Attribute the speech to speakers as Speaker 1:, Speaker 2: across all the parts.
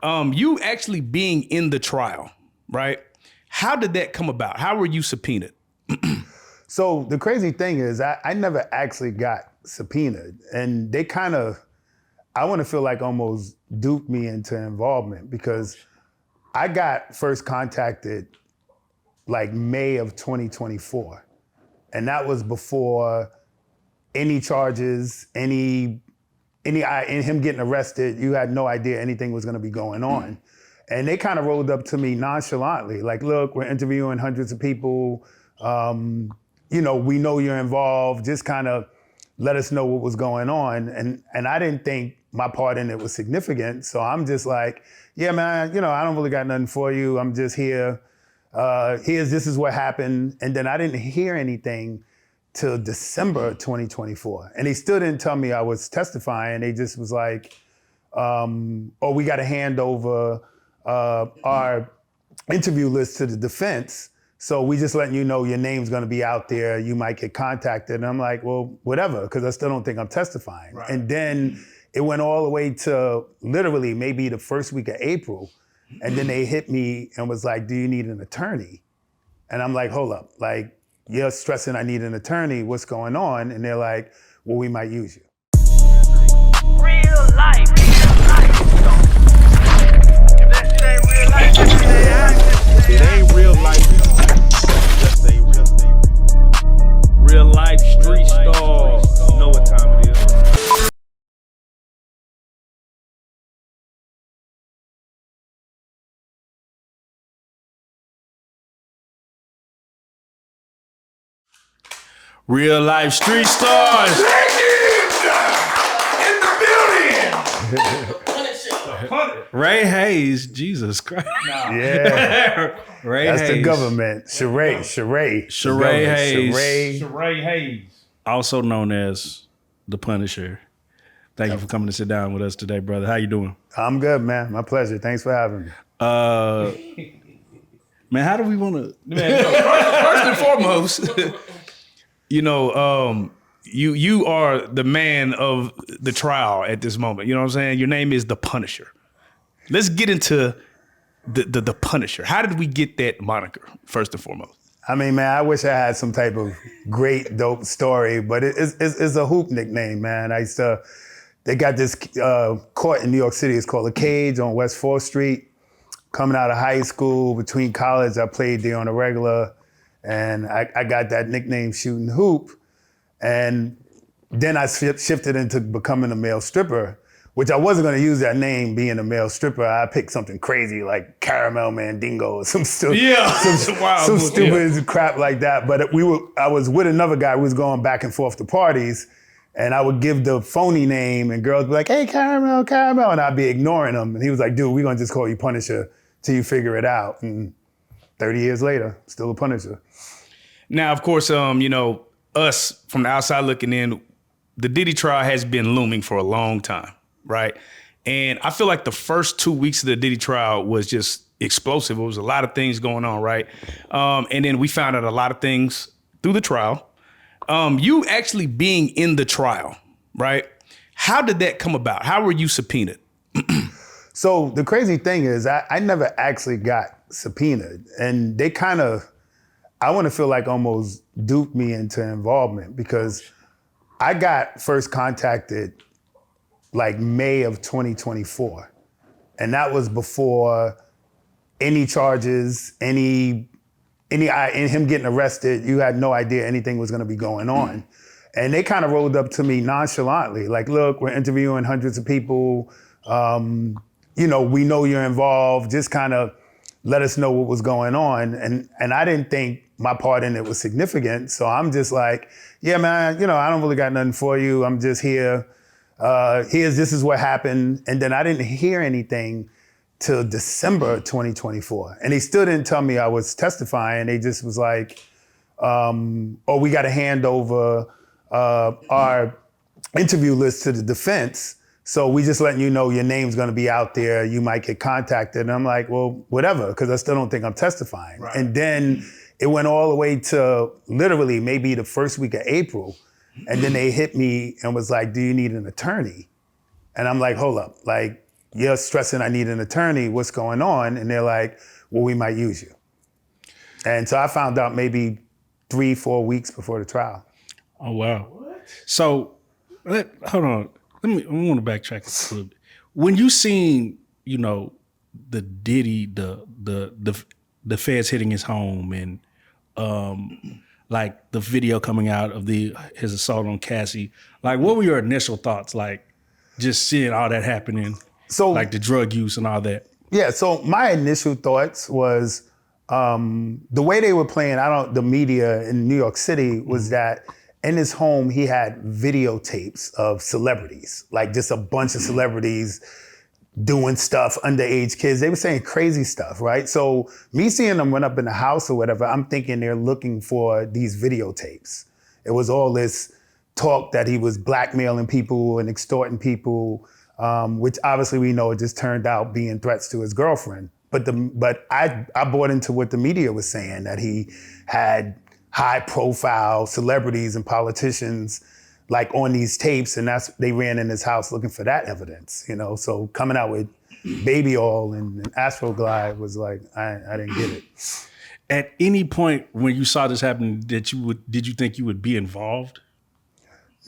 Speaker 1: You actually being in the trial, right? How did that come about? How were you subpoenaed?
Speaker 2: So the crazy thing is I never actually got subpoenaed, and they kind of, I want to feel like almost duped me into involvement, because I got first contacted like May of 2024. And that was before any charges, in him getting arrested. You had no idea anything was gonna be going on. And they kind of rolled up to me nonchalantly, like, look, we're interviewing hundreds of people. We know you're involved. Just kind of let us know what was going on. And I didn't think my part in it was significant. So I'm just like, yeah, man, I don't really got nothing for you. I'm just here. This is what happened. And then I didn't hear anything till December 2024. And they still didn't tell me I was testifying. They just was like, we got to hand over our interview list to the defense. So we just letting you know your name's gonna be out there. You might get contacted. And I'm like, well, whatever, because I still don't think I'm testifying. Right. And then it went all the way to literally maybe the first week of April. And then they hit me and was like, do you need an attorney? And I'm like, hold up, like, you're stressing I need an attorney, what's going on? And they're like, well, we might use you.
Speaker 3: Real life.
Speaker 4: It ain't real life. Just say real life street stars. You know what time it is.
Speaker 1: Real life street stars.
Speaker 5: In the building.
Speaker 1: Ray Hayes, Jesus Christ.
Speaker 2: Yeah.
Speaker 1: Ray
Speaker 2: That's
Speaker 1: Hayes.
Speaker 2: the government. Sheree
Speaker 1: Hayes. Also known as the Punisher. Thank you for coming to sit down with us today, brother. How you doing?
Speaker 2: I'm good, man. My pleasure. Thanks for having me.
Speaker 1: Man, how do we want to?
Speaker 5: First and foremost,
Speaker 1: you are the man of the trial at this moment. You know what I'm saying? Your name is the Punisher. Let's get into the Punisher. How did we get that moniker, first and foremost?
Speaker 2: I mean, man, I wish I had some type of great, dope story, but it's a hoop nickname, man. They got this court in New York City. It's called The Cage on West 4th Street. Coming out of high school, between college, I played there on a regular, and I got that nickname shooting hoop. And then I shifted into becoming a male stripper, which I wasn't gonna use that name being a male stripper. I picked something crazy like Caramel Mandingo or some stupid crap like that. But I was with another guy who was going back and forth to parties, and I would give the phony name and girls would be like, hey, Caramel, Caramel, and I'd be ignoring them. And he was like, dude, we're gonna just call you Punisher till you figure it out. And 30 years later, still a Punisher.
Speaker 1: Now, of course, us from the outside looking in, the Diddy trial has been looming for a long time, right? And I feel like the first 2 weeks of the Diddy trial was just explosive. It was a lot of things going on, right? And then we found out a lot of things through the trial. You actually being in the trial, right? How did that come about? How were you subpoenaed?
Speaker 2: So the crazy thing is I never actually got subpoenaed, and they kind of, I want to feel like almost duped me into involvement, because I got first contacted like May of 2024. And that was before any charges, in him getting arrested. You had no idea anything was gonna be going on. And they kind of rolled up to me nonchalantly, like, look, we're interviewing hundreds of people. We know you're involved. Just kind of let us know what was going on. And I didn't think my part in it was significant. So I'm just like, yeah, man, I don't really got nothing for you. I'm just here. This is what happened. And then I didn't hear anything till December 2024. And they still didn't tell me I was testifying. They just was like, we got to hand over our interview list to the defense. So we just letting you know your name's gonna be out there. You might get contacted. And I'm like, well, whatever, because I still don't think I'm testifying. Right. And then it went all the way to literally maybe the first week of April. And then they hit me and was like, do you need an attorney? And I'm like, hold up, like, you're stressing I need an attorney, what's going on? And they're like, well, we might use you. And so I found out maybe 3-4 weeks before the trial.
Speaker 3: Oh wow! What? So, hold on. I want to backtrack a little bit. When you seen, the Diddy, the feds hitting his home, and like the video coming out of his assault on Cassie, like what were your initial thoughts? Like just seeing all that happening,
Speaker 2: So
Speaker 3: like the drug use and all that.
Speaker 2: Yeah. So my initial thoughts was the way they were playing. The media in New York City was that in his home he had videotapes of celebrities, like just a bunch of celebrities doing stuff, underage kids. They were saying crazy stuff, right? So me seeing them run up in the house or whatever, I'm thinking they're looking for these videotapes. It was all this talk that he was blackmailing people and extorting people, which obviously we know it just turned out being threats to his girlfriend. But I bought into what the media was saying, that he had high profile celebrities and politicians like on these tapes, and they ran in his house looking for that evidence, So coming out with Baby Oil and Astroglide was like, I didn't get it.
Speaker 3: At any point when you saw this happen, did you think you would be involved?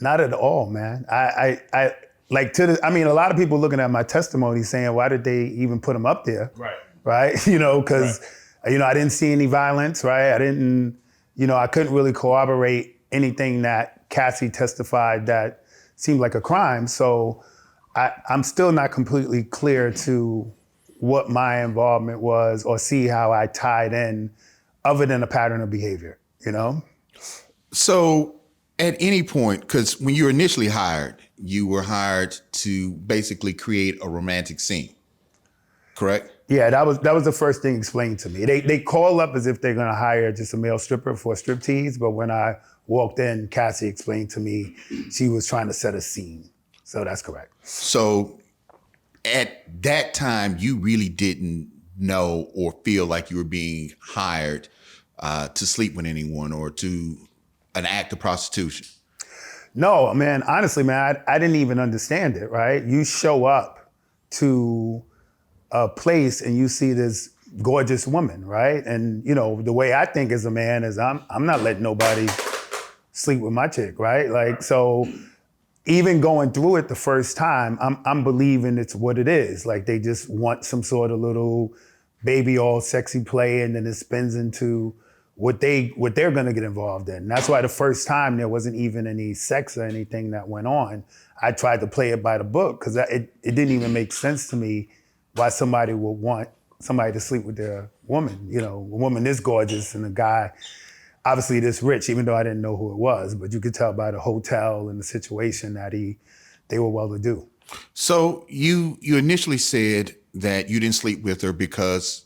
Speaker 2: Not at all, man. I a lot of people looking at my testimony saying, why did they even put him up there? Right? Because, I didn't see any violence, right? I couldn't really corroborate anything that Cassie testified that seemed like a crime. So I'm still not completely clear to what my involvement was or see how I tied in other than a pattern of behavior,
Speaker 6: So at any point, because when you were initially hired, you were hired to basically create a romantic scene, correct?
Speaker 2: Yeah, that was the first thing explained to me. They call up as if they're gonna hire just a male stripper for a striptease, but when I walked in, Cassie explained to me she was trying to set a scene. So that's correct.
Speaker 6: So at that time, you really didn't know or feel like you were being hired to sleep with anyone or to an act of prostitution?
Speaker 2: No, man, honestly, man, I didn't even understand it, right? You show up to a place and you see this gorgeous woman, right? And, the way I think as a man is I'm not letting nobody sleep with my chick, right? Like, so even going through it the first time, I'm believing it's what it is. Like they just want some sort of little baby all sexy play, and then it spins into what they're gonna get involved in. And that's why the first time there wasn't even any sex or anything that went on. I tried to play it by the book because it didn't even make sense to me why somebody would want somebody to sleep with their woman. A woman this gorgeous and a guy obviously this rich, even though I didn't know who it was, but you could tell by the hotel and the situation that they were well-to-do.
Speaker 6: So you initially said that you didn't sleep with her because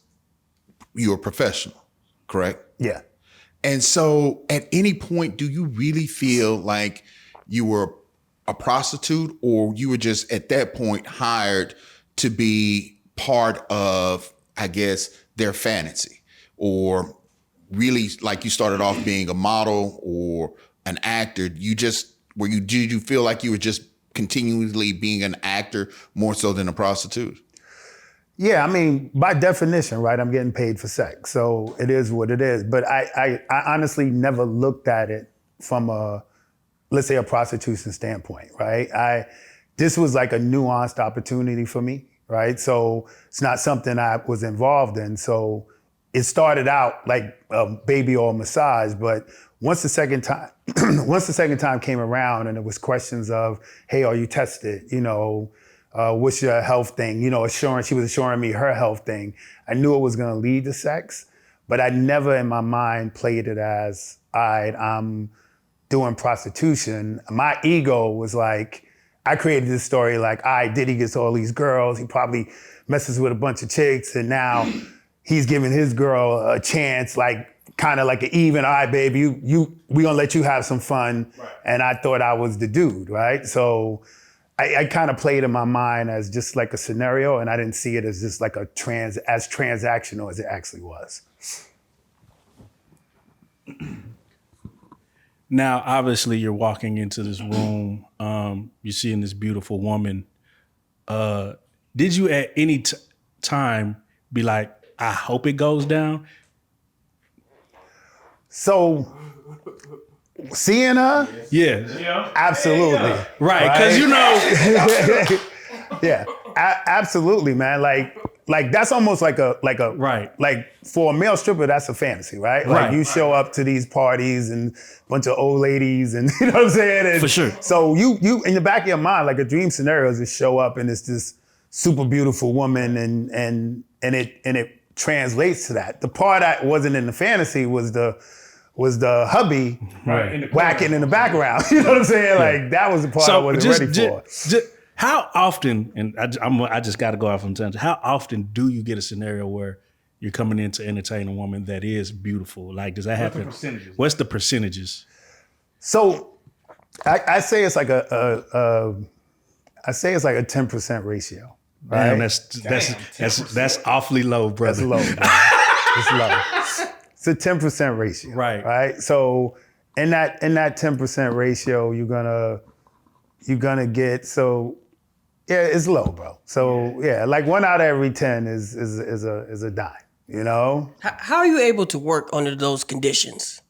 Speaker 6: you were professional, correct?
Speaker 2: Yeah.
Speaker 6: And so at any point, do you really feel like you were a prostitute, or you were just at that point hired to be part of, I guess, their fantasy? Or really, like you started off being a model or an actor, did you feel like you were just continually being an actor more so than a prostitute?
Speaker 2: Yeah, by definition, right, I'm getting paid for sex. So it is what it is. But I honestly never looked at it from let's say a prostitution standpoint, right? This was like a nuanced opportunity for me, right? So it's not something I was involved in. So it started out like a baby oil massage, but once the second time came around and it was questions of, hey, are you tested? What's your health thing? She was assuring me her health thing. I knew it was gonna lead to sex, but I never in my mind played it as, all right, I'm doing prostitution. My ego was like, I created this story like, all right, Diddy gets all these girls, he probably messes with a bunch of chicks, and now he's giving his girl a chance, like kind of like an even, all right, baby, we gonna let you have some fun. Right. And I thought I was the dude, right? So I kind of played in my mind as just like a scenario, and I didn't see it as just like as transactional as it actually was.
Speaker 3: Now, obviously, you're walking into this room, you're seeing this beautiful woman. did you at any time be like, I hope it goes down?
Speaker 2: So seeing her,
Speaker 3: Yeah.
Speaker 2: absolutely.
Speaker 3: Right, because you know,
Speaker 2: Yeah, absolutely, man. Like that's almost like a
Speaker 3: Right.
Speaker 2: Like for a male stripper, that's a fantasy, right? Like
Speaker 3: Right.
Speaker 2: you show up to these parties and a bunch of old ladies, and you know what I'm saying. And
Speaker 3: For sure.
Speaker 2: So you in the back of your mind, like a dream scenario is to show up and it's this super beautiful woman, and it translates to that. The part that wasn't in the fantasy was the hubby whacking in the background. You know what I'm saying? Like that was the part I wasn't ready for.
Speaker 3: How often, and I just got to go off on tangent. How often do you get a scenario where you're coming in to entertain a woman that is beautiful? Like, does that happen? What's the percentages?
Speaker 2: So I say it's like a 10% ratio. Right?
Speaker 3: Damn, that's awfully low, brother.
Speaker 2: That's low, bro. It's low. It's a 10% ratio.
Speaker 3: Right.
Speaker 2: Right. So in that 10% ratio, you're gonna get it's low, bro. So yeah, like 1 out of every 10 is a dime, you know?
Speaker 7: How are you able to work under those conditions?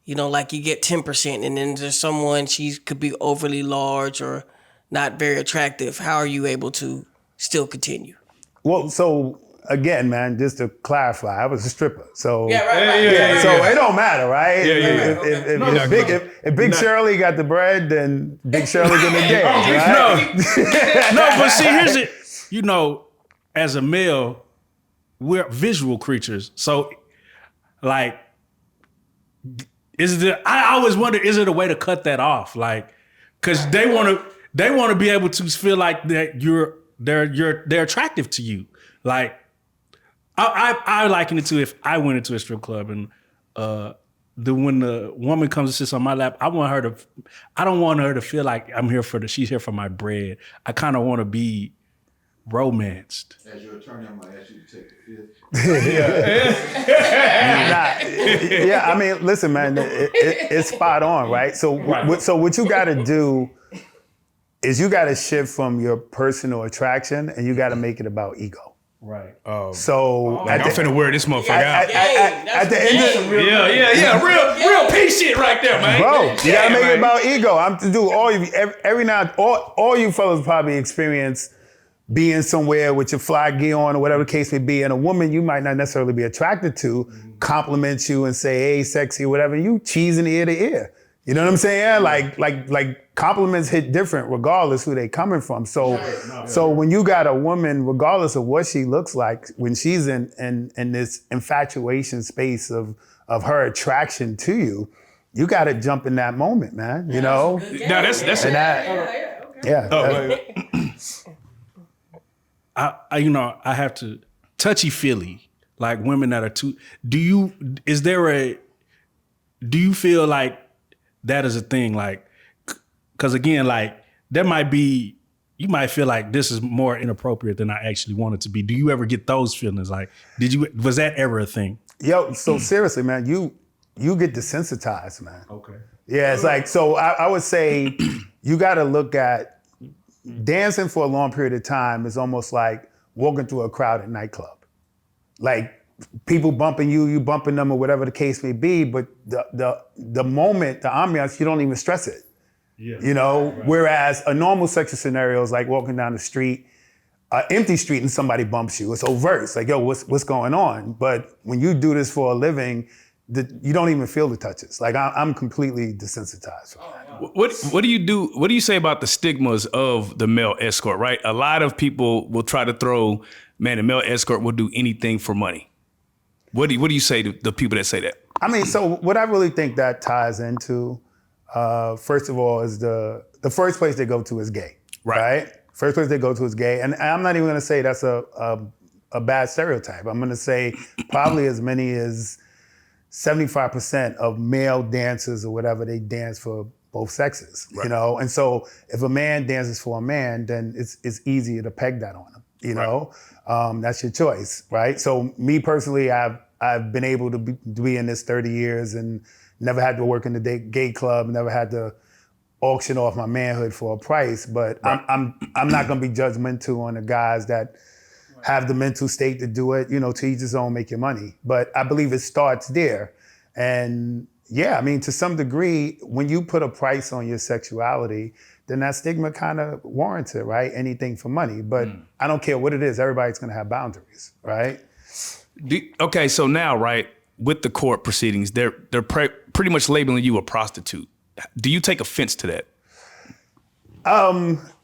Speaker 7: You know, like you get 10% and then there's someone, she could be overly large or not very attractive. How are you able to still continue?
Speaker 2: Well, so again, man, just to clarify, I was a stripper. So
Speaker 7: right.
Speaker 2: So it don't matter, right?
Speaker 1: Yeah.
Speaker 2: If Big Shirley got the bread, then Big Shirley gonna dance, right?
Speaker 3: No, but see, here's it. You know, as a male, we're visual creatures. So, like, I always wonder, is it a way to cut that off? Like, because they want to be able to feel like that they're attractive to you. Like, I liken it to if I went into a strip club and when the woman comes and sits on my lap, I don't want her to feel like she's here for my bread. I kind of want to be romanced.
Speaker 6: As your attorney, I'm gonna ask you to take the fifth.
Speaker 2: I mean, listen, man, it's spot on, right? So what you got to do is you got to shift from your personal attraction and you got to make it about ego.
Speaker 3: Right.
Speaker 2: So
Speaker 1: I'm finna wear this motherfucker out.
Speaker 2: at the end of
Speaker 1: Real peace shit right there, man.
Speaker 2: bro, you gotta make it about ego. I'm to do all you fellas probably experience being somewhere with your fly gear on or whatever the case may be, and a woman you might not necessarily be attracted to compliments you and say, hey, sexy, whatever, you cheesing ear to ear. You know what I'm saying? Like compliments hit different regardless who they coming from. So when you got a woman, regardless of what she looks like, when she's in this infatuation space of her attraction to you, you got to jump in that moment, man. You know?
Speaker 1: No, that's
Speaker 2: And
Speaker 3: I have to touchy feely, like women that are too. Do you feel like that is a thing? Like, because again, like there might be, you might feel like this is more inappropriate than I actually want it to be. Do you ever get those feelings? Like, was that ever a thing?
Speaker 2: Yo, so seriously, man, you get desensitized, man.
Speaker 3: Okay.
Speaker 2: Yeah, it's like, so I would say you got to look at dancing for a long period of time is almost like walking through a crowded nightclub. Like people bumping you bumping them or whatever the case may be, but the moment, the ambiance, you don't even stress it.
Speaker 3: Yeah.
Speaker 2: You know, whereas a normal sexual scenario is like walking down the street, an empty street and somebody bumps you. It's overt. It's like, yo, what's going on? But when you do this for a living, you don't even feel the touches. Like I'm completely desensitized from that.
Speaker 1: What do you do? What do you say about the stigmas of the male escort? Right, a lot of people will try to throw, man, the male escort will do anything for money. What do you say to the people that say that?
Speaker 2: I mean, so what I really think that ties into, first of all, is the first place they go to is gay. Right? First place they go to is gay, and I'm not even going to say that's a bad stereotype. I'm going to say probably as many as 75% of male dancers or whatever, they dance for both sexes, you know? And so if a man dances for a man, then it's easier to peg that on him, you know? That's your choice, right? So me personally, I've been able to be in this 30 years and never had to work in the gay club, never had to auction off my manhood for a price, but I'm not gonna be judgmental on the guys that have the mental state to do it, to each his own, make your money. But I believe it starts there. And yeah, I mean, to some degree, when you put a price on your sexuality, then that stigma kind of warrants it, right? Anything for money. But I don't care what it is, everybody's gonna have boundaries, right?
Speaker 1: Okay, so now, right, with the court proceedings, they're pretty much labeling you a prostitute. Do you take offense to that?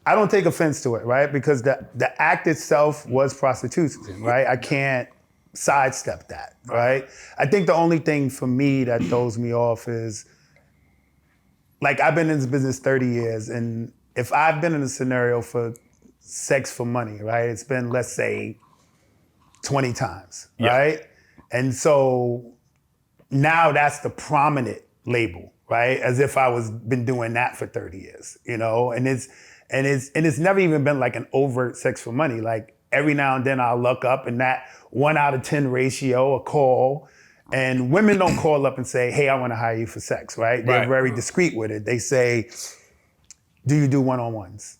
Speaker 2: I don't take offense to it, right? Because the act itself was prostitution, right? I can't sidestep that, right? I think the only thing for me that throws me off is, like, I've been in this business 30 years, and if I've been in a scenario for sex for money, right, it's been, let's say, 20 times, right? And so now that's the prominent label, right? As if I was been doing that for 30 years, and it's never even been like an overt sex for money. Like every now and then I'll look up and that 1 out of 10 ratio, a call, and women don't call up and say, hey, I want to hire you for sex, right? They're very discreet with it. They say, do you do one-on-ones?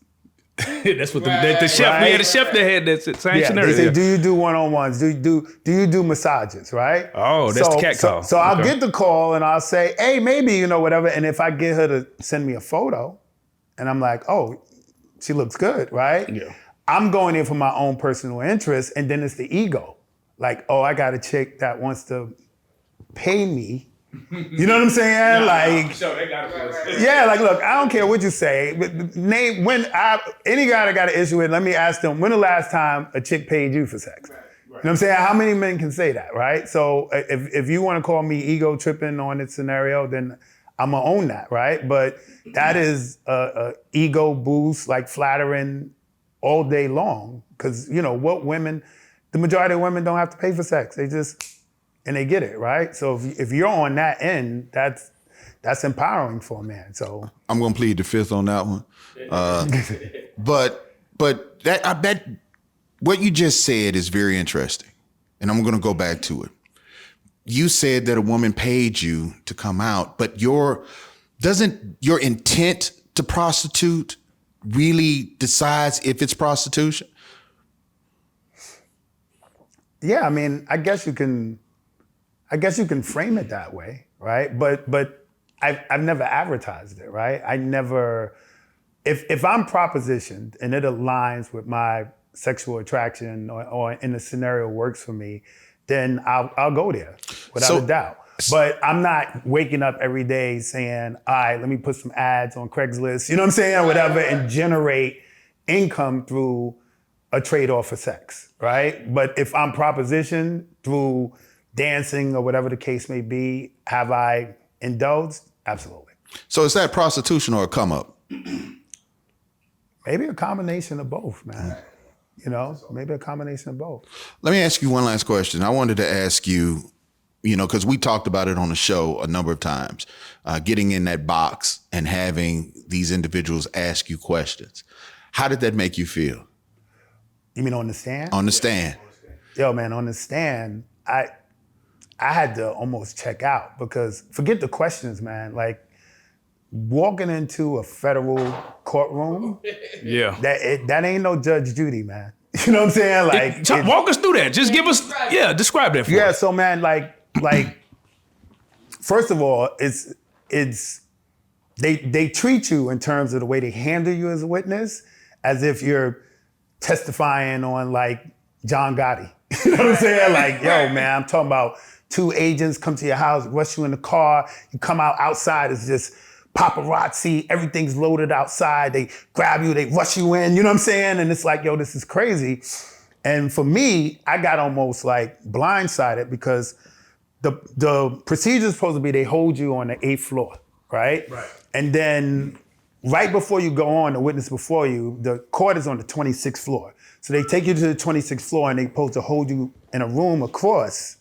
Speaker 1: That's what the chef, right? The chef that had that same scenario.
Speaker 2: They say, do you do one-on-ones? Do you do massages, right?
Speaker 1: Oh, that's the cat call.
Speaker 2: So I'll get the call and I'll say, hey, maybe, whatever. And if I get her to send me a photo and I'm like, oh, she looks good, right? Yeah. I'm going in for my own personal interest, and then it's the ego. Like, oh, I got a chick that wants to pay me. You know what I'm saying? Yeah, like, look, I don't care what you say. But name any guy that got an issue with, let me ask them, when the last time a chick paid you for sex? Right. You know what I'm saying? How many men can say that, right? So if you want to call me ego tripping on this scenario, then I'm gonna own that, right? But that is a ego boost, like flattering all day long. Because the majority of women don't have to pay for sex. And they get it, right? So if you're on that end, that's empowering for a man. So
Speaker 6: I'm gonna plead the fifth on that one. But that what you just said is very interesting, and I'm gonna go back to it. You said that a woman paid you to come out, but doesn't your intent to prostitute really decides if it's prostitution?
Speaker 2: Yeah, I mean, I guess you can frame it that way, right? But I've never advertised it, right? I never, if I'm propositioned and it aligns with my sexual attraction or in the scenario works for me, then I'll go there without a doubt. But I'm not waking up every day saying, all right, let me put some ads on Craigslist, you know what I'm saying, or whatever, and generate income through a trade-off for sex, right? But if I'm propositioned through dancing or whatever the case may be, have I indulged? Absolutely.
Speaker 6: So is that prostitution or a come up?
Speaker 2: Maybe a combination of both, man. Maybe a combination of both.
Speaker 6: Let me ask you one last question. I wanted to ask you, because we talked about it on the show a number of times, getting in that box and having these individuals ask you questions. How did that make you feel?
Speaker 2: You mean on the stand?
Speaker 6: On the stand.
Speaker 2: Yo, man, on the stand, I had to almost check out because forget the questions, man. Like walking into a federal courtroom, that ain't no Judge Judy, man. You know what I'm saying? Like,
Speaker 1: walk us through that. Just give us, describe that for us.
Speaker 2: Yeah, so man, like, first of all, it's they treat you in terms of the way they handle you as a witness, as if you're testifying on like John Gotti. You know what I'm saying? Like, yo, man, I'm talking about 2 agents come to your house, rush you in the car, you come outside, it's just paparazzi, everything's loaded outside, they grab you, they rush you in, you know what I'm saying? And it's like, yo, this is crazy. And for me, I got almost like blindsided because the procedure is supposed to be they hold you on the 8th floor, right? Right. And then right before you go on, the witness before you, the court is on the 26th floor. So they take you to the 26th floor and they're supposed to hold you in a room across.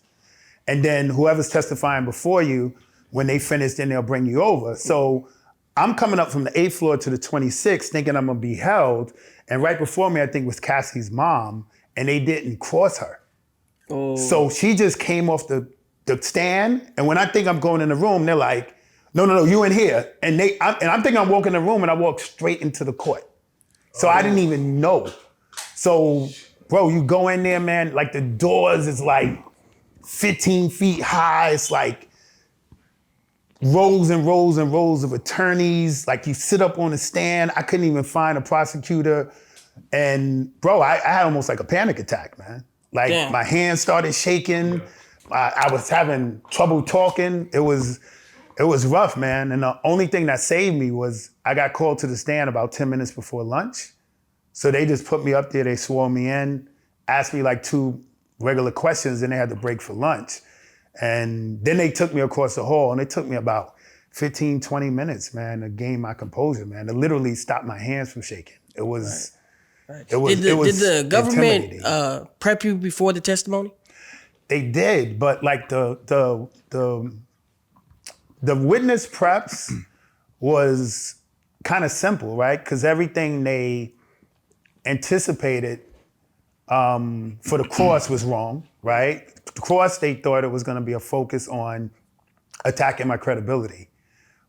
Speaker 2: And then whoever's testifying before you, when they finish, then they'll bring you over. So I'm coming up from the 8th floor to the 26th thinking I'm gonna be held. And right before me, I think was Cassie's mom, and they didn't cross her. Oh. So she just came off the stand. And when I think I'm going in the room, they're like, No, you in here. And I'm thinking I'm walking in the room and I walk straight into the court. So I didn't even know. So, bro, you go in there, man, like the doors is like 15 feet high. It's like rows and rows and rows of attorneys. Like you sit up on a stand. I couldn't even find a prosecutor. And bro, I had almost like a panic attack, man. Like my hands started shaking. I was having trouble talking. It was rough, man. And the only thing that saved me was I got called to the stand about 10 minutes before lunch. So they just put me up there, they swore me in, asked me like 2 regular questions, and they had to break for lunch. And then they took me across the hall, and it took me about 15, 20 minutes, man, to gain my composure, man, to literally stop my hands from shaking. It was, it was,
Speaker 7: Did the government
Speaker 2: intimidating.
Speaker 7: prep you before the testimony?
Speaker 2: They did, but like the witness preps was kind of simple, right? Because everything they anticipated for the cross was wrong, right? The cross, they thought it was going to be a focus on attacking my credibility,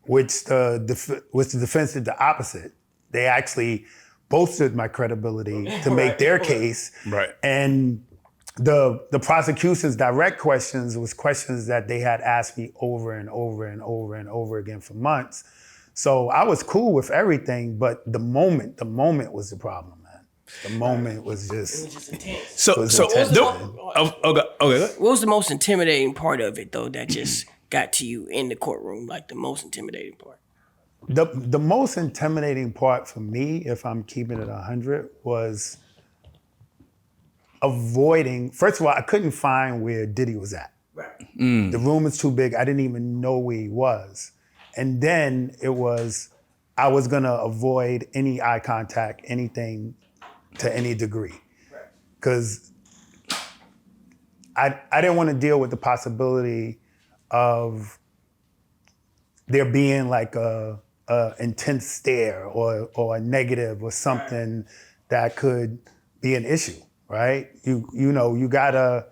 Speaker 2: which the defense did the opposite. They actually bolstered my credibility to make their case.
Speaker 1: Right.
Speaker 2: And the prosecution's direct questions was questions that they had asked me over and over and over and over again for months. So I was cool with everything, but the moment was the problem, man. The moment was just.
Speaker 7: It was just intense.
Speaker 1: So okay.
Speaker 7: What was the most intimidating part of it, though, that just got to you in the courtroom? Like the most intimidating part?
Speaker 2: The most intimidating part for me, if I'm keeping it 100, was avoiding. First of all, I couldn't find where Diddy was at.
Speaker 7: Right.
Speaker 2: The room is too big. I didn't even know where he was. And then I was gonna avoid any eye contact, anything to any degree. Because I didn't want to deal with the possibility of there being like a intense stare or a negative or something that could be an issue, right? You gotta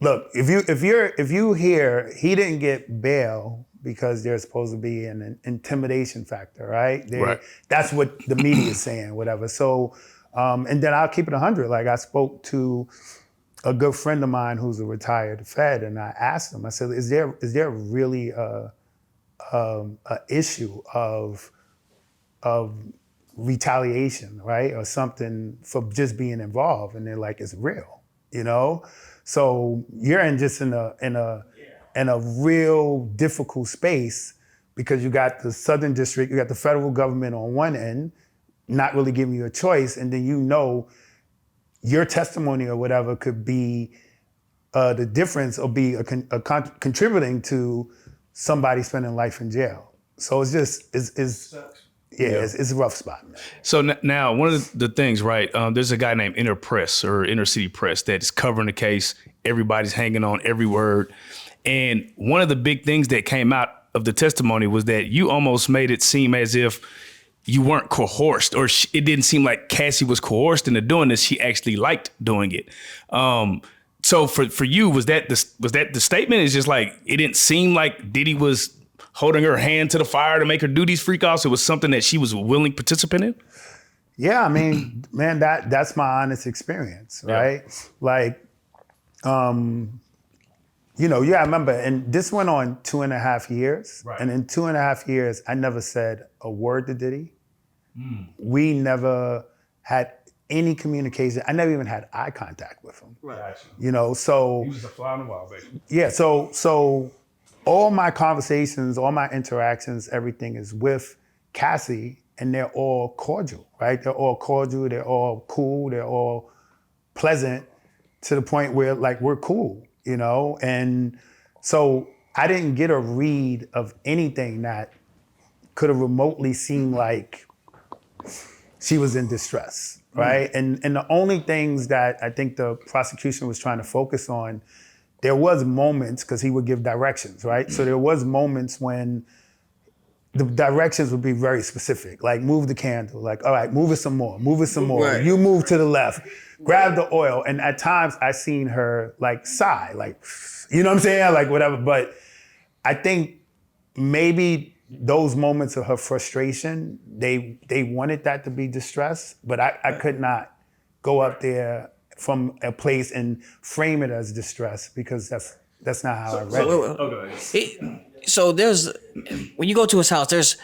Speaker 2: look, if you hear he didn't get bail because there's supposed to be an intimidation factor, right?
Speaker 1: Right.
Speaker 2: That's what the media is saying, whatever. So, and then I'll keep it 100. Like I spoke to a good friend of mine who's a retired Fed, and I asked him, I said, is there really a issue of retaliation, right? Or something for just being involved? And they're like, it's real, you know? So you're in a real difficult space because you got the Southern District, you got the federal government on one end, not really giving you a choice, and then your testimony or whatever could be the difference or be contributing to somebody spending life in jail. So it's just, it's a rough spot, man.
Speaker 1: So now, one of the things, right, there's a guy named Inner Press or Inner City Press that's covering the case. Everybody's hanging on every word. And one of the big things that came out of the testimony was that you almost made it seem as if you weren't coerced, or it didn't seem like Cassie was coerced into doing this. She actually liked doing it. So for you, was that the statement? It's just like, it didn't seem like Diddy was holding her hand to the fire to make her do these freak offs. It was something that she was a willing participant in?
Speaker 2: Yeah, I mean, man, that's my honest experience, right? Yeah. Like, I remember, and this went on 2.5 years. Right. And in 2.5 years, I never said a word to Diddy. We never had any communication. I never even had eye contact with him.
Speaker 1: Right.
Speaker 2: So.
Speaker 1: He was a fly on the wall, baby.
Speaker 2: Yeah, so all my conversations, all my interactions, everything is with Cassie, and they're all cordial, right? They're all cordial, they're all cool, they're all pleasant to the point where like we're cool, And so I didn't get a read of anything that could have remotely seemed like she was in distress, right? And the only things that I think the prosecution was trying to focus on, there was moments, because he would give directions, right? So there was moments when the directions would be very specific, like move the candle, like, all right, move it some more. Right. You move to the left, grab the oil. And at times I seen her like sigh, like, you know what I'm saying? Like whatever, but I think, maybe those moments of her frustration, they wanted that to be distress, but I could not go up there from a place and frame it as distress because that's not how I read it.
Speaker 7: So there's, when you go to his house, there's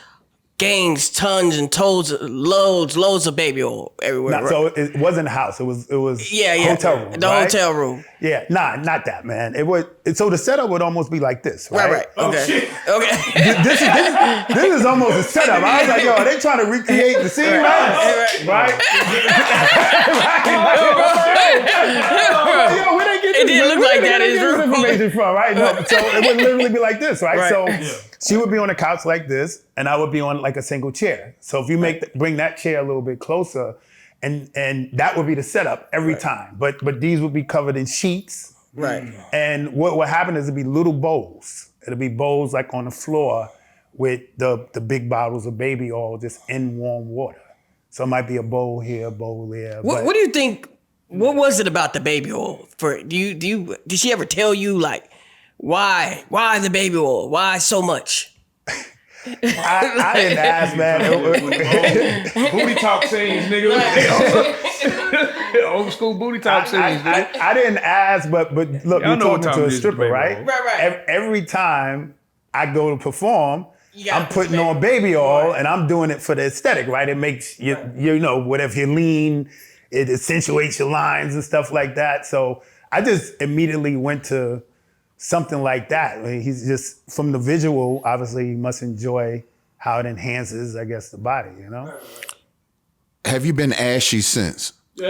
Speaker 7: gangs, tons and loads of baby oil everywhere.
Speaker 2: Nah, so it wasn't a house. It was hotel room.
Speaker 7: The hotel room.
Speaker 2: Yeah, not that, man. So the setup would almost be like this, right?
Speaker 7: Right. Okay. Okay.
Speaker 2: This is almost a setup. I was like, yo, are they trying to recreate the scene, right? Yo, where they get
Speaker 7: It didn't look like that in his room.
Speaker 2: Information from, right? No, so it would literally be like this, right? So she would be on a couch like this, and I would be on like a single chair. So if you bring that chair a little bit closer, and that would be the setup every time. But these would be covered in sheets.
Speaker 7: Right.
Speaker 2: And what would happen is it'd be little bowls. It'll be bowls like on the floor with the big bottles of baby oil just in warm water. So it might be a bowl here, a bowl there.
Speaker 7: What do you think? What was it about the baby oil? Did she ever tell you like why the baby oil? Why so much?
Speaker 2: I didn't ask, man.
Speaker 5: Booty talk scenes, nigga. Old school booty talk scenes, nigga.
Speaker 2: I didn't ask, but look, you're talking to a stripper, right?
Speaker 7: Right.
Speaker 2: Every time I go to perform, I'm putting on baby oil and I'm doing it for the aesthetic, right? It makes you know, whatever you lean, it accentuates your lines and stuff like that. So I just immediately went to something like that. I mean, he's just, from the visual, obviously he must enjoy how it enhances, I guess, the body, you know?
Speaker 6: Have you been ashy since?
Speaker 2: So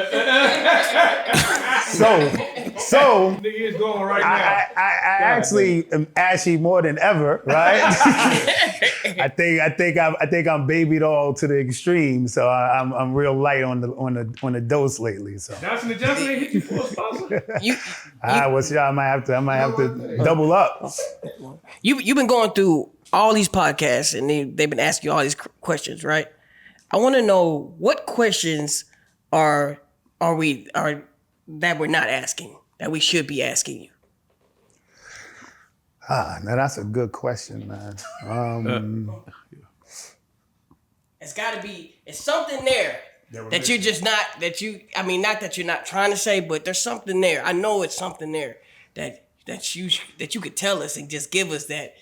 Speaker 5: Nigga is going right now.
Speaker 2: I actually am ashy more than ever, right? I think I'm babied all to the extreme, so I'm real light on the dose lately. So
Speaker 5: Johnson & Johnson ain't hit you for a sponsor?
Speaker 2: I might have to double up.
Speaker 7: You've been going through all these podcasts and they've been asking you all these questions, right? I want to know what questions are that we're not asking that we should be asking you.
Speaker 2: Now that's a good question, man.
Speaker 7: It's got to be. It's something there that you're just not. Not that you're not trying to say, but there's something there. I know it's something there that you could tell us and just give us that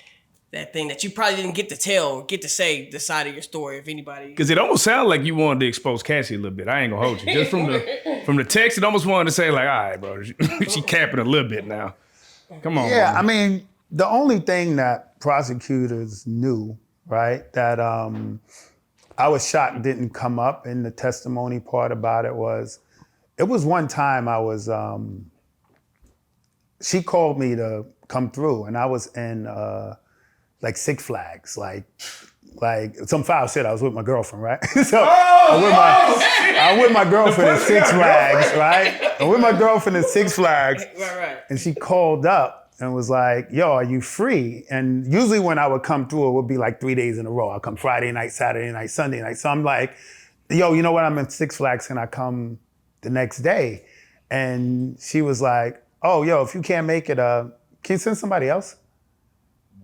Speaker 7: thing that you probably didn't get to tell or get to say the side of your story if anybody.
Speaker 1: Because it almost sounded like you wanted to expose Cassie a little bit. I ain't gonna hold you. Just from the text, it almost wanted to say like, all right, bro, she capping a little bit now. Come on.
Speaker 2: Yeah,
Speaker 1: man.
Speaker 2: I mean, the only thing that prosecutors knew, right, that I was shocked didn't come up in the testimony part about it was one time I was, she called me to come through and I was in like Six Flags, like some foul shit. I was with my girlfriend, right? So I'm with my girlfriend at Six Flags, right? I'm with my girlfriend at Six Flags.
Speaker 7: Right.
Speaker 2: And she called up and was like, yo, are you free? And usually when I would come through, it would be like 3 days in a row. I'll come Friday night, Saturday night, Sunday night. So I'm like, yo, you know what? I'm in Six Flags. Can I come the next day? And she was like, oh, yo, if you can't make it, can you send somebody else?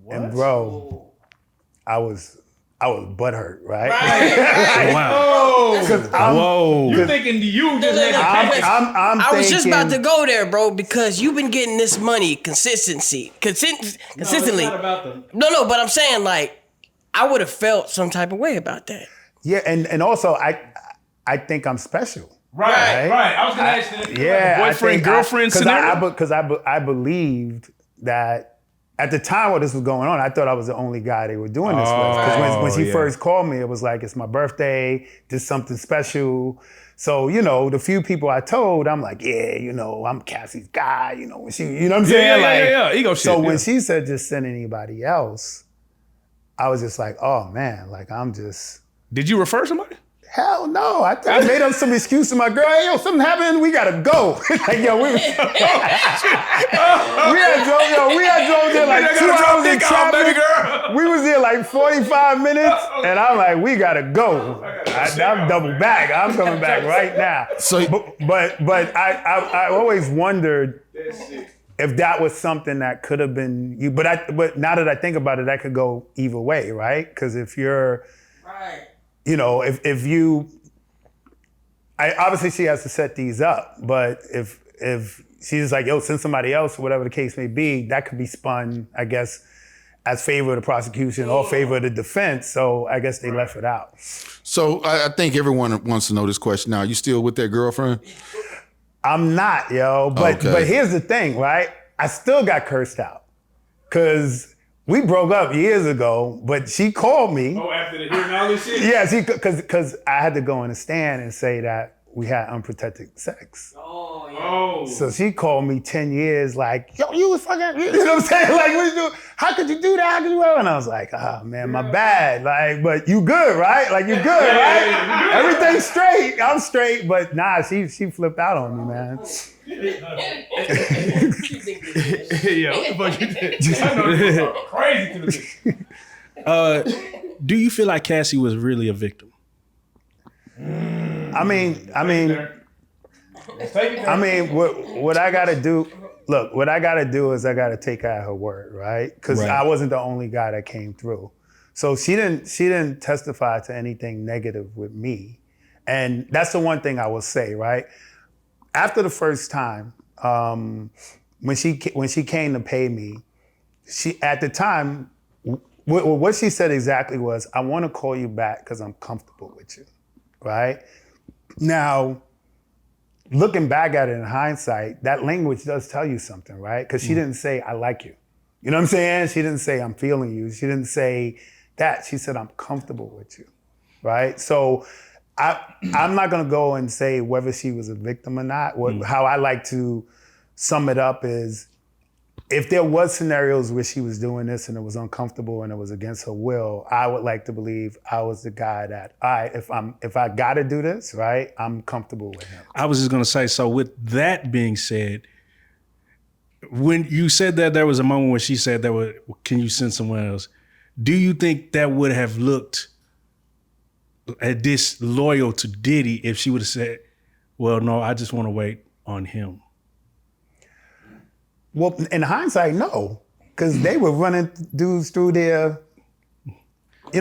Speaker 2: What? And bro, I was butthurt, right?
Speaker 1: Wow.
Speaker 5: Whoa. You're thinking you just had to
Speaker 7: I was just about to go there, bro, because you've been getting this money consistently.
Speaker 3: No, it's not about them.
Speaker 7: No, but I'm saying like I would have felt some type of way about that.
Speaker 2: Yeah, and also I think I'm special.
Speaker 5: Right. I was gonna ask you.
Speaker 2: Yeah,
Speaker 1: boyfriend, girlfriend scenario.
Speaker 2: Because I believed that at the time while this was going on, I thought I was the only guy they were doing this with. Because when she first called me, it was like, it's my birthday, just something special. So, you know, the few people I told, I'm like, yeah, you know, I'm Cassie's guy, you know, when she, you know what I'm saying?
Speaker 1: Yeah. Ego shit.
Speaker 2: So when she said just send anybody else, I was just like, oh man, like I'm just.
Speaker 1: Did you refer somebody?
Speaker 2: Hell no. I made up some excuse to my girl. Hey, yo, something happened. We gotta go. Like, yo, we had drove there like 2 hours in traffic. We was there like 45 minutes, and I'm like, we gotta go. I'm double back. I'm coming back right now.
Speaker 6: So,
Speaker 2: but I always wondered if that was something that could have been you, but now that I think about it, that could go either way, right? Because if you're, you know, if you, obviously she has to set these up, but if she's like, yo, send somebody else, or whatever the case may be, that could be spun, I guess, as favor of the prosecution or favor of the defense. So I guess they left it out.
Speaker 6: So I think everyone wants to know this question now. You still with that girlfriend?
Speaker 2: I'm not, yo. But here's the thing, right? I still got cursed out. Cause we broke up years ago, but she called me.
Speaker 5: Oh, after the hearing all this shit?
Speaker 2: Yeah, cause I had to go in the stand and say that we had unprotected sex.
Speaker 7: Oh, yeah.
Speaker 5: Oh.
Speaker 2: So she called me 10 years like, yo, you was fucking, you know what I'm saying? Like, what you do? How could you do that? How could you? And I was like, ah, man, my bad. Like, but you good, right? Like, you good, right?
Speaker 5: Yeah.
Speaker 2: Everything's straight. I'm straight, but nah, she flipped out on me, man.
Speaker 5: Yeah, what the fuck you did? I know you talking crazy to the bitch.
Speaker 3: Do you feel like Cassie was really a victim?
Speaker 2: I mean, what I gotta do, look, what I gotta do is I gotta take her at her word, right? Because I wasn't the only guy that came through. So she didn't testify to anything negative with me. And that's the one thing I will say, right? After the first time, when she came to pay me, she at the time, what she said exactly was, I want to call you back because I'm comfortable with you, right? Now, looking back at it in hindsight, that language does tell you something, right? Because she didn't say, I like you. You know what I'm saying? She didn't say, I'm feeling you. She didn't say that. She said, I'm comfortable with you, right? So I'm not gonna go and say whether she was a victim or not. How I like to sum it up is, if there was scenarios where she was doing this and it was uncomfortable and it was against her will, I would like to believe I was the guy that, if I gotta do this, right, I'm comfortable with him.
Speaker 3: I was just gonna say, so with that being said, when you said that there was a moment when she said can you send someone else? Do you think that would have looked disloyal to Diddy if she would have said, well, no, I just want to wait on him?
Speaker 2: Well, in hindsight, no, because they were running dudes through their, you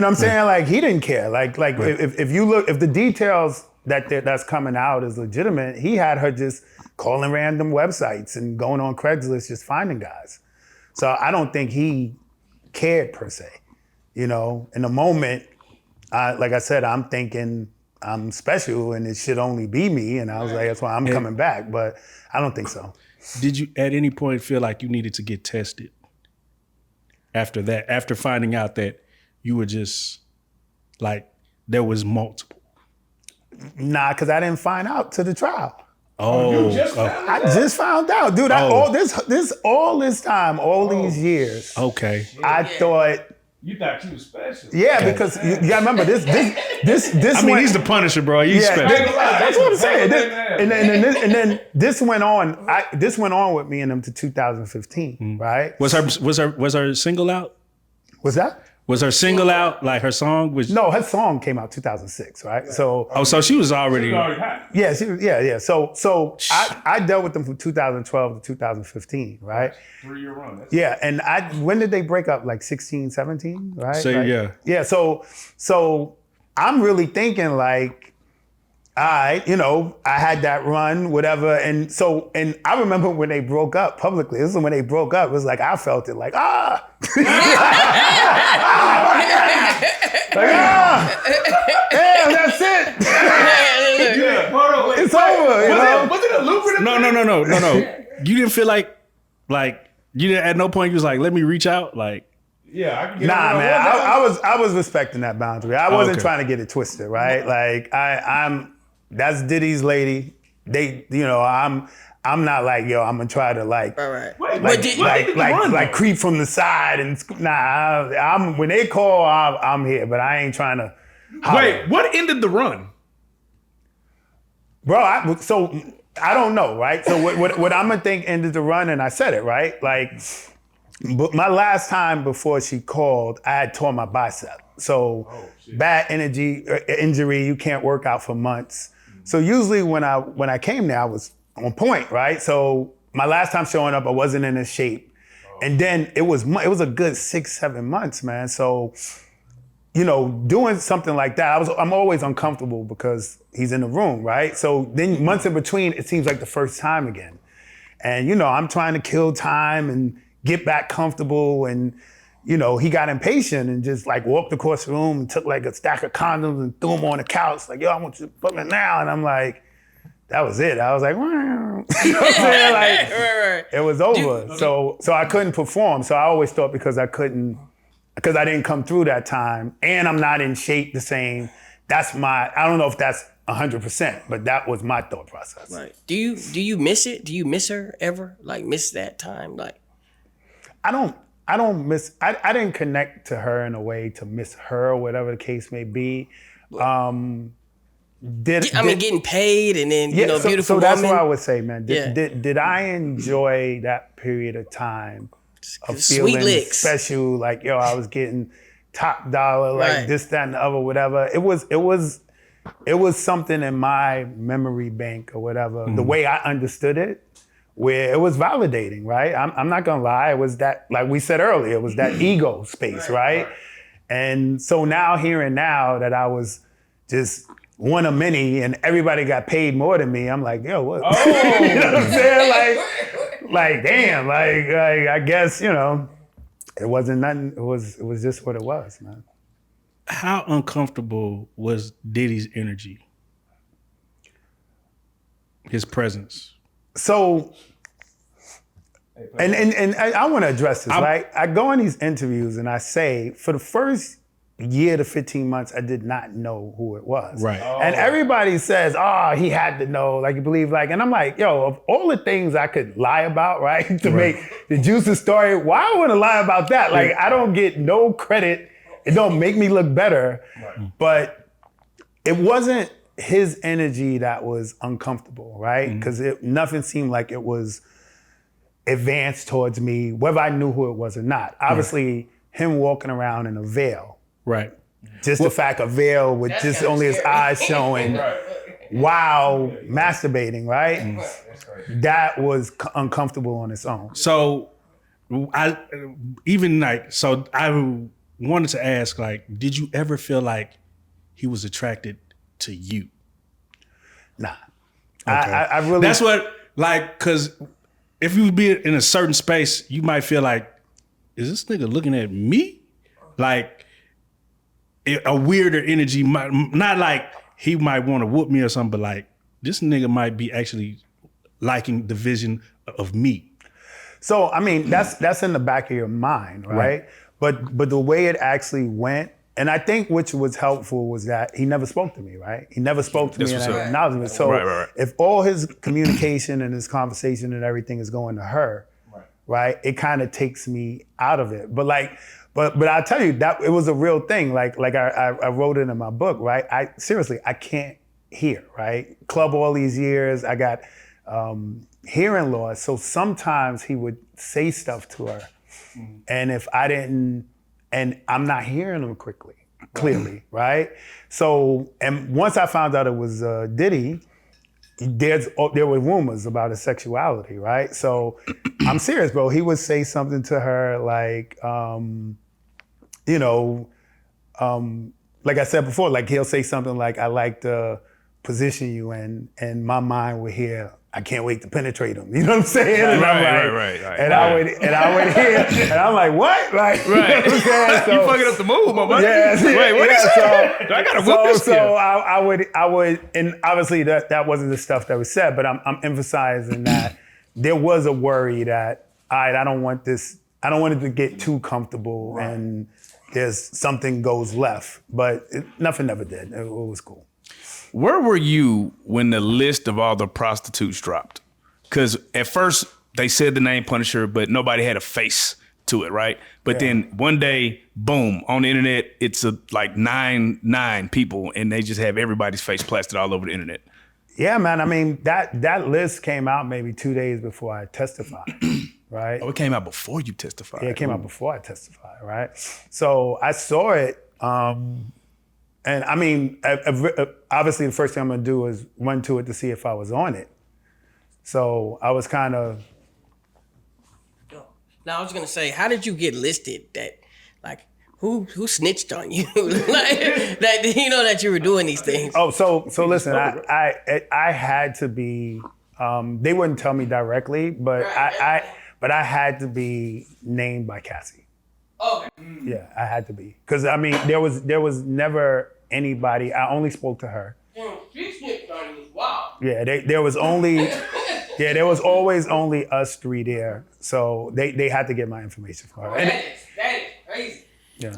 Speaker 2: know what I'm saying? Like, he didn't care. Like if you look, if the details that's coming out is legitimate, he had her just calling random websites and going on Craigslist, just finding guys. So I don't think he cared per se. You know, in the moment, like I said, I'm thinking I'm special and it should only be me. And I was like, that's why I'm coming back. But I don't think so.
Speaker 3: Did you at any point feel like you needed to get tested after that, after finding out that you were just like, there was multiple?
Speaker 2: Nah, because I didn't find out till the trial.
Speaker 3: Oh,
Speaker 2: I just found out, dude. All this time, all these years.
Speaker 3: Okay.
Speaker 2: I thought.
Speaker 5: You thought you was special.
Speaker 2: Yeah, because you gotta remember this.
Speaker 3: I mean, he's the Punisher, bro. He's special.
Speaker 2: That's what I'm saying. And then this went on. This went on with me and them to 2015, right?
Speaker 3: Was her single out?
Speaker 2: Was that?
Speaker 3: Was her single out? Like her song was?
Speaker 2: No, her song came out 2006, right? So.
Speaker 3: Oh, so she was already.
Speaker 5: hot.
Speaker 2: Yeah, yeah. So I dealt with them from 2012 to 2015, right?
Speaker 5: 3-year run.
Speaker 2: Yeah, and when did they break up? Like 16, 17, right?
Speaker 3: So yeah.
Speaker 2: Yeah, so I'm really thinking like, I had that run, whatever. And I remember when they broke up publicly, this is when they broke up, it was like, I felt it like, damn, that's it. It's over,
Speaker 5: Was it a lucrative?
Speaker 3: No. You didn't feel like you didn't, at no point you was like, let me reach out, like.
Speaker 5: Yeah, I can get
Speaker 2: Nah, man, I was respecting that boundary. I wasn't trying to get it twisted, right? Like that's Diddy's lady. I'm not like, yo, I'm gonna try to like creep from the side and when they call, I'm here, but I ain't trying to holler.
Speaker 1: Wait, what ended the run?
Speaker 2: Bro, I don't know, right? So what I'm gonna think ended the run, and I said it, right? Like, but my last time before she called, I had torn my bicep. So bad injury, you can't work out for months. So usually when I came there, I was on point, right? So my last time showing up, I wasn't in his shape. And then it was a good 6-7 months, man. So, you know, doing something like that, I'm always uncomfortable because he's in the room, right? So then months in between, it seems like the first time again. And, you know, I'm trying to kill time and get back comfortable. And, you know, he got impatient and just like walked across the room and took like a stack of condoms and threw them on the couch. Like, yo, I want you to fuck me now. And I'm like, that was it. I was like, you know what I'm saying? Like,
Speaker 7: Right.
Speaker 2: it was over. So I couldn't perform. So I always thought because I didn't come through that time and I'm not in shape the same, I don't know if that's 100%, but that was my thought process.
Speaker 7: Right. Do you miss it? Do you miss her ever? Like miss that time? Like
Speaker 2: I don't miss, I didn't connect to her in a way to miss her, whatever the case may be.
Speaker 7: Getting paid and then, you know, beautiful
Speaker 2: so that's
Speaker 7: woman.
Speaker 2: what I would say, man. Did I enjoy that period of time of
Speaker 7: Sweet
Speaker 2: feeling
Speaker 7: licks.
Speaker 2: special? Like, yo, I was getting top dollar, like
Speaker 7: Right.
Speaker 2: this, that, and the other, whatever. It was something in my memory bank or whatever, the way I understood it, where it was validating, right? I'm not gonna lie, it was that, like we said earlier, it was that ego space, right? And so hearing now that I was just one of many and everybody got paid more than me, I'm like, yo, what?
Speaker 5: Oh.
Speaker 2: You know what I'm saying? Like damn, like I guess, you know, it wasn't nothing, it was just what it was, man.
Speaker 3: How uncomfortable was Diddy's energy? His presence?
Speaker 2: So, and I want to address this, right? I go in these interviews and I say, for the first year to 15 months, I did not know who it was.
Speaker 3: Right.
Speaker 2: And everybody says, oh, he had to know, like you believe, like, and I'm like, yo, of all the things I could lie about, right, to make the juicy story, why I want to lie about that? Like, I don't get no credit. It don't make me look better. Right. But it wasn't his energy that was uncomfortable, right? Because nothing seemed like it was advanced towards me, whether I knew who it was or not. Obviously, him walking around in a veil.
Speaker 3: Right.
Speaker 2: Just the fact a veil with just only his eyes showing while masturbating, right? That was uncomfortable on its own.
Speaker 3: So I wanted to ask, like, did you ever feel like he was attracted to you?
Speaker 2: Nah.
Speaker 3: Okay.
Speaker 2: I really...
Speaker 3: That's what, like, because if you be in a certain space, you might feel like, is this nigga looking at me? Like, a weirder energy, not like he might want to whoop me or something, but like, this nigga might be actually liking the vision of me.
Speaker 2: So, I mean, that's in the back of your mind, right? But the way it actually went, and I think which was helpful was that he never spoke to me, right? He never spoke to me and I acknowledged me. So if all his communication and his conversation and everything is going to her, right? It kind of takes me out of it. But I'll tell you that it was a real thing. Like I wrote it in my book, right? I can't hear, right? Club all these years, I got hearing loss. So sometimes he would say stuff to her. And if I didn't, and I'm not hearing them clearly, right? So, and once I found out it was Diddy, there were rumors about his sexuality, right? So I'm serious, bro. He would say something to her like, like I said before, like he'll say something like, I like to position you in, and my mind would hear, I can't wait to penetrate him. You know what I'm saying? And
Speaker 1: Right.
Speaker 2: I would hear, and I'm like, what? Like, you know what I'm saying? So,
Speaker 1: you fucking up the move, my buddy.
Speaker 2: Yeah,
Speaker 1: Wait, what is that? I gotta whip this kid.
Speaker 2: So I would, and obviously that wasn't the stuff that was said, but I'm emphasizing that there was a worry that, all right, I don't want it to get too comfortable and there's something goes left, but nothing ever did. It was cool.
Speaker 1: Where were you when the list of all the prostitutes dropped? Because at first they said the name Punisher, but nobody had a face to it, right? But then one day, boom, on the internet, it's like nine people, and they just have everybody's face plastered all over the internet.
Speaker 2: Yeah, man. I mean, that list came out maybe 2 days before I testified, right?
Speaker 1: Oh, it came out before you testified.
Speaker 2: Yeah, it came out before I testified, right? So I saw it. And I mean, obviously the first thing I'm gonna do is run to it to see if I was on it. So I was kind of
Speaker 7: Now I was gonna say, how did you get listed? That like who snitched on you? Like that that you were doing these things.
Speaker 2: Oh, so listen, I had to be. They wouldn't tell me directly, but I had to be named by Cassie.
Speaker 7: Okay.
Speaker 2: Yeah, I had to be, because I mean there was never anybody. I only spoke to her.
Speaker 7: She snitched on you. Wow.
Speaker 2: Yeah, there was always only us three there, so they had to get my information from her.
Speaker 7: That is crazy.
Speaker 2: Yeah.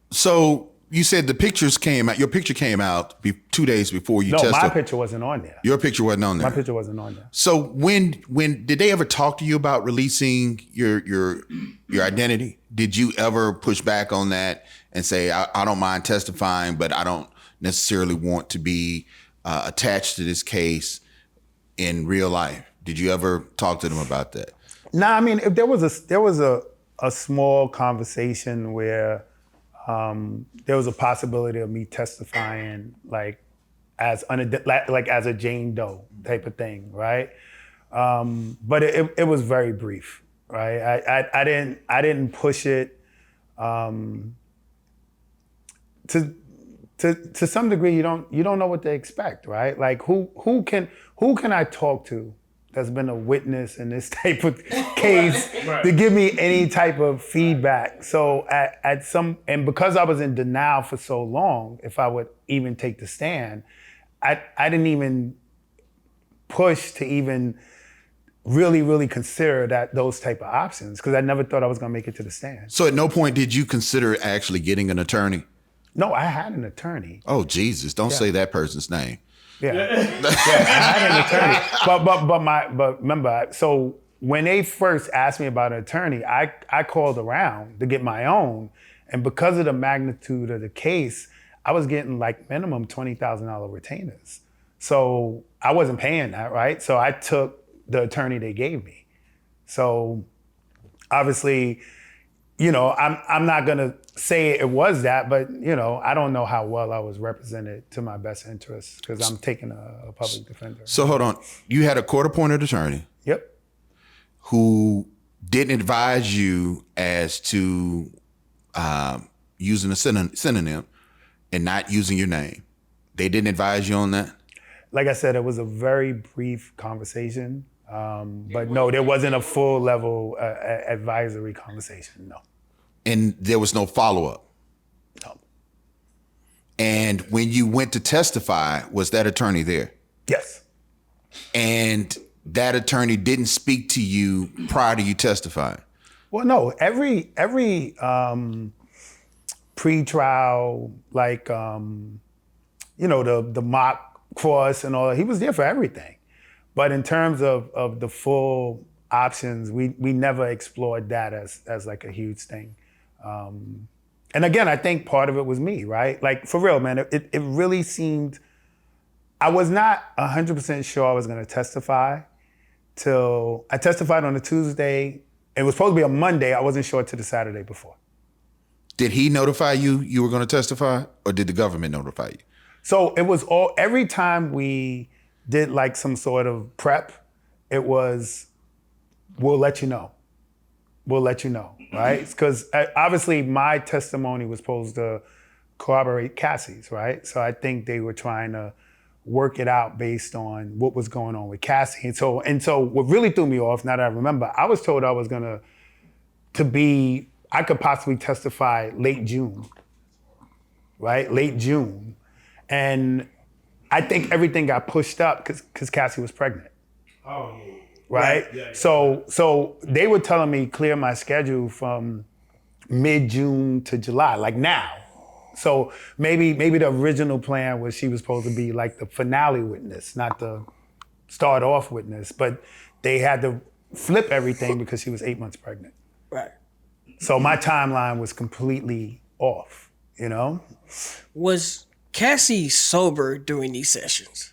Speaker 6: So you said the pictures came out. Your picture came out 2 days before you
Speaker 2: No,
Speaker 6: testified.
Speaker 2: my picture wasn't on there.
Speaker 6: Your picture wasn't on there.
Speaker 2: My picture wasn't on there.
Speaker 6: So when did they ever talk to you about releasing your identity? Did you ever push back on that and say, I don't mind testifying, but I don't necessarily want to be attached to this case in real life? Did you ever talk to them about that?
Speaker 2: Nah, I mean, if there was a small conversation where there was a possibility of me testifying, like as a Jane Doe type of thing, right? But it was very brief, right? I didn't push it. To some degree, you don't know what to expect, right? Like who can I talk to that's been a witness in this type of case to give me any type of feedback? So and because I was in denial for so long, if I would even take the stand, I didn't even push to even really consider those type of options, because I never thought I was gonna make it to the stand.
Speaker 6: So at no point did you consider actually getting an attorney?
Speaker 2: No, I had an attorney.
Speaker 6: Oh, Jesus, don't say that person's name.
Speaker 2: Yeah, I had an attorney. But remember, so when they first asked me about an attorney, I called around to get my own, and because of the magnitude of the case, I was getting like minimum $20,000 retainers. So I wasn't paying that, right? So I took the attorney they gave me. So obviously, I'm not gonna say it was that, but I don't know how well I was represented to my best interest, because I'm taking a public defender.
Speaker 6: So hold on, you had a court-appointed attorney.
Speaker 2: Yep.
Speaker 6: Who didn't advise you as to using a synonym and not using your name. They didn't advise you on that?
Speaker 2: Like I said, it was a very brief conversation. But no, there wasn't a full level advisory conversation, no.
Speaker 6: And there was no follow-up?
Speaker 2: No.
Speaker 6: And when you went to testify, was that attorney there?
Speaker 2: Yes.
Speaker 6: And that attorney didn't speak to you prior to you testifying?
Speaker 2: Well, no, every pre-trial, like, the mock cross and all that, he was there for everything. But in terms of the full options, we never explored that as like a huge thing. And again, I think part of it was me, right? Like, for real, man, it really seemed, I was not 100% sure I was gonna testify till I testified on a Tuesday. It was supposed to be a Monday. I wasn't sure till the Saturday before.
Speaker 6: Did he notify you were gonna testify, or did the government notify you? So
Speaker 2: it was every time we did like some sort of prep, it was, we'll let you know. We'll let you know, right? Because obviously my testimony was supposed to corroborate Cassie's, right? So I think they were trying to work it out based on what was going on with Cassie. And so what really threw me off, now that I remember, I was told I was I could possibly testify late June, right? Late June. And I think everything got pushed up because Cassie was pregnant.
Speaker 5: Oh, yeah.
Speaker 2: Right?
Speaker 5: Yeah.
Speaker 2: So they were telling me clear my schedule from mid-June to July, like now. So maybe the original plan was she was supposed to be like the finale witness, not the start off witness, but they had to flip everything because she was 8 months pregnant.
Speaker 7: Right.
Speaker 2: So my timeline was completely off,
Speaker 7: Was Cassie sober during these sessions?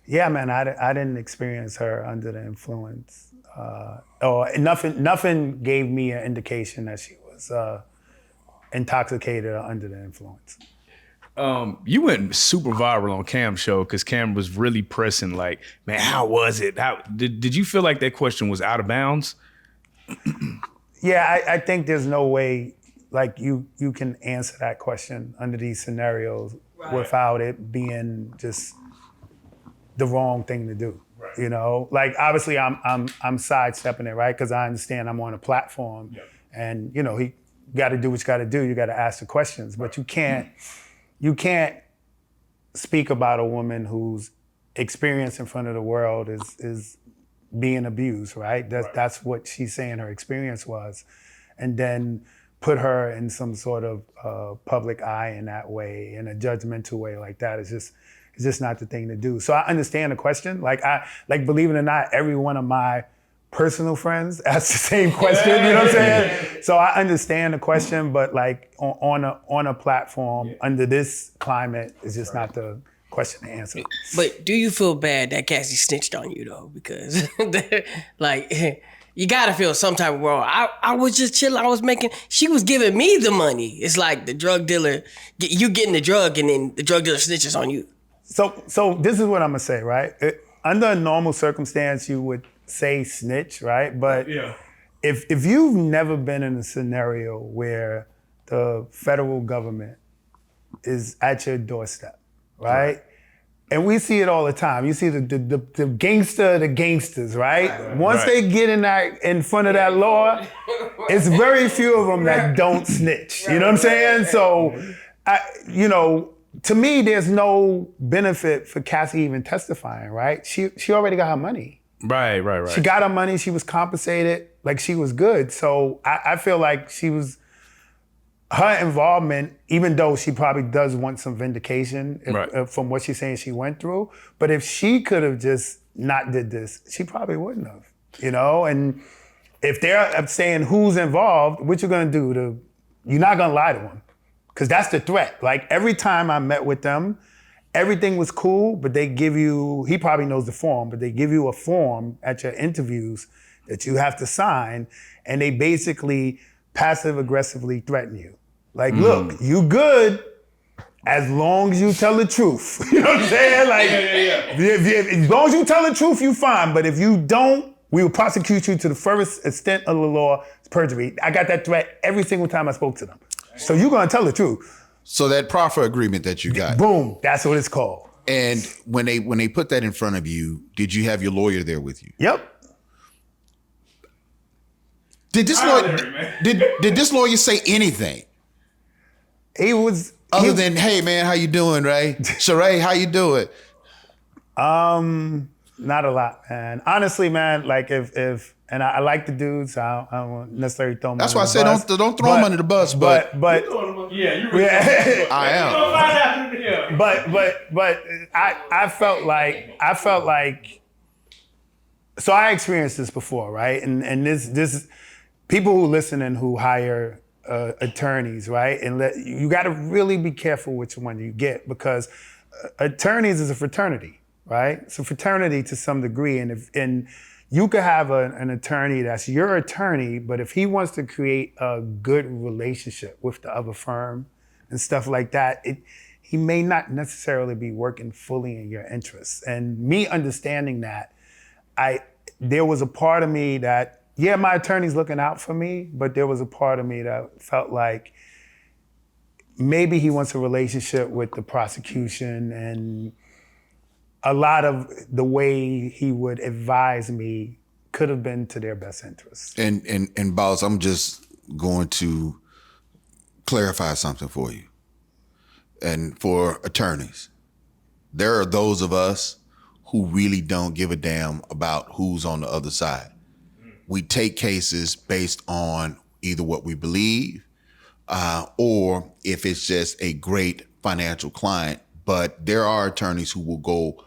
Speaker 2: Yeah, man, I didn't experience her under the influence. Or nothing gave me an indication that she was intoxicated or under the influence.
Speaker 1: You went super viral on Cam's show because Cam was really pressing, like, man, how was it? Did you feel like that question was out of bounds?
Speaker 2: Yeah, I think there's no way like you can answer that question under these scenarios without it being just the wrong thing to do. Right. You know, like obviously I'm sidestepping it, right? Because I understand I'm on a platform, and you know he got to do what you got to do. You got to ask the questions, but you can't speak about a woman whose experience in front of the world is being abused, right? That's what she's saying her experience was, and then put her in some sort of public eye in that way, in a judgmental way like that. It's just not the thing to do. So I understand the question. Like believe it or not, every one of my personal friends ask the same question. You know what I'm saying? So I understand the question, but like on a platform under this climate, it's just not the question to answer.
Speaker 7: But do you feel bad that Cassie snitched on you though? Because like you gotta feel some type of wrong. I was just chilling. She was giving me the money. It's like the drug dealer, you getting the drug and then the drug dealer snitches on you.
Speaker 2: So this is what I'm gonna say, right? Under a normal circumstance, you would say snitch, right? But if you've never been in a scenario where the federal government is at your doorstep, right? And we see it all the time. You see the gangsters, right? Once they get in front of that law, it's very few of them that don't snitch. You know what I'm saying? So, to me, there's no benefit for Cassie even testifying, right? She already got her money.
Speaker 1: Right.
Speaker 2: She got her money. She was compensated. Like she was good. So I feel like her involvement, even though she probably does want some vindication from what she's saying she went through, but if she could have just not did this, she probably wouldn't have, you know? And if they're saying who's involved, what you gonna do? You're not gonna lie to them, because that's the threat. Like every time I met with them, everything was cool, but they give you, he probably knows the form, but they give you a form at your interviews that you have to sign, and they basically passive aggressively threaten you. Like, look, you good as long as you tell the truth. You know what I'm saying? Like, as long as you tell the truth, you fine. But if you don't, we will prosecute you to the furthest extent of the law. It's perjury. I got that threat every single time I spoke to them. So you're gonna tell the truth.
Speaker 6: So that proffer agreement that you got.
Speaker 2: Boom, that's what it's called.
Speaker 6: And when they put that in front of you, did you have your lawyer there with you?
Speaker 2: Yep.
Speaker 6: Did this lawyer say anything?
Speaker 2: He was
Speaker 6: other than, hey man, how you doing, Ray? Sheree, how you doing?
Speaker 2: Not a lot, man. Honestly, man, like if I like the dudes, I don't necessarily throw them.
Speaker 6: That's why I said don't throw them under the bus. But I am.
Speaker 2: But I felt like. So I experienced this before, right? And this people who listen and who hire attorneys, right? And you got to really be careful which one you get, because attorneys is a fraternity, right? It's a fraternity to some degree, and you could have an attorney that's your attorney, but if he wants to create a good relationship with the other firm and stuff like that, he may not necessarily be working fully in your interests. And me understanding that, there was a part of me that, yeah, my attorney's looking out for me, but there was a part of me that felt like maybe he wants a relationship with the prosecution, and a lot of the way he would advise me could have been to their best interests.
Speaker 6: And boss, I'm just going to clarify something for you. And for attorneys, there are those of us who really don't give a damn about who's on the other side. We take cases based on either what we believe or if it's just a great financial client. But there are attorneys who will go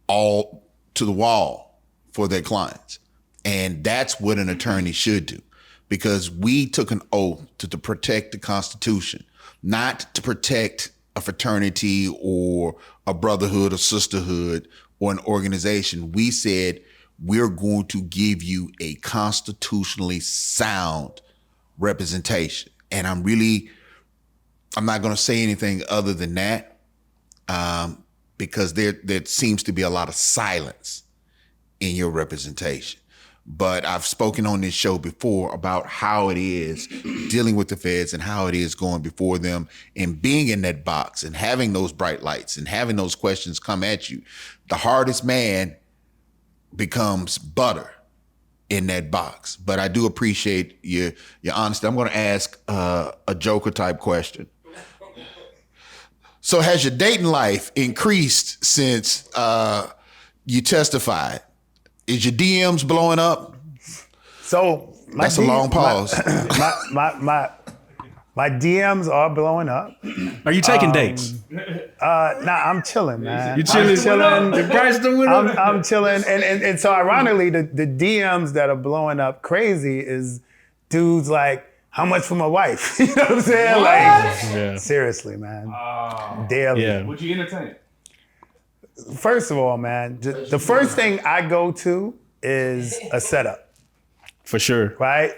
Speaker 6: all to the wall for their clients. And that's what an attorney should do, because we took an oath to protect the Constitution, not to protect a fraternity or a brotherhood or sisterhood or an organization. We said, we're going to give you a constitutionally sound representation. And I'm not going to say anything other than that, because there seems to be a lot of silence in your representation. but I've spoken on this show before about how it is dealing with the feds and how it is going before them and being in that box and having those bright lights and having those questions come at you. The hardest man becomes butter in that box. But I do appreciate your honesty. I'm going to ask a Joker type question. So has your dating life increased since you testified? Is your DMs blowing up?
Speaker 2: So
Speaker 6: That's a long pause.
Speaker 2: My DMs are blowing up.
Speaker 3: Are you taking dates?
Speaker 2: Nah, I'm chilling, man.
Speaker 3: You chilling?
Speaker 2: I'm chilling.
Speaker 3: The price done went up?
Speaker 2: I'm chilling. And so ironically, the DMs that are blowing up crazy is dudes like, how much for my wife? You know what I'm saying? Like, seriously, man. Daily.
Speaker 3: Yeah.
Speaker 1: Would you entertain?
Speaker 2: First of all, man, the first thing I go to is a setup,
Speaker 3: For sure.
Speaker 2: right?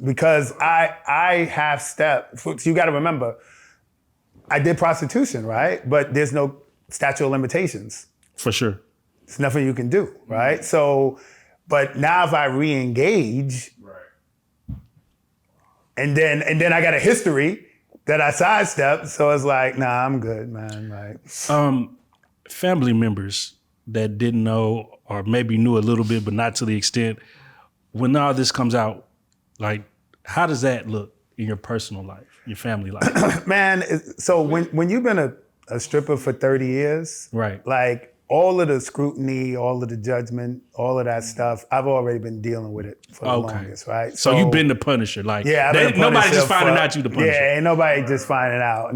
Speaker 2: Because I have stepped. You got to remember, I did prostitution, right? But there's no statute of limitations.
Speaker 3: For sure.
Speaker 2: There's nothing you can do, right? So, but now if I re-engage, and then I got a history that I sidestepped, so it's like, nah, I'm good, man. Like,
Speaker 3: Family members that didn't know or maybe knew a little bit, but not to the extent, when all this comes out, like, how does that look in your personal life, your family life?
Speaker 2: man, so when you've been a stripper for 30 years,
Speaker 3: Right.
Speaker 2: like all of the scrutiny, all of the judgment, all of that stuff, I've already been dealing with it for the longest, right?
Speaker 3: So you've been the Punisher, like,
Speaker 2: yeah, I've been a
Speaker 3: nobody
Speaker 2: Punisher
Speaker 3: just finding out you the Punisher.
Speaker 2: Yeah, ain't nobody just finding out.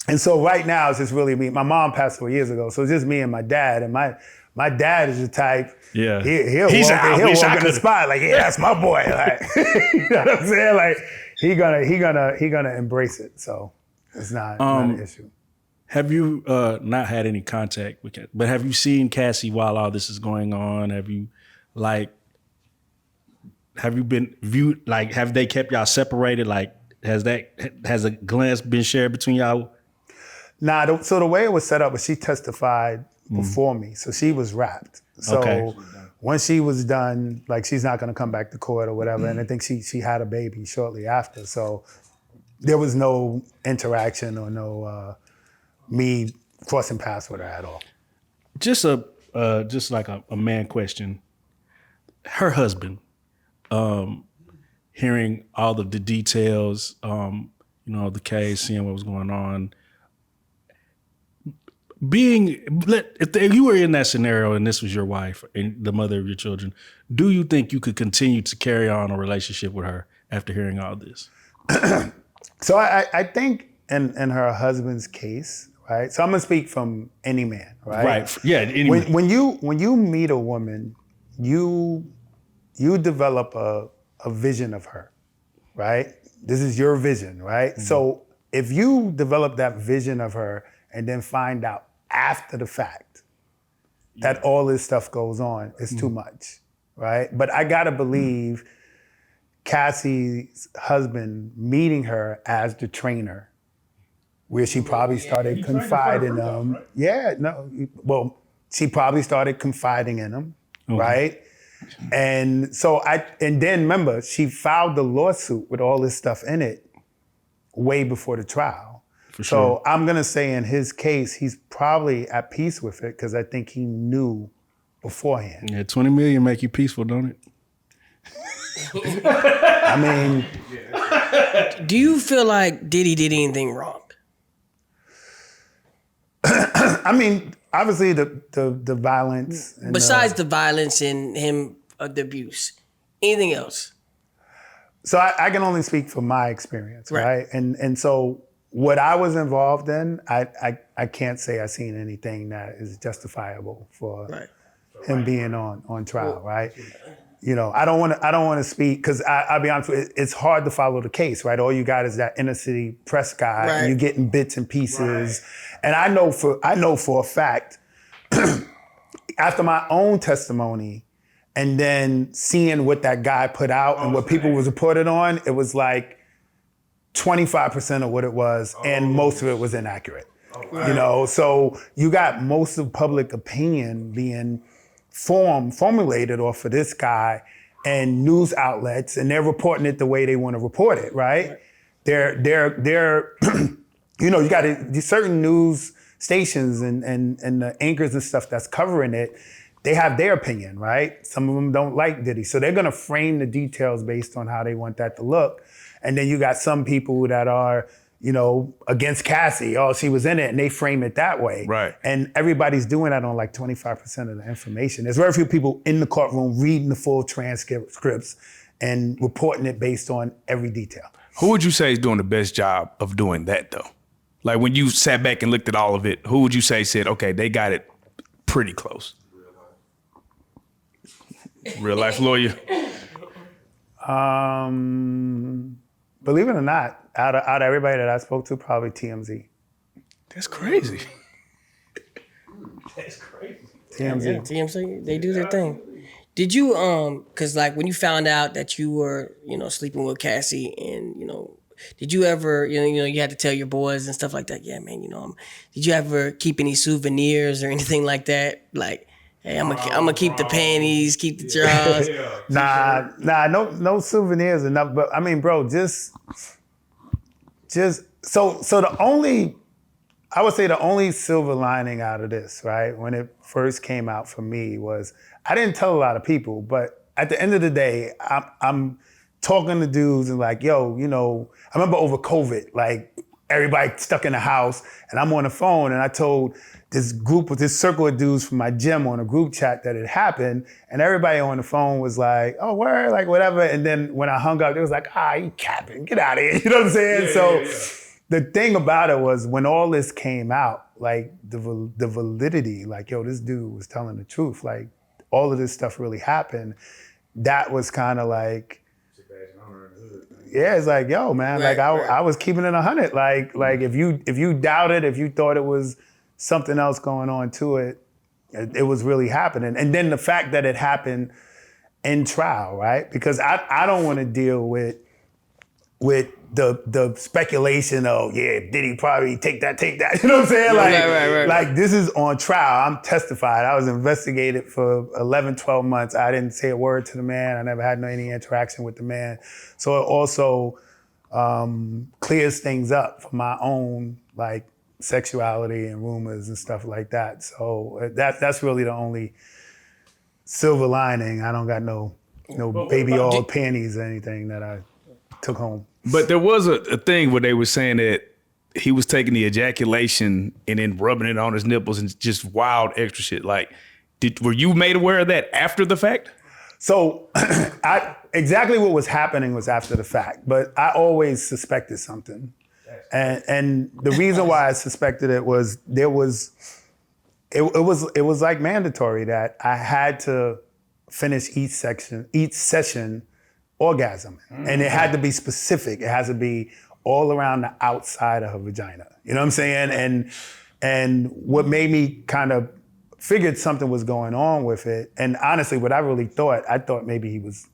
Speaker 2: And so right now it's just really me. My mom passed away years ago, so it's just me and my dad. And my dad is the type.
Speaker 3: Yeah.
Speaker 2: He'll
Speaker 3: He's
Speaker 2: walk,
Speaker 3: out.
Speaker 2: he'll
Speaker 3: Wish I
Speaker 2: walk in the
Speaker 3: could've.
Speaker 2: spot like, yeah, that's my boy. Like, you know what I'm saying? Like he gonna embrace it. So it's not an issue.
Speaker 3: Have you not had any contact with Cassie, but have you seen Cassie while all this is going on? Have you been viewed, like, have they kept y'all separated? Like, has a glance been shared between y'all?
Speaker 2: Nah, so the way it was set up was she testified before me. So she was wrapped. So when she was done, like, she's not gonna come back to court or whatever. And I think she had a baby shortly after. So there was no interaction or no me crossing paths with her at all.
Speaker 3: Just like a man question. Her husband, hearing all of the details, the case, seeing what was going on. If you were in that scenario and this was your wife and the mother of your children, do you think you could continue to carry on a relationship with her after hearing all this?
Speaker 2: So I think in her husband's case, right? So I'm gonna speak from any man, right?
Speaker 3: Right. Yeah. Anyway.
Speaker 2: When you meet a woman, you develop a vision of her, right? This is your vision, right? Mm-hmm. So if you develop that vision of her and then find out after the fact that all this stuff goes on, it's too much, right? But I gotta believe Cassie's husband meeting her as the trainer, where she probably started confiding in him. Right? Yeah, no, well, she probably started confiding in him, right? And so and then remember, she filed the lawsuit with all this stuff in it way before the trial. For sure. So I'm gonna say in his case, he's probably at peace with it because I think he knew beforehand.
Speaker 3: Yeah, 20 million make you peaceful, don't it?
Speaker 2: I mean,
Speaker 7: do you feel like Diddy did anything wrong?
Speaker 2: I mean, obviously the violence. And
Speaker 7: besides the violence and him the abuse, anything else?
Speaker 2: So I can only speak from my experience, right? And so what I was involved in, I can't say I've seen anything that is justifiable for him being on trial, right? You know, I don't want to speak because I'll be honest with you, it's hard to follow the case, right? All you got is that inner city press guy, and you're getting bits and pieces. And I know for a fact, after my own testimony, and then seeing what that guy put out and what people was reported on, it was like 25% of what it was, and most of it was inaccurate. You know, so you got most of public opinion being formulated off of this guy and news outlets, and they're reporting it the way they want to report it, right? They're you know, you got these certain news stations and the anchors and stuff that's covering it, they have their opinion, right? Some of them don't like Diddy. So they're gonna frame the details based on how they want that to look. And then you got some people that are, you know, against Cassie. Oh, she was in it, and they frame it that way.
Speaker 1: Right.
Speaker 2: And everybody's doing that on like 25% of the information. There's very few people in the courtroom reading the full transcripts and reporting it based on every detail.
Speaker 1: Who would you say is doing the best job of doing that though? Like when you sat back and looked at all of it, who would you say said, okay, they got it pretty close? Real life lawyer.
Speaker 2: Believe it or not, out of everybody that I spoke to, probably TMZ.
Speaker 1: That's crazy.
Speaker 2: TMZ.
Speaker 7: Yeah, TMC, they do their thing. Did you cause like when you found out that you were, you know, sleeping with Cassie and, you know, did you ever, you know, you had to tell your boys and stuff like that? Yeah, man, you know, did you ever keep any souvenirs or anything like that? Like, hey, I'm gonna keep the panties, keep the drawers.
Speaker 2: Nah, no souvenirs enough. But I mean, bro, just so I would say the only silver lining out of this, right, when it first came out for me was I didn't tell a lot of people, but at the end of the day, I'm talking to dudes and like, yo, you know, I remember over COVID, like everybody stuck in the house and I'm on the phone and I told this circle of dudes from my gym on a group chat that it happened, and everybody on the phone was like, oh, word, like whatever. And then when I hung up, it was like, you capping, get out of here. You know what I'm saying? The thing about it was when all this came out, like the validity, like, yo, this dude was telling the truth. Like all of this stuff really happened. That was kind of like, yeah, it's like, yo, man,
Speaker 7: Right,
Speaker 2: like I was keeping it 100. Like if you doubted, if you thought it was something else going on to it, it was really happening. And then the fact that it happened in trial, right? Because I don't want to deal with the speculation of, yeah, did he probably take that? You know what I'm saying?
Speaker 7: Right.
Speaker 2: Like this is on trial. I'm testified. I was investigated for 11, 12 months. I didn't say a word to the man. I never had any interaction with the man. So it also clears things up for my own, like, sexuality and rumors and stuff like that. So that's really the only silver lining. I don't got no baby oil panties or anything that I took home.
Speaker 1: But there was a thing where they were saying that he was taking the ejaculation and then rubbing it on his nipples and just wild extra shit. Like, were you made aware of that after the fact?
Speaker 2: So exactly what was happening was after the fact, but I always suspected something. And the reason why I suspected it was it was like mandatory that I had to finish each session orgasm. And it had to be specific. It has to be all around the outside of her vagina. You know what I'm saying? And what made me kind of figured something was going on with it. And honestly, what I thought maybe he was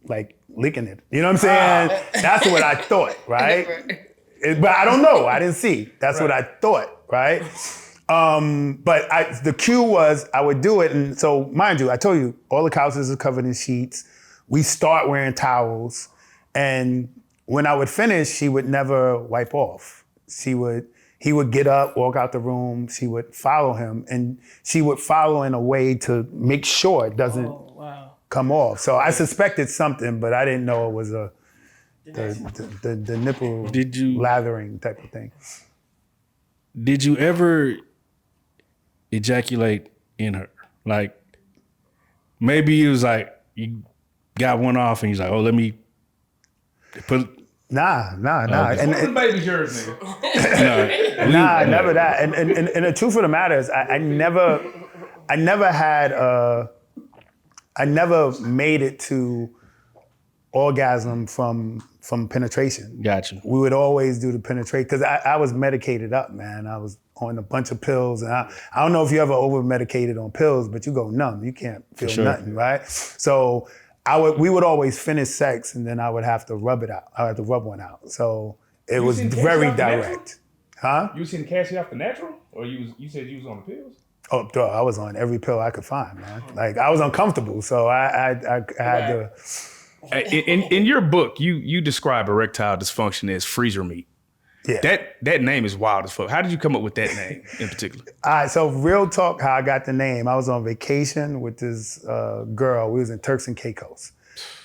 Speaker 2: like licking it. You know what I'm saying? That's what I thought, right? But I don't know. I didn't see. That's what I thought, right? But the cue was I would do it. And so, mind you, I told you, all the couches are covered in sheets. We start wearing towels. And when I would finish, she would never wipe off. He would get up, walk out the room. She would follow him. And she would follow in a way to make sure it doesn't come off. So I suspected something, but I didn't know it was the nipple lathering type of thing.
Speaker 3: Did you ever ejaculate in her? Like, maybe it was like you got one off and he's like, oh, let me put.
Speaker 2: Nah.
Speaker 5: And the baby's yours, nigga.
Speaker 2: Nah, never that. And the truth of the matter is, I never made it to orgasm from penetration.
Speaker 3: Gotcha.
Speaker 2: We would always do the penetrate because I was medicated up, man. I was on a bunch of pills, and I don't know if you ever over medicated on pills, but you go numb. You can't feel nothing, right? So we would always finish sex, and then I would have to rub it out. I had to rub one out. So it was very direct. Huh?
Speaker 5: You seen Cassie off the natural, or you said you was on the pills?
Speaker 2: Oh, dog, I was on every pill I could find, man. Like I was uncomfortable, so I had to.
Speaker 1: In your book, you describe erectile dysfunction as freezer meat.
Speaker 2: Yeah.
Speaker 1: That name is wild as fuck. How did you come up with that name in particular?
Speaker 2: All right, so real talk, how I got the name. I was on vacation with this girl. We was in Turks and Caicos.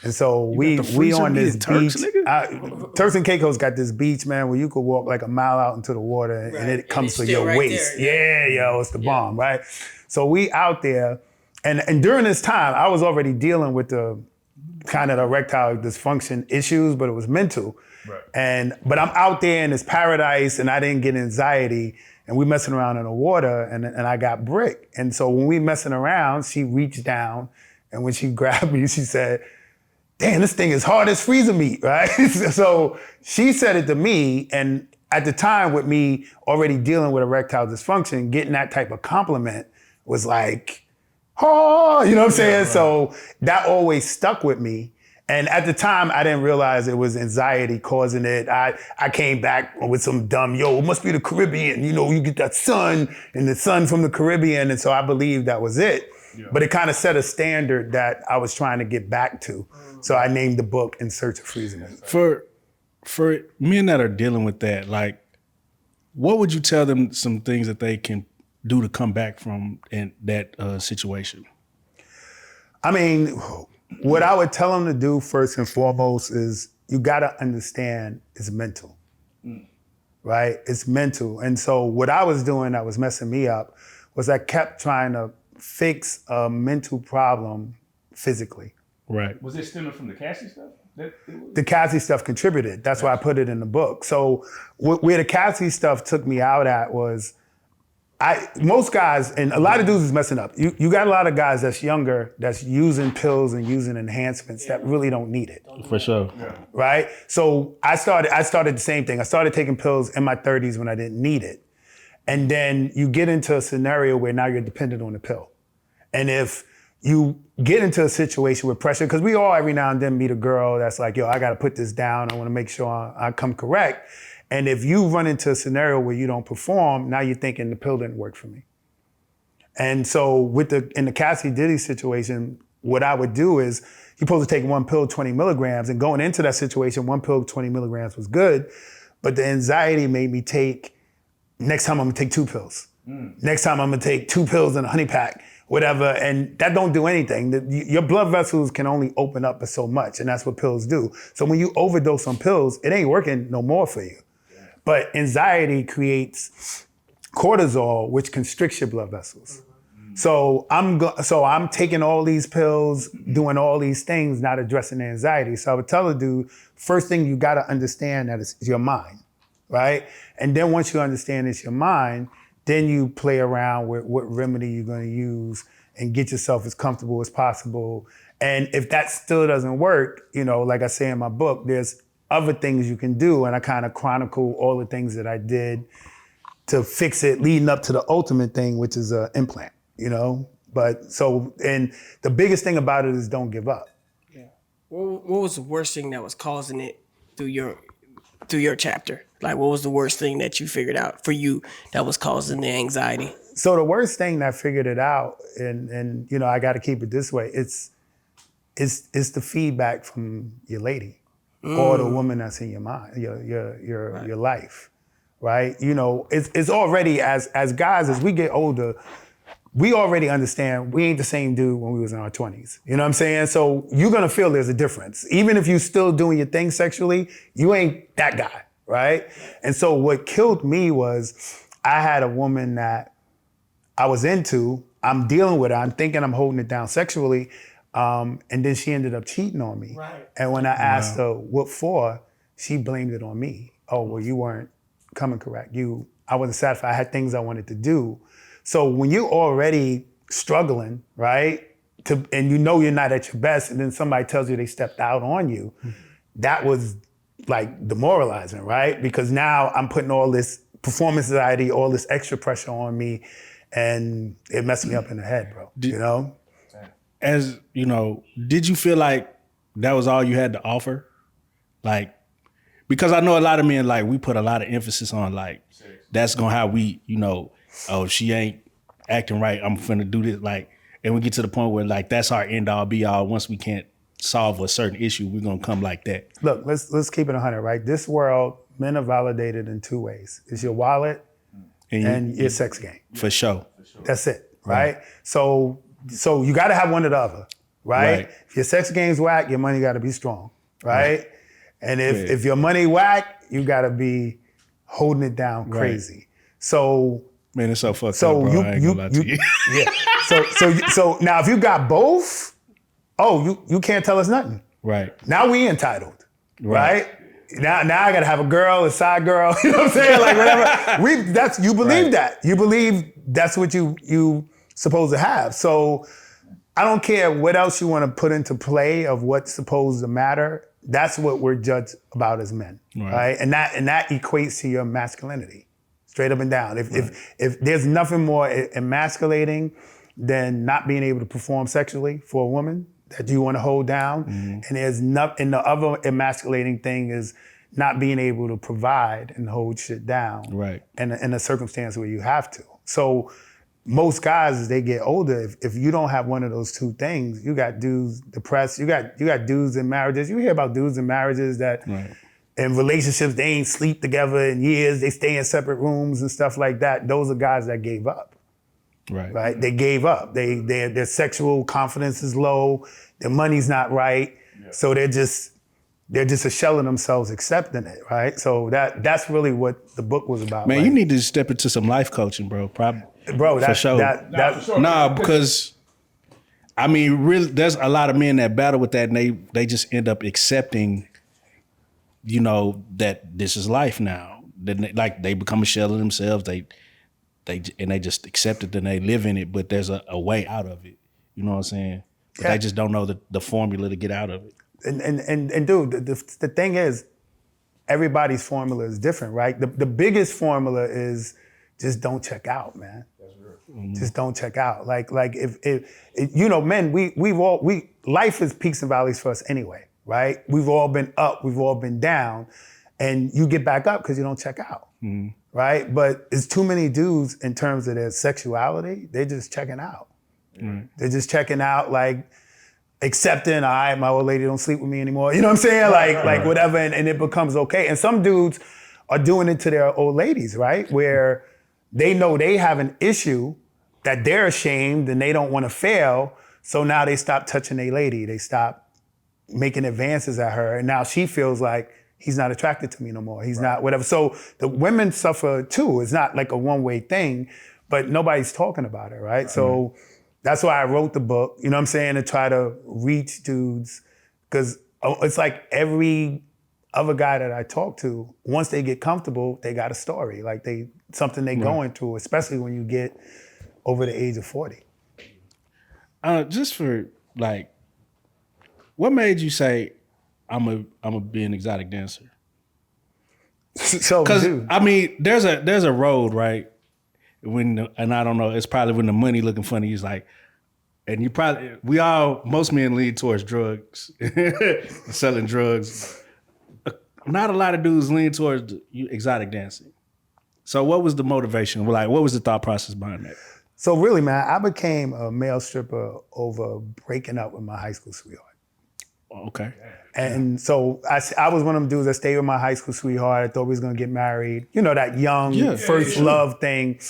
Speaker 2: And so we on this
Speaker 1: Turks,
Speaker 2: beach.
Speaker 1: nigga?
Speaker 2: Turks and Caicos got this beach, man, where you could walk like a mile out into the water and it comes to your waist.
Speaker 7: There.
Speaker 2: Yeah, yo, it's the bomb, right? So we out there, and during this time, I was already dealing with the kind of erectile dysfunction issues, but it was mental.
Speaker 1: Right.
Speaker 2: But I'm out there in this paradise and I didn't get anxiety and we messing around in the water and I got brick. And so when we messing around, she reached down and when she grabbed me, she said, damn, this thing is hard as freezer meat, right? So she said it to me, and at the time with me already dealing with erectile dysfunction, getting that type of compliment was like, oh, you know what I'm saying? Right. So that always stuck with me. And at the time, I didn't realize it was anxiety causing it. I came back with some dumb, it must be the Caribbean. You know, you get that sun and the sun from the Caribbean. And so I believed that was it. Yeah. But it kind of set a standard that I was trying to get back to. So I named the book In Search of Freezing It.
Speaker 3: For men that are dealing with that, like, what would you tell them some things that they can do to come back from in that situation?
Speaker 2: I mean, what I would tell them to do first and foremost is you got to understand it's mental, right? It's mental. And so what I was doing that was messing me up was I kept trying to fix a mental problem physically.
Speaker 3: Right.
Speaker 1: Was it stemming from the Cassie stuff?
Speaker 2: The Cassie stuff contributed. That's why I put it in the book. So where the Cassie stuff took me out at was most guys, and a lot of dudes is messing up. You got a lot of guys that's younger that's using pills and using enhancements that really don't need it.
Speaker 3: For sure.
Speaker 1: Yeah.
Speaker 2: Right? So I started the same thing. I started taking pills in my 30s when I didn't need it. And then you get into a scenario where now you're dependent on the pill. And if you get into a situation with pressure, because we all every now and then meet a girl that's like, I got to put this down. I want to make sure I come correct. And if you run into a scenario where you don't perform, now you're thinking the pill didn't work for me. And so in the Cassie Diddy situation, what I would do is you're supposed to take one pill, 20 milligrams. And going into that situation, one pill, 20 milligrams was good. But the anxiety made me next time I'm gonna take 2 pills. Next time I'm gonna take 2 pills in a honey pack, whatever. And that don't do anything. Your blood vessels can only open up for so much, and that's what pills do. So when you overdose on pills, it ain't working no more for you. But anxiety creates cortisol, which constricts your blood vessels. So I'm taking all these pills, doing all these things, not addressing the anxiety. So I would tell a dude, first thing you gotta understand that it's your mind, right? And then once you understand it's your mind, then you play around with what remedy you're gonna use and get yourself as comfortable as possible. And if that still doesn't work, like I say in my book, there's other things you can do. And I kind of chronicle all the things that I did to fix it leading up to the ultimate thing, which is an implant, and the biggest thing about it is don't give up.
Speaker 7: Yeah. What was the worst thing that was causing it through your chapter? Like, what was the worst thing that you figured out for you that was causing the anxiety?
Speaker 2: So the worst thing that figured it out, and I got to keep it this way, it's the feedback from your lady or the woman that's in your mind, your life, right? It's already as guys, as we get older, we already understand we ain't the same dude when we was in our 20s. You know what I'm saying? So you're gonna feel there's a difference. Even if you still doing your thing sexually, you ain't that guy, right? And so what killed me was I had a woman that I was into, I'm dealing with her, I'm thinking I'm holding it down sexually, and then she ended up cheating on me.
Speaker 7: Right.
Speaker 2: And when I asked her what for, she blamed it on me. Oh, well, you weren't coming correct. I wasn't satisfied, I had things I wanted to do. So when you're already struggling, right, and you're not at your best, and then somebody tells you they stepped out on you, that was like demoralizing, right? Because now I'm putting all this performance anxiety, all this extra pressure on me, and it messed me up in the head, bro.
Speaker 3: As did you feel like that was all you had to offer? Like, because I know a lot of men, like, we put a lot of emphasis on, like, that's gonna how we, oh, she ain't acting right. I'm finna do this. Like, and we get to the point where like that's our end all be all. Once we can't solve a certain issue, we're gonna come like that.
Speaker 2: Look, let's keep it 100, right? This world, men are validated in two ways. It's your wallet and your sex game.
Speaker 3: For sure.
Speaker 2: That's it, right? So you got to have one or the other, right? If your sex game's whack, your money got to be strong, right? And if your money whack, you got to be holding it down crazy. So
Speaker 3: man, it's so fucked up, bro. I ain't gonna lie to you.
Speaker 2: yeah. So now if you got both, you can't tell us nothing.
Speaker 3: Right.
Speaker 2: Now we entitled, right? Now I gotta have a girl, a side girl. You know what I'm saying? Like whatever. You believe that. You believe that's what you supposed to have. So I don't care what else you want to put into play of what's supposed to matter. That's what we're judged about as men, right? And that equates to your masculinity, straight up and down. If there's nothing more emasculating than not being able to perform sexually for a woman that you want to hold down, and there's and the other emasculating thing is not being able to provide and hold shit down, right? In a circumstance where you have to. So most guys, as they get older, if you don't have one of those two things, you got dudes depressed. You got dudes in marriages. You hear about dudes in marriages that in relationships they ain't sleep together in years. They stay in separate rooms and stuff like that. Those are guys that gave up. Right. They gave up. Their sexual confidence is low. Their money's not right. Yeah. So they're just a shell of themselves accepting it, right? So that's really what the book was about.
Speaker 3: Man, you need to step into some life coaching, bro. Probably.
Speaker 2: Bro,
Speaker 3: for sure. Because I mean, really, there's a lot of men that battle with that, and they just end up accepting, that this is life now. Then they become a shell of themselves. They just accept it and they live in it, but there's a way out of it. You know what I'm saying? But they just don't know the formula to get out of it.
Speaker 2: And dude, the thing is, everybody's formula is different, right? The biggest formula is just don't check out, man. That's real. Mm-hmm. Just don't check out. Like if men, life is peaks and valleys for us anyway, right? We've all been up, we've all been down, and you get back up because you don't check out. Mm-hmm. Right? But it's too many dudes in terms of their sexuality, they're just checking out. Mm. They're just checking out, like accepting, all right, my old lady don't sleep with me anymore. You know what I'm saying? Like whatever, and it becomes okay. And some dudes are doing it to their old ladies, right? Where they know they have an issue that they're ashamed and they don't want to fail. So now they stop touching their lady. They stop making advances at her. And now she feels like, he's not attracted to me no more. He's not whatever. So the women suffer too. It's not like a one-way thing, but nobody's talking about it, right? So that's why I wrote the book, you know what I'm saying, to try to reach dudes, because it's like every other guy that I talk to, once they get comfortable, they got a story. Like something they going through, especially when you get over the age of 40.
Speaker 3: Just for like, what made you say, I'm a be an exotic dancer?
Speaker 2: So,
Speaker 3: because I mean, there's a road, right? And I don't know, it's probably when the money looking funny. He's like, and most men lean towards drugs, selling drugs. Not a lot of dudes lean towards exotic dancing. So what was the motivation? Like, what was the thought process behind that?
Speaker 2: So really, man, I became a male stripper over breaking up with my high school sweetheart.
Speaker 3: Okay.
Speaker 2: And so I was one of them dudes that stayed with my high school sweetheart. I thought we was gonna get married. You know, that young first love thing.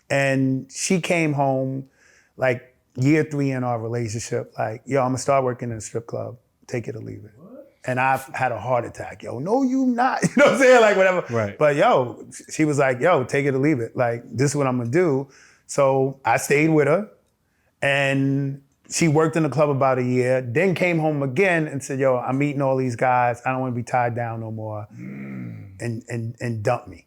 Speaker 2: And she came home like year 3 in our relationship, like, yo, I'm gonna start working in a strip club. Take it or leave it. What? And I've had a heart attack. Yo, no, you not. You know what I'm saying? Like whatever. Right. But yo, she was like, yo, take it or leave it. Like, this is what I'm gonna do. So I stayed with her, and she worked in the club about a year, then came home again and said, yo, I'm meeting all these guys. I don't want to be tied down no more, and dumped me.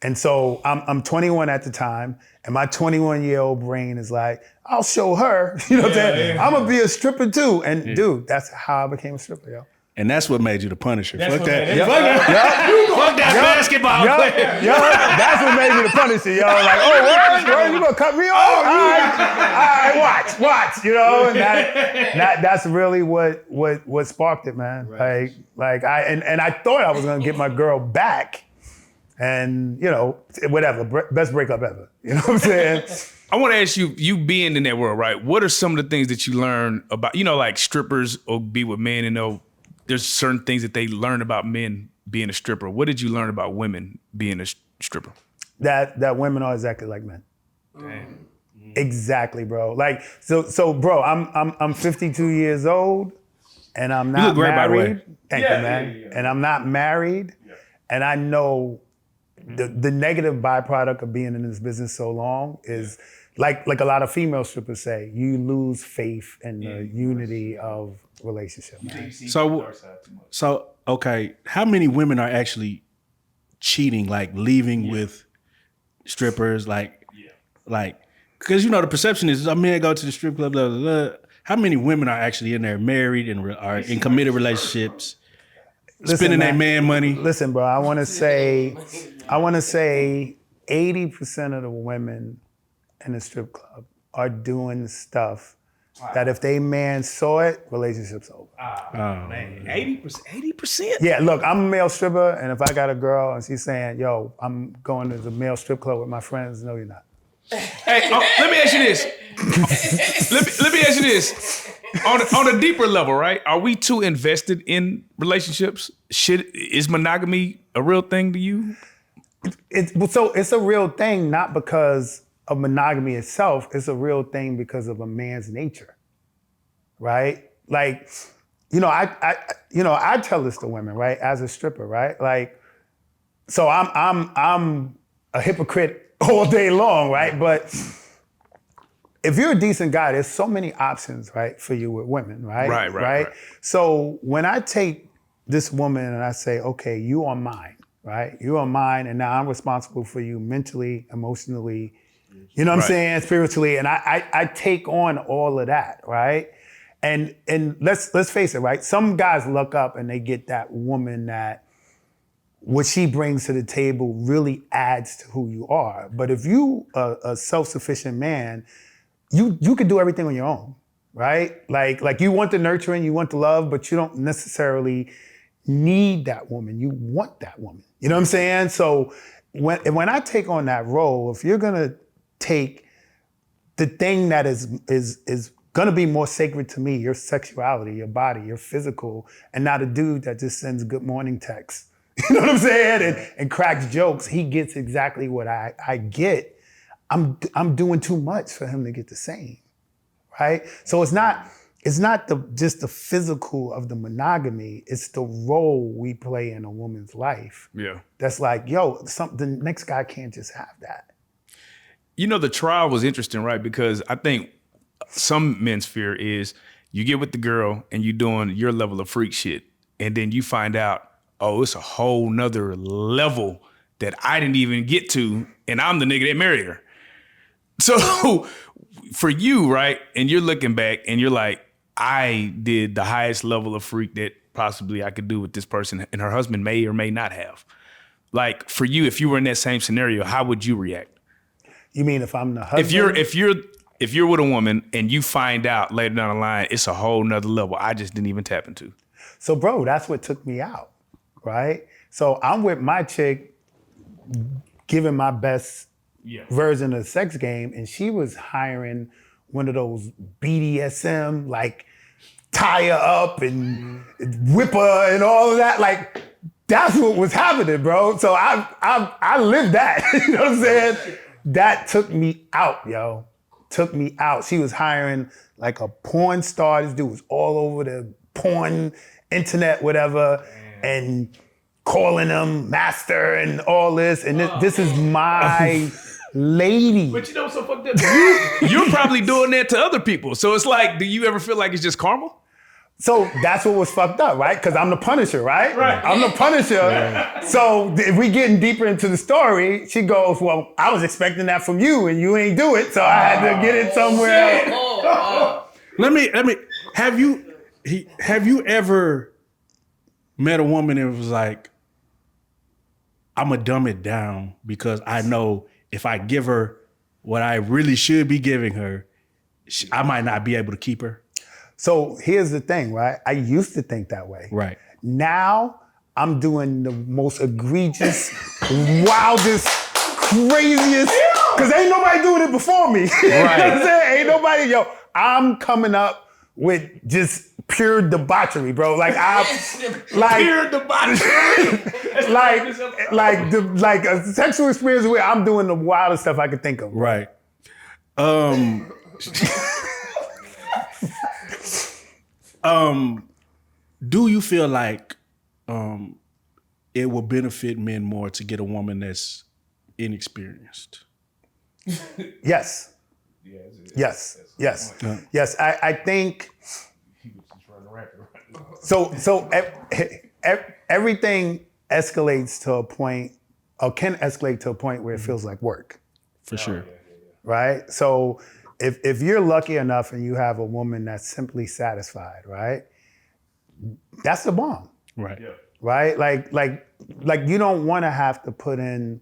Speaker 2: And so I'm 21 at the time, and my 21-year-old brain is like, I'll show her, you know what I'm saying? I'm gonna be a stripper too. And dude, that's how I became a stripper, yo.
Speaker 3: And that's what made you the Punisher. Fuck that.
Speaker 1: Fuck that basketball player.
Speaker 2: Yo, that's what made me the Punisher, yo. Like, word, you gonna cut me off? All right, watch, you know. And that's really what sparked it, man. Right. Like I thought I was gonna get my girl back And, you know, whatever, best breakup ever. You know what I'm saying?
Speaker 1: I want to ask you, you being in that world, right? What are some of the things that you learn about, you know, like strippers will be with men and there's certain things that they learn about men being a stripper. What did you learn about women being a stripper?
Speaker 2: That women are exactly like men.
Speaker 1: Damn.
Speaker 2: Exactly, bro. Like, so bro, I'm 52 years old and I'm not
Speaker 3: look great, by the way.
Speaker 2: married. Thank you, man. And I'm not married. And I know the negative byproduct of being in this business so long is like a lot of female strippers say, you lose faith in the unity of relationship. Man.
Speaker 3: So okay, how many women are actually cheating, like leaving with strippers, like, because you know the perception is a man go to the strip club, blah, blah, blah. How many women are actually in there married and are in committed relationships, spending their man money?
Speaker 2: Listen, bro, I want to say 80% of the women in the strip club are doing stuff that if they man saw it, relationship's over.
Speaker 1: Man, 80%?
Speaker 2: Yeah, look, I'm a male stripper, and if I got a girl and she's saying, yo, I'm going to the male strip club with my friends, no, you're not.
Speaker 1: Hey, let me ask you this. let me ask you this. On a deeper level, right? Are we too invested in relationships? Is monogamy a real thing to you?
Speaker 2: It's a real thing, not because of monogamy itself. It's a real thing because of a man's nature, right? Like, you know, I tell this to women, right? As a stripper, right? Like, so I'm a hypocrite all day long, right? But if you're a decent guy, there's so many options, right, for you with women, right? Right. So when I take this woman and I say, okay, you are mine, right? You are mine, and now I'm responsible for you mentally, emotionally, you know what I'm saying, spiritually, and I take on all of that, right? And let's face it, right? Some guys look up and they get that woman that what she brings to the table really adds to who you are. But if you are a self-sufficient man, you can do everything on your own, right? Like you want the nurturing, you want the love, but you don't necessarily need that woman. You want that woman. You know what I'm saying? So when I take on that role, if you're gonna take the thing that is gonna be more sacred to me, your sexuality, your body, your physical, and not a dude that just sends good morning texts, you know what I'm saying? And cracks jokes, he gets exactly what I get. I'm doing too much for him to get the same, right? So it's not just the physical of the monogamy, it's the role we play in a woman's life.
Speaker 1: Yeah.
Speaker 2: That's like, yo, the next guy can't just have that.
Speaker 1: You know, the trial was interesting, right? Because I think some men's fear is you get with the girl and you doing your level of freak shit, and then you find out, oh, it's a whole nother level that I didn't even get to, and I'm the nigga that married her. So for you, right, and you're looking back and you're like, I did the highest level of freak that possibly I could do with this person, and her husband may or may not have. Like, for you, if you were in that same scenario, how would you react?
Speaker 2: You mean if I'm the husband?
Speaker 1: If you're with a woman and you find out later down the line, it's a whole nother level I just didn't even tap into.
Speaker 2: So bro, that's what took me out, right? So I'm with my chick giving my best version of the sex game, and she was hiring one of those BDSM, like tie her up and whip her and all of that. Like, that's what was happening, bro. So I lived that, you know what I'm saying? That took me out, yo. Took me out. She was hiring like a porn star. This dude was all over the porn, internet, whatever, and calling them master and all this. And this is my lady.
Speaker 1: But you know what's so fucked up? You're probably doing that to other people. So it's like, do you ever feel like it's just karma?
Speaker 2: So that's what was fucked up, right? Because I'm the Punisher, right? I'm the Punisher. Yeah. So if we getting deeper into the story, she goes, well, I was expecting that from you and you ain't do it, so I had to get it somewhere else.
Speaker 3: Let me, have you ever met a woman and was like, I'm gonna dumb it down because I know if I give her what I really should be giving her, I might not be able to keep her?
Speaker 2: So here's the thing, right? I used to think that way.
Speaker 3: Right.
Speaker 2: Now I'm doing the most egregious, wildest, craziest, because ain't nobody doing it before me. You know what I'm saying? Ain't nobody, I'm coming up with just pure debauchery, bro. Like
Speaker 1: Pure debauchery.
Speaker 2: like a sexual experience where I'm doing the wildest stuff I could think of.
Speaker 3: Right. Do you feel like it will benefit men more to get a woman that's inexperienced?
Speaker 2: Yes. Yes. I think so. Everything escalates to a point, or can escalate to a point where it feels like work.
Speaker 3: For sure.
Speaker 2: Right? So if you're lucky enough and you have a woman that's simply satisfied, right? That's the bomb.
Speaker 3: Right.
Speaker 1: Yeah.
Speaker 2: Right? Like you don't want to have to put in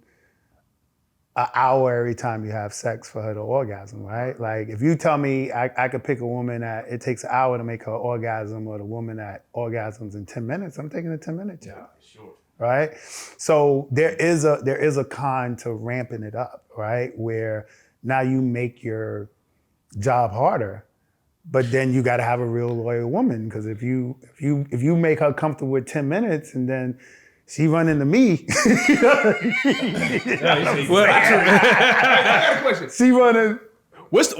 Speaker 2: an hour every time you have sex for her to orgasm, right? Like if you tell me I could pick a woman that it takes an hour to make her orgasm, or the woman that orgasms in 10 minutes, I'm taking a 10-minute job.
Speaker 1: Yeah, sure.
Speaker 2: Right? So there is a con to ramping it up, right? Where now you make your job harder, but then you got to have a real loyal woman, because if you make her comfortable with 10 minutes and then she run into me,
Speaker 1: I got a question.
Speaker 2: she running.
Speaker 1: What's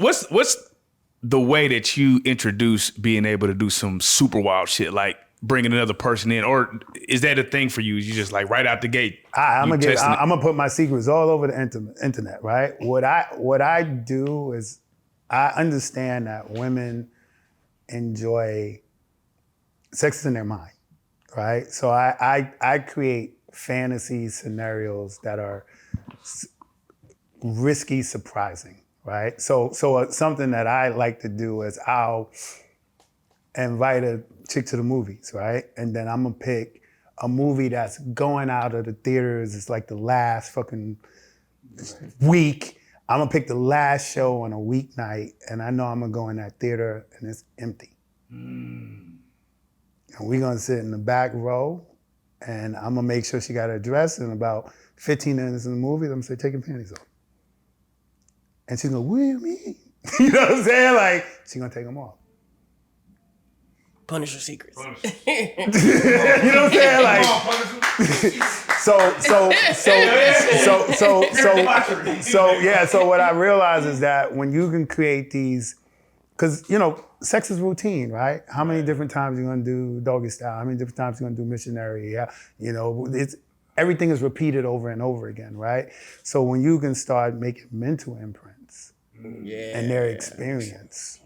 Speaker 1: the way that you introduce being able to do some super wild shit, like bringing another person in, or is that a thing for you? You just like right out the gate?
Speaker 2: I'm gonna put my secrets all over the internet, right? What I do is I understand that women enjoy sex in their mind, right? So I create fantasy scenarios that are risky, surprising, right? So something that I like to do is I'll invite a chick to the movies, right? And then I'm gonna pick a movie that's going out of the theaters. It's like the last fucking week. I'm gonna pick the last show on a weeknight, and I know I'm gonna go in that theater and it's empty. And we're gonna sit in the back row, and I'm gonna make sure she got her dress. And about 15 minutes in the movie, I'm gonna say, take your panties off. And she's gonna, what do you mean? You know what I'm saying? Like, she's gonna take them off.
Speaker 7: Punisher secrets.
Speaker 2: You know what I'm saying? Like, so what I realize is that when you can create these, because sex is routine, right? How many different times you're gonna do doggy style? How many different times you're gonna do missionary? Yeah, everything is repeated over and over again, right? So when you can start making mental imprints and their experience,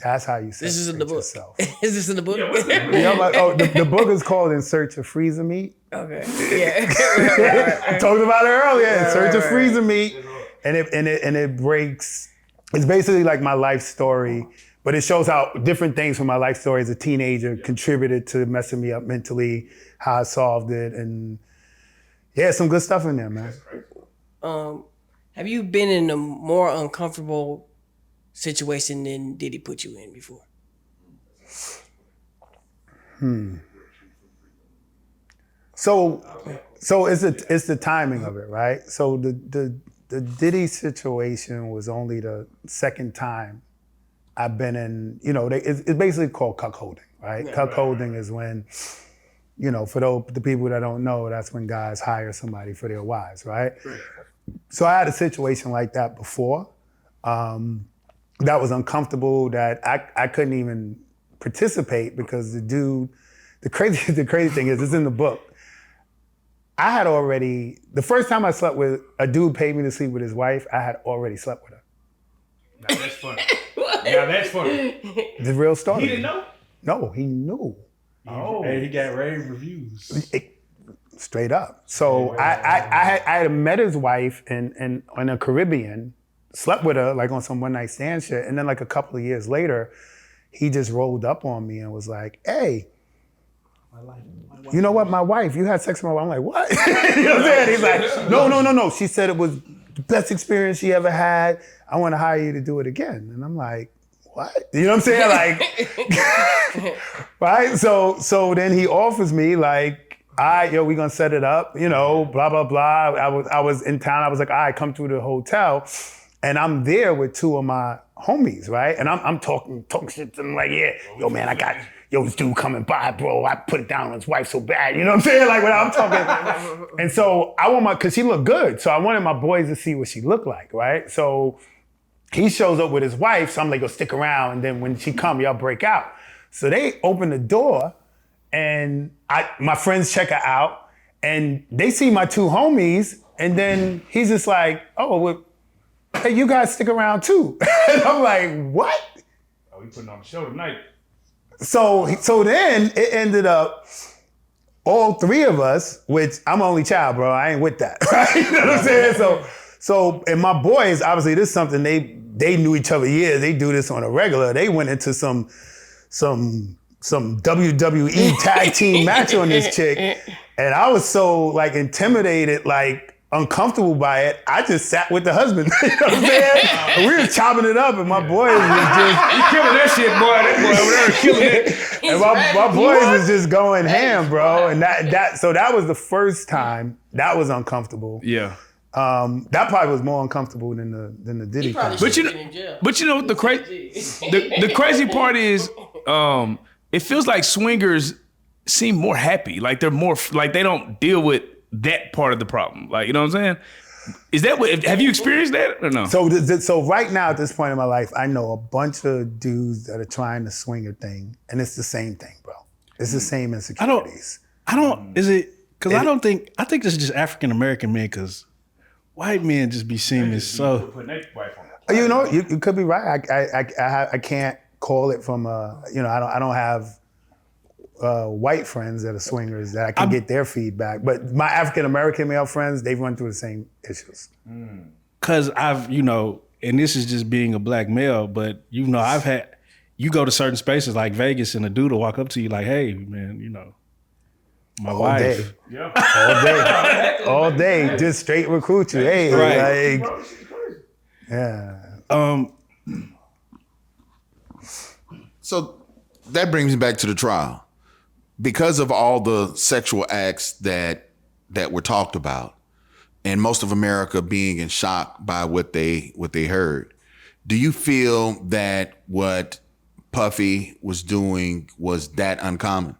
Speaker 2: that's how you
Speaker 7: This is in the book.
Speaker 2: yourself.
Speaker 7: Is this in the book?
Speaker 2: The book is called In Search of Freezer Meat.
Speaker 7: Okay. Yeah.
Speaker 2: I talked about it earlier. In Search of Freezer Meat, and it breaks. It's basically like my life story, but it shows how different things from my life story as a teenager contributed to messing me up mentally, how I solved it, and some good stuff in there, man.
Speaker 7: Have you been in a more uncomfortable situation than Diddy put you in before?
Speaker 2: So it's the timing of it, right? So the Diddy situation was only the second time I've been in. It's basically called cuckolding, right? Cuckolding is when, for the people that don't know, that's when guys hire somebody for their wives, right? So I had a situation like that before. That was uncomfortable, that I couldn't even participate because the crazy thing is, it's in the book. I had already, the first time I slept with, a dude paid me to sleep with his wife, I had already slept with her.
Speaker 1: Now that's funny. Now that's funny.
Speaker 2: The real story.
Speaker 1: He didn't know?
Speaker 2: No, he knew.
Speaker 3: Oh, and he got rave reviews.
Speaker 2: Straight up. So I had met his wife in the Caribbean, slept with her like on some one night stand shit, and then like a couple of years later, he just rolled up on me and was like, "Hey, you know what? My wife, you had sex with my wife." I'm like, "What?" You know what I'm saying? He's like, "No. She said it was the best experience she ever had. I want to hire you to do it again." And I'm like, "What?" You know what I'm saying? Like, right? So then he offers me like all right, yo, we gonna set it up, you know, blah, blah, blah. I was in town. I was like, all right, come through the hotel. And I'm there with two of my homies, right? And I'm talking shit to them like, yeah, yo, man, I got, this dude coming by, bro. I put it down on his wife so bad. You know what I'm saying? Like when I'm talking. And so I want cause she looked good. So I wanted my boys to see what she looked like, right? So he shows up with his wife. So I'm like, yo, stick around. And then when she come, y'all break out. So they open the door and my friends check her out and they see my two homies. And then he's just like, oh, well, hey, you guys stick around too. And I'm like, what?
Speaker 1: Oh, we putting on the show tonight.
Speaker 2: So then it ended up all three of us, which I'm only child, bro. I ain't with that. Right? You know what I'm saying? So and my boys, obviously this is something they knew each other years. They do this on a regular. They went into some WWE tag team match on this chick. And I was so like intimidated, like uncomfortable by it, I just sat with the husband. You know what I'm saying? And we were chopping it up, and my boys was just
Speaker 1: You killing that shit, boy. That boy over there killing it.
Speaker 2: and my boys was just going ham, bro. And so that was the first time that was uncomfortable.
Speaker 1: Yeah.
Speaker 2: That probably was more uncomfortable than the Diddy thing.
Speaker 1: But you know what the crazy part is, it feels like swingers seem more happy. Like they're more like they don't deal with that part of the problem. Like, you know what I'm saying? Is that what, have you experienced that or no?
Speaker 2: So right now at this point in my life, I know a bunch of dudes that are trying the swinger thing, and it's the same thing, bro. It's the same insecurities.
Speaker 3: I think this is just African American men, because white men just be seeing this so.
Speaker 2: You know, you could be right. I can't call it from I don't have white friends that are swingers that I can get their feedback. But my African American male friends, they've run through the same issues.
Speaker 3: Cause and this is just being a black male, but you go to certain spaces like Vegas and a dude will walk up to you like, hey man, my
Speaker 2: all
Speaker 3: wife.
Speaker 2: Day. All day, just straight recruit you. Hey,
Speaker 3: right.
Speaker 2: like, yeah.
Speaker 6: So that brings me back to the trial. Because of all the sexual acts that were talked about, and most of America being in shock by what they heard, do you feel that what Puffy was doing was that uncommon?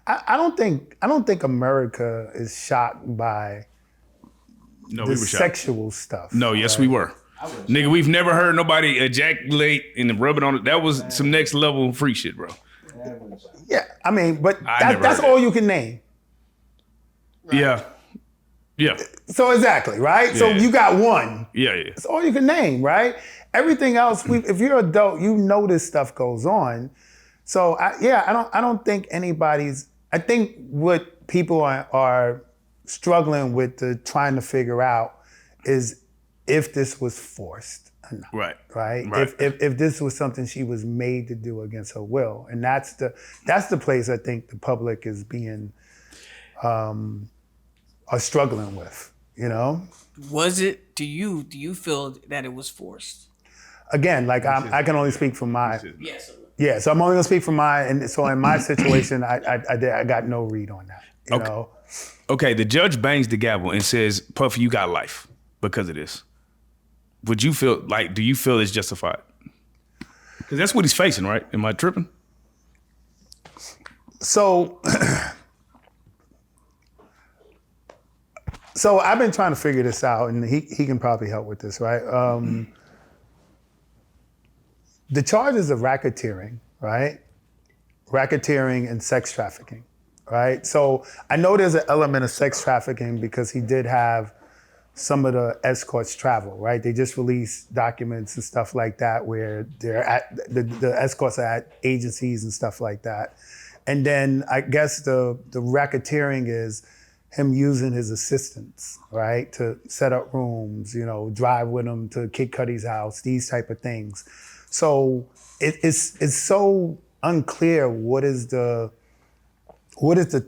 Speaker 2: I don't think America is shocked by the sexual stuff.
Speaker 1: No, yes, we were. Nigga, we've never heard nobody ejaculate and rub it on it. That was some next level freak shit, bro.
Speaker 2: Yeah, I mean, but that's all you can name.
Speaker 1: Right. Yeah.
Speaker 2: So exactly, right? Yeah. So you got one.
Speaker 1: Yeah.
Speaker 2: That's all you can name, right? Everything else, if you're an adult, you know this stuff goes on. So I don't think anybody's. I think what people are struggling with trying to figure out is if this was forced or not. Right. If this was something she was made to do against her will, and that's the place I think the public is being are struggling with.
Speaker 7: Was it? Do you feel that it was forced?
Speaker 2: Again, like I can only speak from my.
Speaker 7: Yes.
Speaker 2: Yeah, so I'm only gonna speak from mine, and so in my situation, I got no read on that. You know.
Speaker 1: Okay, the judge bangs the gavel and says, "Puffy, you got life because of this." Do you feel it's justified? Because that's what he's facing, right? Am I tripping?
Speaker 2: So I've been trying to figure this out, and he can probably help with this, right? The charges of racketeering, right? Racketeering and sex trafficking, right? So I know there's an element of sex trafficking because he did have some of the escorts travel, right? They just released documents and stuff like that where they're at the escorts are at agencies and stuff like that. And then I guess the racketeering is him using his assistants, right? To set up rooms, drive with him to Kid Cudi's house, these type of things. So it's so unclear what is the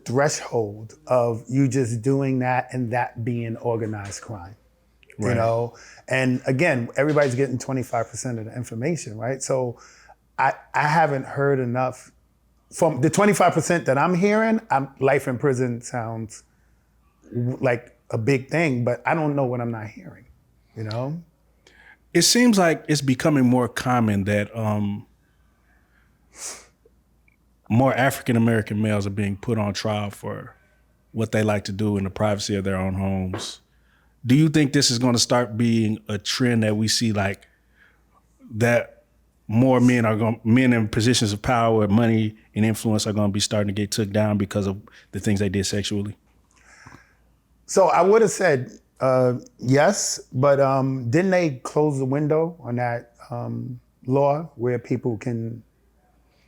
Speaker 2: threshold of you just doing that and that being organized crime, right. And again, everybody's getting 25% of the information, right? So I haven't heard enough from the 25% that I'm hearing, life in prison sounds like a big thing, but I don't know what I'm not hearing, you know?
Speaker 3: It seems like it's becoming more common that more African American males are being put on trial for what they like to do in the privacy of their own homes. Do you think this is going to start being a trend that we see, like that more men in positions of power, money, and influence are going to be starting to get took down because of the things they did sexually?
Speaker 2: So I would have said yes, but didn't they close the window on that law where people can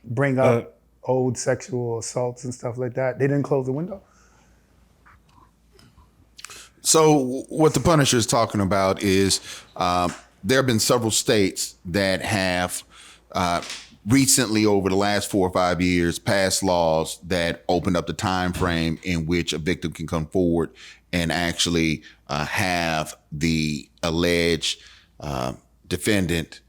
Speaker 2: bring up old sexual assaults and stuff like that? They didn't close the window?
Speaker 6: So what the Punisher is talking about is there have been several states that have recently, over the last 4 or 5 years, passed laws that opened up the time frame in which a victim can come forward and actually have the alleged defendant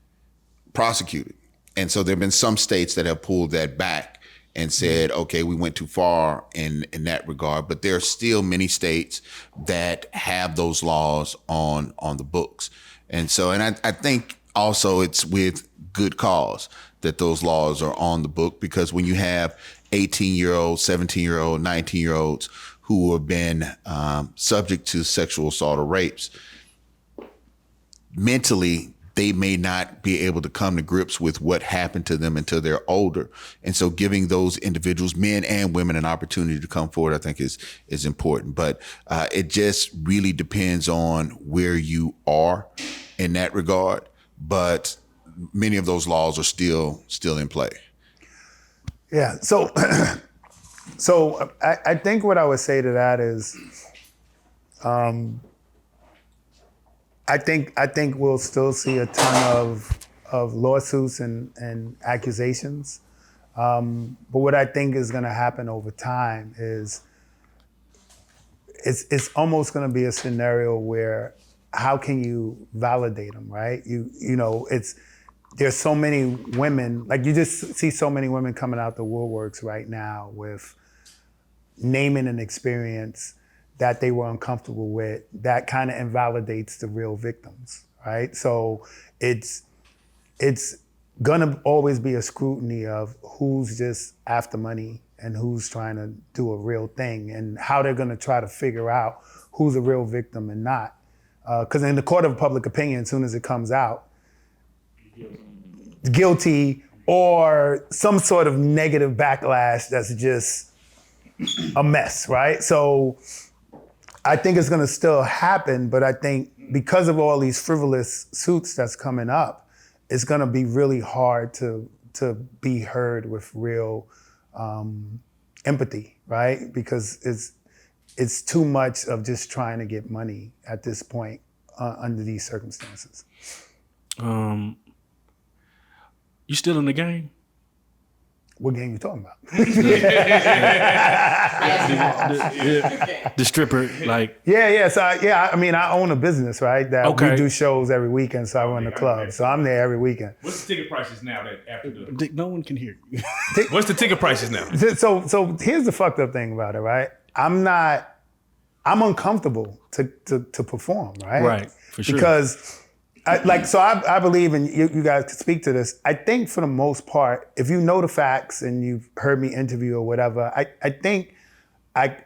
Speaker 6: prosecuted. And so there have been some states that have pulled that back and said, okay, we went too far in that regard. But there are still many states that have those laws on the books. And so, and I think also it's with good cause that those laws are on the book, because when you have 18-year-olds, 17-year-olds, 19-year-olds who have been subject to sexual assault or rapes, mentally, they may not be able to come to grips with what happened to them until they're older. And so giving those individuals, men and women, an opportunity to come forward, I think is important. But it just really depends on where you are in that regard. But many of those laws are still in play.
Speaker 2: Yeah, so I think what I would say to that is, I think we'll still see a ton of lawsuits and accusations. But what I think is going to happen over time is it's almost going to be a scenario where how can you validate them, right? You know, there's so many women, like you just see so many women coming out the woodworks right now with naming an experience that they were uncomfortable with, that kind of invalidates the real victims, right? So it's gonna always be a scrutiny of who's just after money and who's trying to do a real thing, and how they're gonna try to figure out who's a real victim and not. Because in the court of public opinion, as soon as it comes out, guilty or some sort of negative backlash that's just a mess, right? So I think it's gonna still happen, but I think because of all these frivolous suits that's coming up, it's gonna be really hard to be heard with real empathy, right? Because it's too much of just trying to get money at this point under these circumstances.
Speaker 3: You still in the game?
Speaker 2: What game you talking about?
Speaker 3: The stripper, like.
Speaker 2: Yeah. So I mean, I own a business, right? That
Speaker 3: Okay.
Speaker 2: we do shows every weekend, so I run the club. So I'm there every weekend.
Speaker 5: What's the ticket prices now that after the?
Speaker 3: No one can hear you.
Speaker 5: What's the ticket prices now?
Speaker 2: So here's the fucked up thing about it, right? I'm uncomfortable to perform, right?
Speaker 3: Right, for sure.
Speaker 2: Because I believe, and you guys could speak to this, I think for the most part, if you know the facts and you've heard me interview or whatever, I think my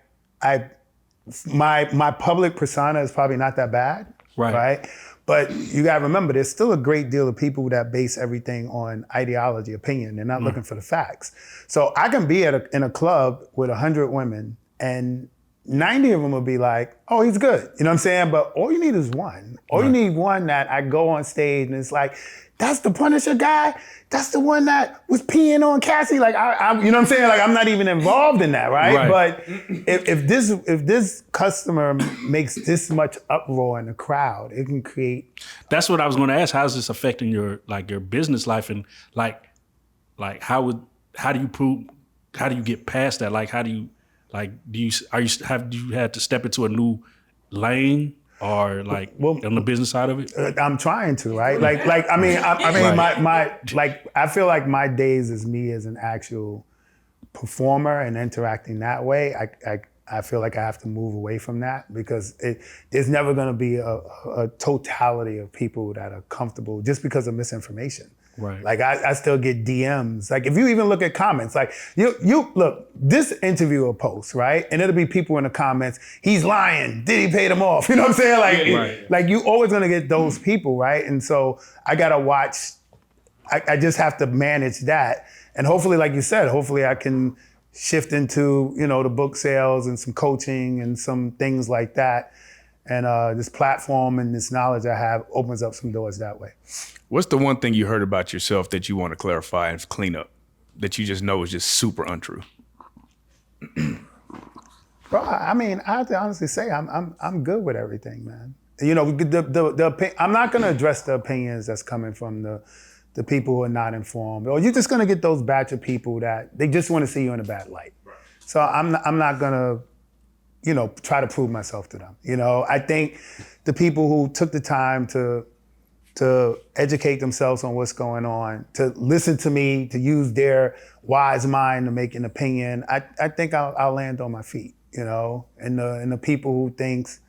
Speaker 2: public persona is probably not that bad, right? But you gotta remember, there's still a great deal of people that base everything on ideology, opinion. They're not looking for the facts. So I can be in a club with 100 women and 90 of them will be like, oh, he's good. You know what I'm saying? But all you need is one. You need one that I go on stage and it's like, that's the Punisher guy? That's the one that was peeing on Cassie? Like, I you know what I'm saying? Like, I'm not even involved in that, right? But if this customer makes this much uproar in the crowd, it can create...
Speaker 3: That's what I was going to ask. How is this affecting your business life? And how do you get past that? Like, how do you... Like, have you had to step into a new lane, or on the business side of it?
Speaker 2: I'm trying to, right? I feel like my days as me as an actual performer and interacting that way, I feel like I have to move away from that because there's never going to be a totality of people that are comfortable just because of misinformation.
Speaker 3: Right.
Speaker 2: Like I still get DMs. Like if you even look at comments, like you look, this interview will post, right? And it'll be people in the comments, he's lying, Diddy paid him off. You know what I'm saying? Like,
Speaker 3: Right.
Speaker 2: like you always gonna get those people, right? And so I gotta watch, I just have to manage that. And hopefully, like you said, hopefully I can shift into, the book sales and some coaching and some things like that. And this platform and this knowledge I have opens up some doors that way.
Speaker 1: What's the one thing you heard about yourself that you want to clarify and clean up, that you just know is just super untrue?
Speaker 2: Bro, I mean, I have to honestly say I'm good with everything, man. I'm not gonna address the opinions that's coming from the people who are not informed, or you're just gonna get those batch of people that they just want to see you in a bad light. Right. So I'm not gonna, try to prove myself to them. I think the people who took the time to educate themselves on what's going on, to listen to me, to use their wise mind to make an opinion, I think I'll land on my feet, and the people who thinks,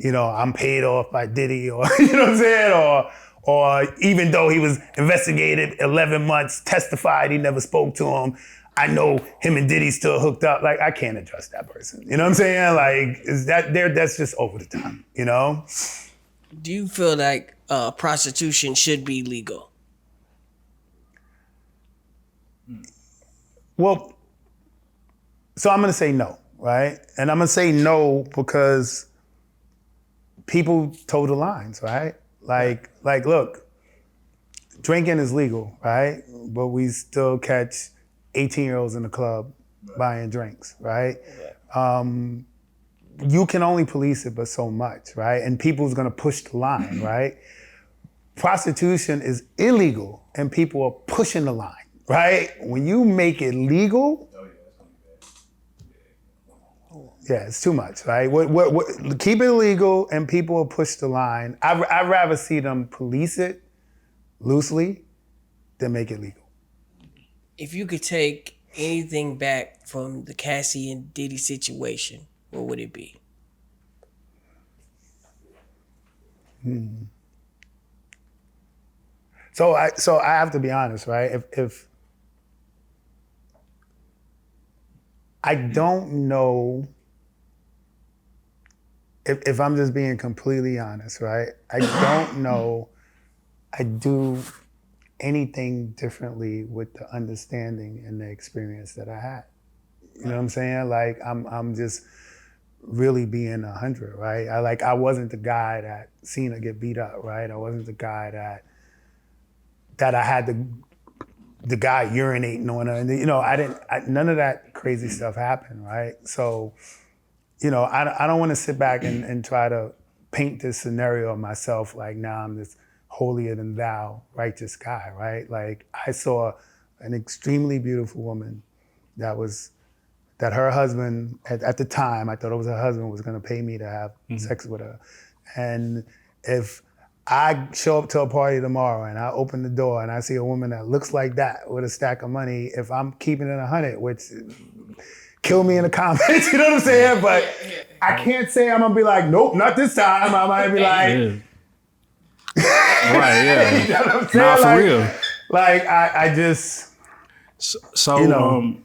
Speaker 2: I'm paid off by Diddy, or you know what I'm saying, or even though he was investigated 11 months, testified, he never spoke to him, I know him and Diddy still hooked up. Like, I can't address that person. You know what I'm saying? Like, that's just over the top,
Speaker 7: Do you feel like prostitution should be legal?
Speaker 2: Well, so I'm gonna say no, right? And I'm gonna say no because people toe the lines, right? Like, look, drinking is legal, right? But we still catch 18-year-olds in the club buying drinks, right? You can only police it but so much, right? And people's gonna push the line, right? Prostitution is illegal and people are pushing the line, right? When you make it legal, yeah, it's too much, right? Keep it legal and people will push the line. I'd rather see them police it loosely than make it legal.
Speaker 7: If you could take anything back from the Cassie and Diddy situation, what would it be?
Speaker 2: So I have to be honest, right? If I don't know, if I'm just being completely honest, right? I don't know I'd do anything differently with the understanding and the experience that I had. You know what I'm saying? Like I'm just really being 100, right? I wasn't the guy that seen her get beat up, right? I wasn't the guy that I had the guy urinating on her, and none of that crazy stuff happened, right? So, I don't want to sit back and try to paint this scenario of myself like now I'm this holier than thou righteous guy, right? Like I saw an extremely beautiful woman that her husband, at the time, I thought it was her husband, was gonna pay me to have sex with her. And if I show up to a party tomorrow and I open the door and I see a woman that looks like that with a stack of money, if I'm keeping it 100, which kill me in the comments, you know what I'm saying? But I can't say I'm gonna be like, nope, not this time. I might be like,
Speaker 3: right, yeah.
Speaker 2: You know what I'm saying?
Speaker 3: Nah, for
Speaker 2: like,
Speaker 3: real.
Speaker 2: Like I just,
Speaker 3: So,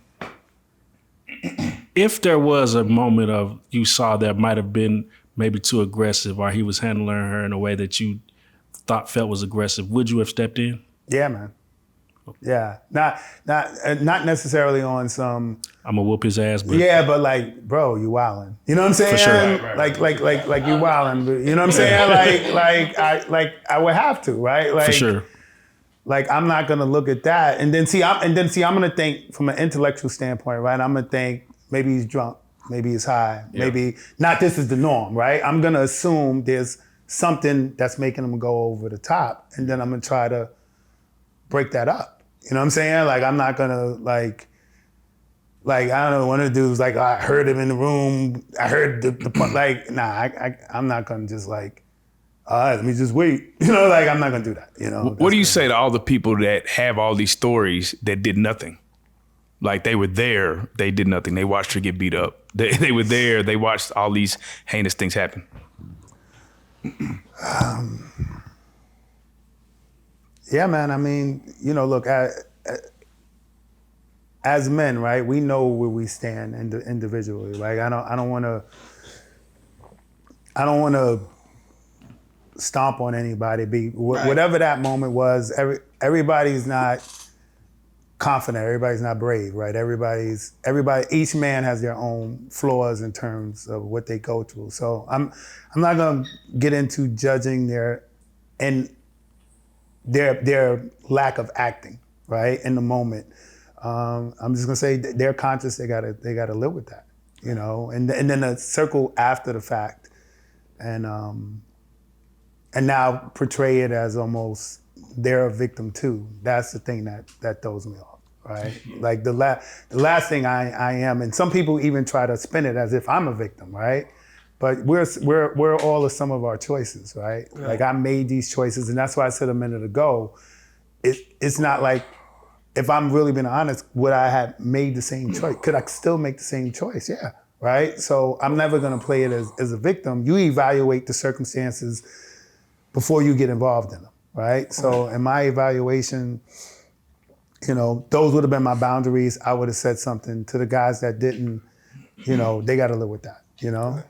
Speaker 3: if there was a moment of you saw that might have been maybe too aggressive, or he was handling her in a way that you felt was aggressive, would you have stepped in?
Speaker 2: yeah, man. Yeah, not necessarily on some.
Speaker 3: I'm gonna whoop his ass, but
Speaker 2: Yeah, but like, bro, you wildin'. You know what I'm saying?
Speaker 3: For sure.
Speaker 2: Like you wildin'. But you know what I'm saying? I would have to, right? Like,
Speaker 3: for sure.
Speaker 2: Like I'm not gonna look at that, and then see, I'm gonna think from an intellectual standpoint, right? I'm gonna think maybe he's drunk, maybe he's high, maybe not. This is the norm, right? I'm gonna assume there's something that's making him go over the top, and then I'm gonna try to break that up. You know what I'm saying? Like I'm not gonna like I don't know. One of the dudes like, oh, I heard him in the room. I heard I'm not gonna just like, all right, let me just wait. Like I'm not gonna do that.
Speaker 1: What do you say to all the people that have all these stories that did nothing? Like they were there, they did nothing. They watched her get beat up. They were there, they watched all these heinous things happen.
Speaker 2: Yeah, man. I mean, you know, look, as men, right? We know where we stand individually. Like, I don't want to stomp on anybody. Whatever that moment was. Everybody's not confident. Everybody's not brave, right? Each man has their own flaws in terms of what they go through. So I'm not gonna get into judging their lack of acting, right, in the moment. I'm just gonna say they're conscious. They gotta live with that, you know. And then a circle after the fact, and now portray it as almost they're a victim too. That's the thing that throws me off, right? Like the last thing I am, and some people even try to spin it as if I'm a victim, right? But we're all the sum of our choices, right? Like I made these choices, and that's why I said a minute ago, it's not like, if I'm really being honest, would I have made the same choice? Could I still make the same choice? Yeah, right? So I'm never gonna play it as a victim. You evaluate the circumstances before you get involved in them, right? So in my evaluation, you know, those would have been my boundaries. I would have said something to the guys that didn't, you know, they gotta live with that, you know?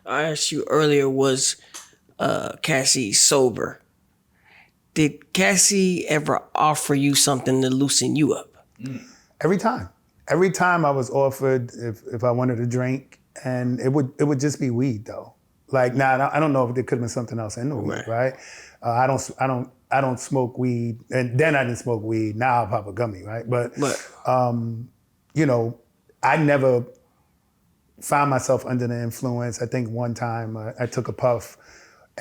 Speaker 7: I asked you earlier, was Cassie sober? Did Cassie ever offer you something to loosen you up?
Speaker 2: Every time I was offered if I wanted a drink, and it would just be weed though. Like now, I don't know if there could have been something else in the weed, right? I don't smoke weed, and then I didn't smoke weed. Now I'll pop a gummy, right? But you know, I never found myself under the influence. I think one time I took a puff.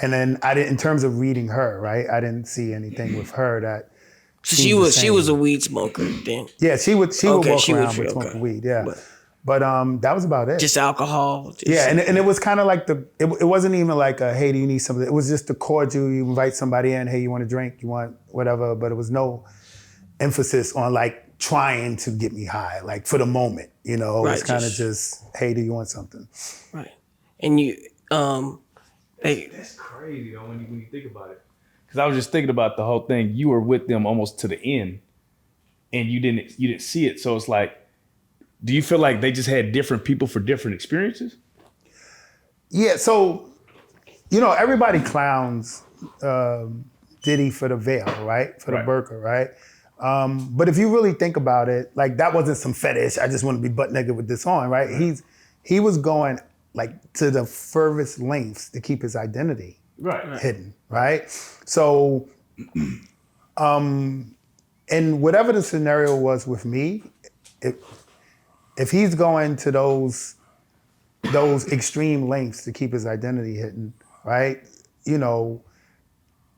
Speaker 2: And then I didn't, in terms of reading her, right? I didn't see anything with her that
Speaker 7: she was a weed smoker then.
Speaker 2: Yeah, she would walk around with smoking weed, yeah. But that was about it.
Speaker 7: Just alcohol.
Speaker 2: And it was kind of like it wasn't even like a, hey, do you need something? It was just to cordial. You invite somebody in, hey, you want a drink? You want whatever? But it was no emphasis on like trying to get me high, like for the moment, you know? It was kind of just, hey, do you want something?
Speaker 7: Right. And you,
Speaker 1: that's crazy though when you think about it. Because I was just thinking about the whole thing. You were with them almost to the end, and you didn't see it. So it's like, do you feel like they just had different people for different experiences?
Speaker 2: Yeah. So, you know, everybody clowns Diddy for the veil, right? For the burqa, right? But if you really think about it, like that wasn't some fetish. I just want to be butt naked with this on, right? He was going like to the furthest lengths to keep his identity hidden, right? So, and whatever the scenario was with me, if he's going to those extreme lengths to keep his identity hidden, right? You know,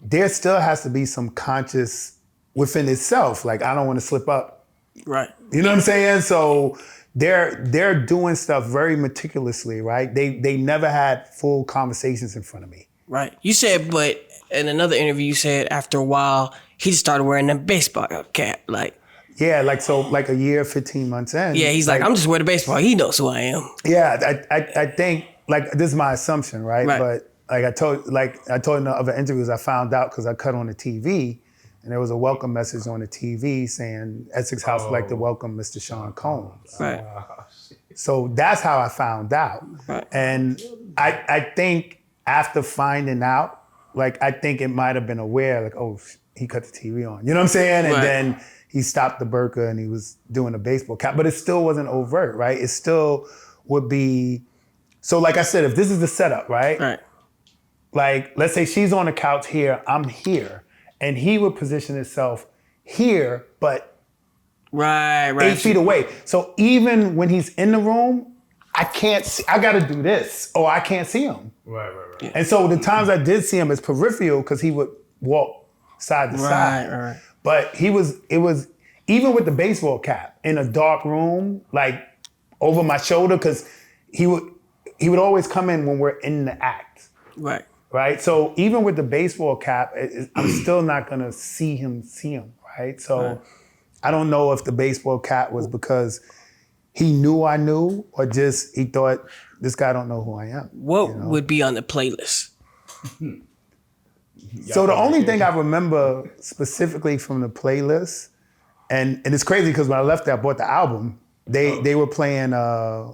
Speaker 2: there still has to be some conscious within itself. Like, I don't want to slip up.
Speaker 7: Right.
Speaker 2: You know what I'm saying? So they're doing stuff very meticulously, right? They never had full conversations in front of me.
Speaker 7: Right. You said, but in another interview, you said after a while, he just started wearing a baseball cap. Like,
Speaker 2: yeah, like, so like a year, 15 months in.
Speaker 7: Yeah, he's like, I'm just wearing a baseball. He knows who I am.
Speaker 2: Yeah, I think, like, this is my assumption, right? But like I told in the other interviews, I found out because I cut on the TV, and there was a welcome message on the TV saying Essex House would like to welcome Mr. Sean Combs.
Speaker 7: Right.
Speaker 2: So that's how I found out.
Speaker 7: Right.
Speaker 2: And I think after finding out, like, I think it might have been aware, like, oh, he cut the TV on. You know what I'm saying? And then he stopped the burqa and he was doing a baseball cap, but it still wasn't overt, right? It still would be, so like I said, if this is the setup, right?
Speaker 7: Right.
Speaker 2: Like, let's say she's on the couch here, I'm here, and he would position himself here, but 8 feet away. So even when he's in the room, I can't see, I gotta do this, or I can't see him.
Speaker 1: Right.
Speaker 2: Yeah. And so the times I did see him, it's peripheral because he would walk side to side.
Speaker 7: Right.
Speaker 2: But it was, even with the baseball cap, in a dark room, like over my shoulder, because he would always come in when we're in the act. Right? So even with the baseball cap, I'm still not gonna see him, right? So I don't know if the baseball cap was because he knew I knew, or just he thought this guy don't know who I am.
Speaker 7: What would be on the playlist?
Speaker 2: So the only thing I remember specifically from the playlist, and it's crazy because when I left there, I bought the album. They were playing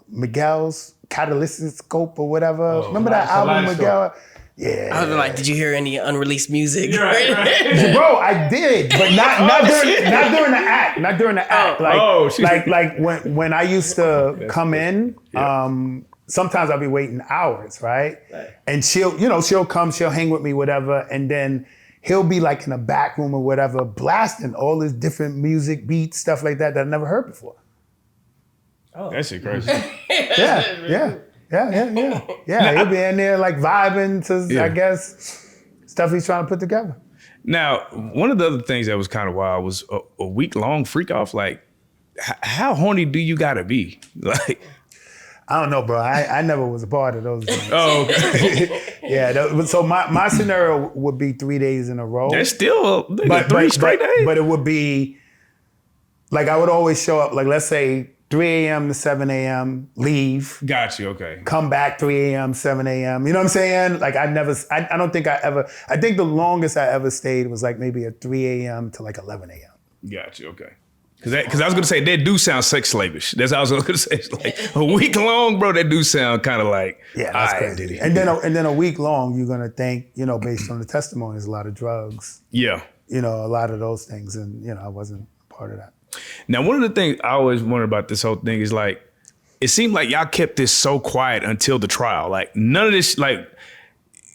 Speaker 2: Miguel's Kaleidoscope or whatever. Remember that album, Miguel? Yeah.
Speaker 7: I was like, did you hear any unreleased music?
Speaker 2: Bro, I did, but not during the act. Not during the act. Like when I used to come in, sometimes I'll be waiting hours, right? And she'll come, she'll hang with me, whatever, and then he'll be like in a back room or whatever, blasting all this different music, beats, stuff like that I never heard before.
Speaker 1: That shit crazy.
Speaker 2: Yeah. He'll be in there like vibing to, I guess, stuff he's trying to put together.
Speaker 1: Now, one of the other things that was kind of wild was a week-long freak off. Like, how horny do you gotta be? Like,
Speaker 2: I don't know, bro. I never was a part of those things.
Speaker 1: oh, okay.
Speaker 2: Yeah. So my scenario would be 3 days in a row.
Speaker 1: That's still three straight days.
Speaker 2: But it would be like I would always show up. Like let's say 3 a.m. to 7 a.m. Leave.
Speaker 1: Got you. Okay.
Speaker 2: Come back 3 a.m. 7 a.m. You know what I'm saying? Like I don't think I ever. I think the longest I ever stayed was like maybe at 3 a.m. to like 11 a.m.
Speaker 1: Got you. Okay. Because I was gonna say that do sound sex slavish. That's what I was gonna say. It's like a week long, bro. That do sound kind of like
Speaker 2: that's crazy. And then a week long, you're gonna think based on the testimonies, a lot of drugs.
Speaker 1: Yeah.
Speaker 2: A lot of those things, and I wasn't part of that.
Speaker 1: Now, one of the things I always wondered about this whole thing is like, it seemed like y'all kept this so quiet until the trial. Like none of this, like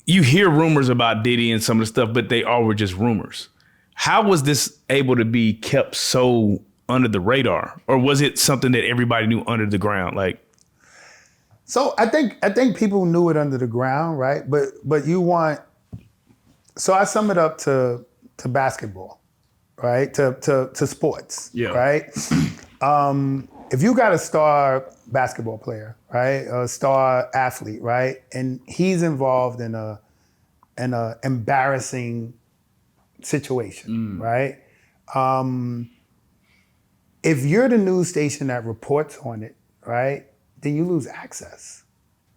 Speaker 1: you hear rumors about Diddy and some of the stuff, but they all were just rumors. How was this able to be kept so under the radar, or was it something that everybody knew under the ground? Like,
Speaker 2: so I think people knew it under the ground, right? But you want, so I sum it up to basketball, right? To sports, right? If you got a star basketball player, right, a star athlete, right, and he's involved in a embarrassing situation, right? If you're the news station that reports on it, right, then you lose access.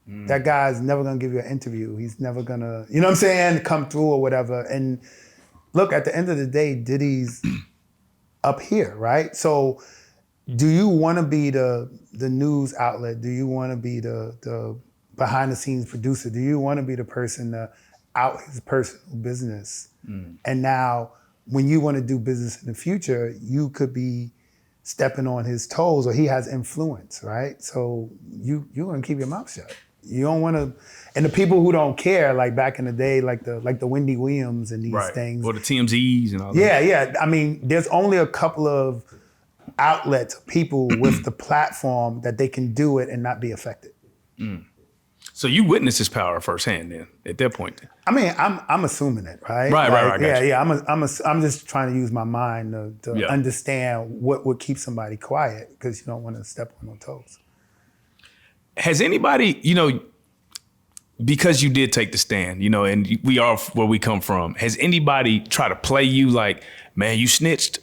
Speaker 2: That guy's never gonna give you an interview. He's never gonna, you know what I'm saying, come through or whatever. And look, at the end of the day, Diddy's up here, right? So do you wanna be the news outlet? Do you wanna be the behind the scenes producer? Do you wanna be the person to out his personal business? And now when you wanna do business in the future, you could be stepping on his toes, or he has influence, right? So you're gonna keep your mouth shut. You don't wanna, and the people who don't care, like back in the day, like the Wendy Williams and these things.
Speaker 1: Or the TMZs and all that.
Speaker 2: Yeah. I mean, there's only a couple of outlets, people with the platform that they can do it and not be affected.
Speaker 1: So you witnessed his power firsthand then, at that point.
Speaker 2: I mean, I'm assuming it, right?
Speaker 1: Right.
Speaker 2: Yeah. I'm just trying to use my mind to understand what would keep somebody quiet, because you don't want to step on no toes.
Speaker 1: Has anybody, because you did take the stand, and we are where we come from, has anybody tried to play you like, man, you snitched?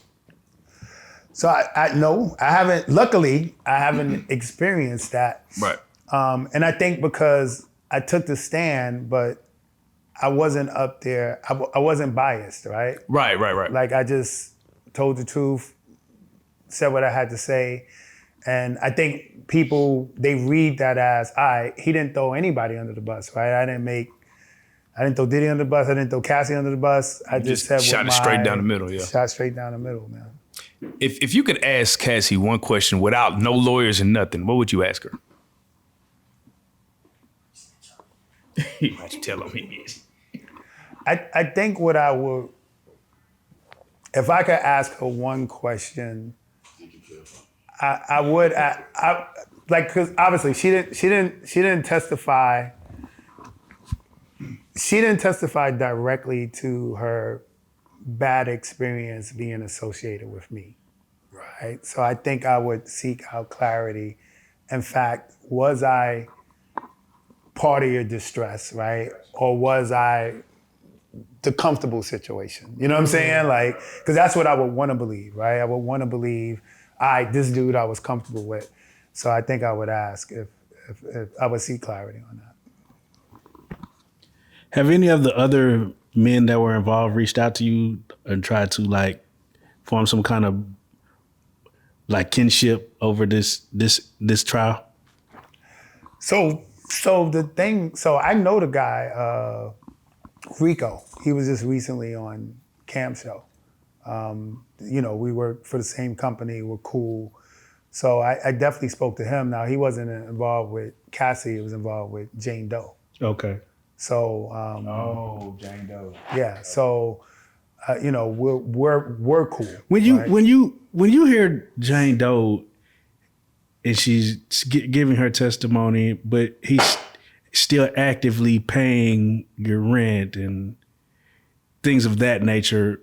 Speaker 2: So no, I haven't. Luckily, I haven't experienced that.
Speaker 1: Right.
Speaker 2: And I think because I took the stand, but I wasn't up there. I wasn't biased, right?
Speaker 1: Right.
Speaker 2: Like I just told the truth, said what I had to say. And I think people, they read that as, he didn't throw anybody under the bus, right? I didn't throw Diddy under the bus. I didn't throw Cassie under the bus. I just said
Speaker 1: shot it straight down the middle, yeah.
Speaker 2: Shot straight down the middle, man.
Speaker 1: If you could ask Cassie one question without no lawyers and nothing, what would you ask her? You might tell him he is.
Speaker 2: I think what I would, if I could ask her one question, I would, because obviously she didn't testify. She didn't testify directly to her bad experience being associated with me, right? So I think I would seek out clarity. In fact, was I part of your distress, right? Or was I the comfortable situation. You know what I'm saying? Like, because that's what I would want to believe, right? I would want to believe, all right, this dude I was comfortable with. So I think I would ask if I would see clarity on that.
Speaker 3: Have any of the other men that were involved reached out to you and tried to like form some kind of like kinship over this trial?
Speaker 2: So I know the guy, Rico. He was just recently on Cam Show. We work for the same company. We're cool. So I definitely spoke to him. Now he wasn't involved with Cassie. He was involved with Jane Doe.
Speaker 3: Okay.
Speaker 2: So
Speaker 5: Jane Doe.
Speaker 2: yeah. So we're cool.
Speaker 3: When you
Speaker 2: right?
Speaker 3: when you hear Jane Doe and she's giving her testimony, but he's still actively paying your rent and things of that nature,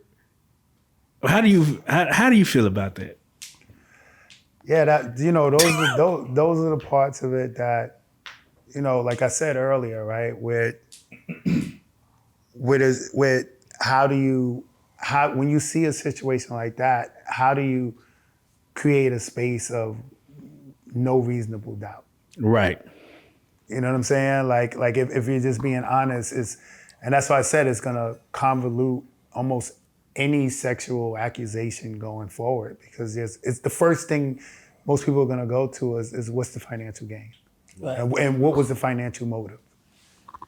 Speaker 3: how do you feel about that?
Speaker 2: Yeah, those are the parts of it that, like I said earlier, right? With when you see a situation like that, how do you create a space of no reasonable doubt?
Speaker 3: Right.
Speaker 2: You know what I'm saying? Like if you're just being honest, and that's why I said it's gonna convolute almost any sexual accusation going forward, because it's the first thing most people are gonna go to is what's the financial gain,
Speaker 7: Right.
Speaker 2: and what was the financial motive,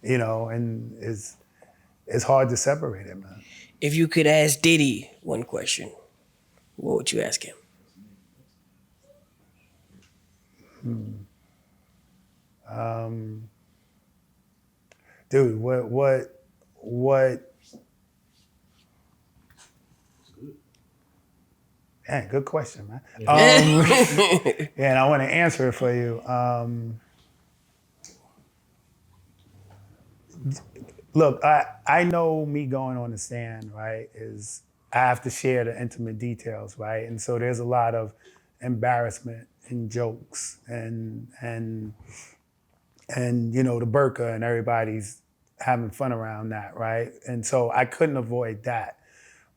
Speaker 2: and it's hard to separate it, man.
Speaker 7: If you could ask Diddy one question, what would you ask him?
Speaker 2: Dude, what? Man, good question, man. And I want to answer it for you. Look, I know me going on the stand, right, is I have to share the intimate details, right? And so there's a lot of embarrassment and jokes and the burqa, and everybody's having fun around that, right? And so I couldn't avoid that.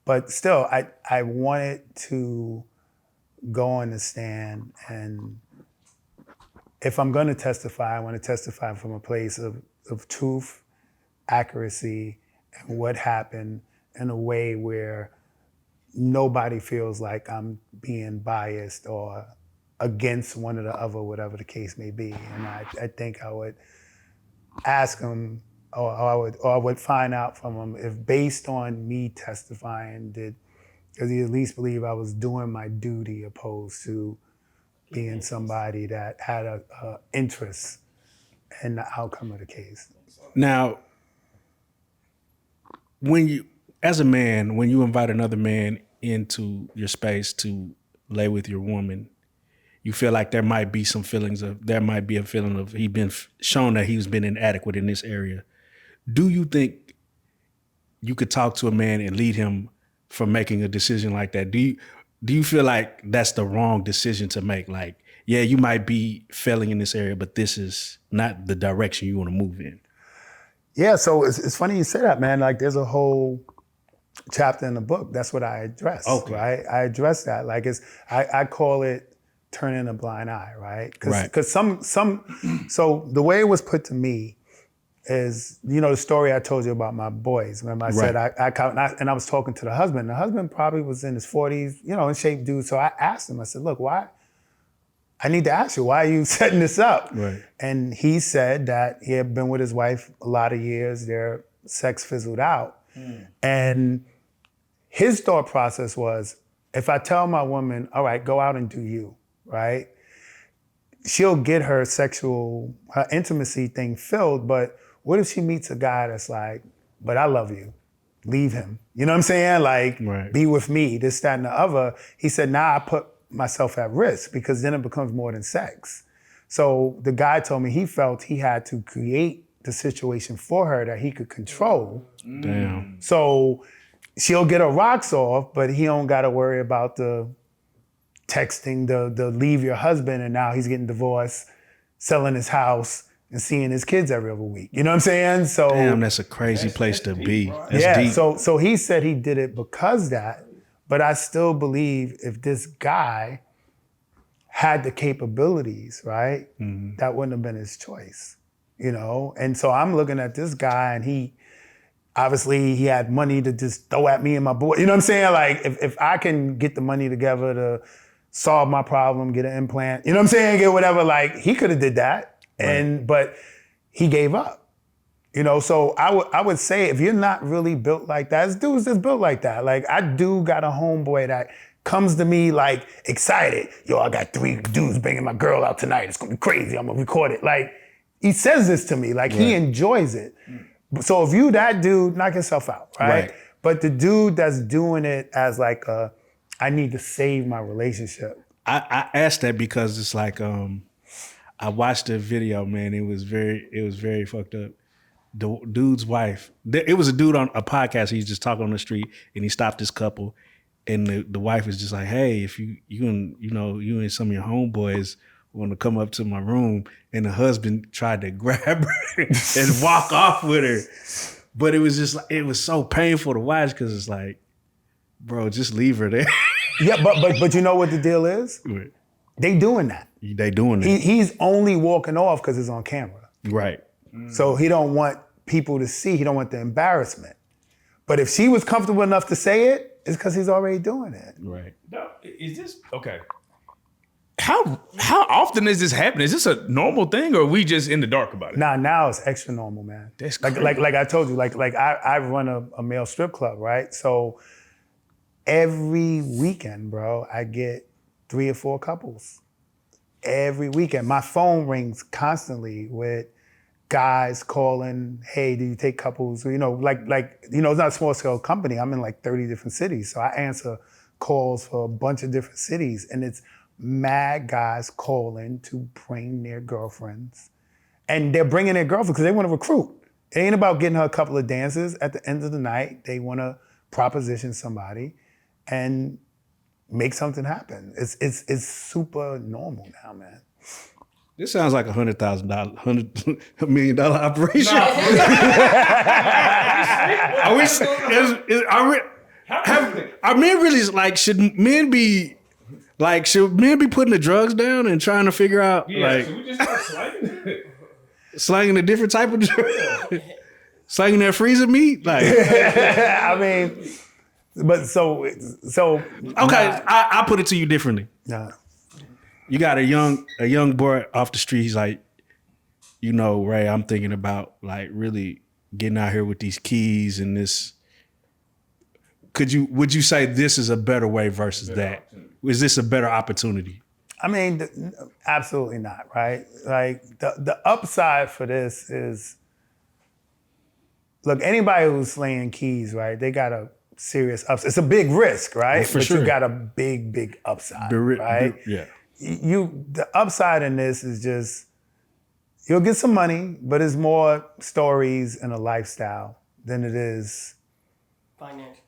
Speaker 2: But still, I wanted to go on the stand, and if I'm going to testify, I want to testify from a place of truth, accuracy, and what happened in a way where nobody feels like I'm being biased or against one or the other, whatever the case may be. And I think I would ask him, or I would find out from him if, based on me testifying, does he at least believe I was doing my duty opposed to being somebody that had a interest in the outcome of the case.
Speaker 3: Now, when you invite another man into your space to lay with your woman, you feel like there might be a feeling of he been shown that he's been inadequate in this area. Do you think you could talk to a man and lead him from making a decision like that? Do you feel like that's the wrong decision to make? Like, yeah, you might be failing in this area, but this is not the direction you want to move in.
Speaker 2: Yeah, so it's funny you say that, man. Like, there's a whole chapter in the book. That's what I address, right? I address that. Like, I call it turning a blind eye, right? Because so the way it was put to me is, the story I told you about my boys. Remember I said I was talking to the husband. The husband probably was in his 40s, in shape dude. So I asked him, I said, look, why? I need to ask you, why are you setting this up?
Speaker 3: Right.
Speaker 2: And he said that he had been with his wife a lot of years. Their sex fizzled out. And his thought process was, if I tell my woman, all right, go out and do you, right? She'll get her intimacy thing filled, but what if she meets a guy that's like, but I love you, leave him. You know what I'm saying? Like, be with me, this, that, and the other. He said, now I put myself at risk, because then it becomes more than sex. So the guy told me he felt he had to create the situation for her that he could control.
Speaker 3: Damn.
Speaker 2: So she'll get her rocks off, but he don't got to worry about the texting, the leave your husband, and now he's getting divorced, selling his house, and seeing his kids every other week. You know what I'm saying? So
Speaker 3: Damn, that's a crazy place to be. That's
Speaker 2: yeah.
Speaker 3: deep.
Speaker 2: So he said he did it because that, but I still believe if this guy had the capabilities, right, that wouldn't have been his choice, you know? And so I'm looking at this guy, and he had money to just throw at me and my boy. You know what I'm saying? Like, if I can get the money together to solve my problem, get an implant, you know what I'm saying? Get whatever, like, he could have did that, but he gave up. You know, so I would say if you're not really built like that, this dude's just built like that. Like, I do got a homeboy that comes to me like excited. Yo, I got 3 dudes bringing my girl out tonight. It's gonna be crazy. I'm gonna record it. Like, he says this to me, like he enjoys it. So if you that dude, knock yourself out, right? But the dude that's doing it as like I need to save my relationship.
Speaker 3: I asked that because it's like I watched the video, man. It was very fucked up. The dude's wife. It was a dude on a podcast. He's just talking on the street, and he stopped this couple, and the wife was just like, "Hey, if you and some of your homeboys want to come up to my room," and the husband tried to grab her and walk off with her, but it was just like, it was so painful to watch because it's like, bro, just leave her there.
Speaker 2: Yeah, but you know what the deal is? They doing that.
Speaker 3: They doing it.
Speaker 2: He's only walking off because it's on camera.
Speaker 3: Right.
Speaker 2: So he don't want people to see. He don't want the embarrassment. But if she was comfortable enough to say it, it's because he's already doing it.
Speaker 3: Right.
Speaker 1: No, is this okay? How often is this happening? Is this a normal thing, or are we just in the dark about it?
Speaker 2: Now it's extra normal, man.
Speaker 1: That's
Speaker 2: like
Speaker 1: crazy.
Speaker 2: I told you, like I run a male strip club, right? So every weekend, bro, I get 3 or 4 couples. Every weekend. My phone rings constantly with guys calling, hey, do you take couples? You know, it's not a small scale company. I'm in like 30 different cities. So I answer calls for a bunch of different cities, and it's mad guys calling to bring their girlfriends. And they're bringing their girlfriends because they want to recruit. It ain't about getting her a couple of dances. At the end of the night, they want to proposition somebody and make something happen. It's super normal now, man.
Speaker 3: This sounds like $100 million operation. I wish. Are men really like? Should men be putting the drugs down and trying to figure out
Speaker 5: So we just start slanging.
Speaker 3: slanging a different type of drug, slanging that freezer meat? Like,
Speaker 2: I mean, but so
Speaker 3: okay, I put it to you differently.
Speaker 2: nah.
Speaker 3: You got a young boy off the street. He's like, Ray, I'm thinking about like really getting out here with these keys and this. Would you say this is a better way versus that? Is this a better opportunity?
Speaker 2: I mean, absolutely not, right? Like the upside for this is, look, anybody who's slaying keys, right? They got a serious upside. It's a big risk, right?
Speaker 3: Well, for
Speaker 2: but
Speaker 3: sure.
Speaker 2: you got a big upside, right?
Speaker 3: Yeah.
Speaker 2: The upside in this is just, you'll get some money, but it's more stories and a lifestyle than it is finance.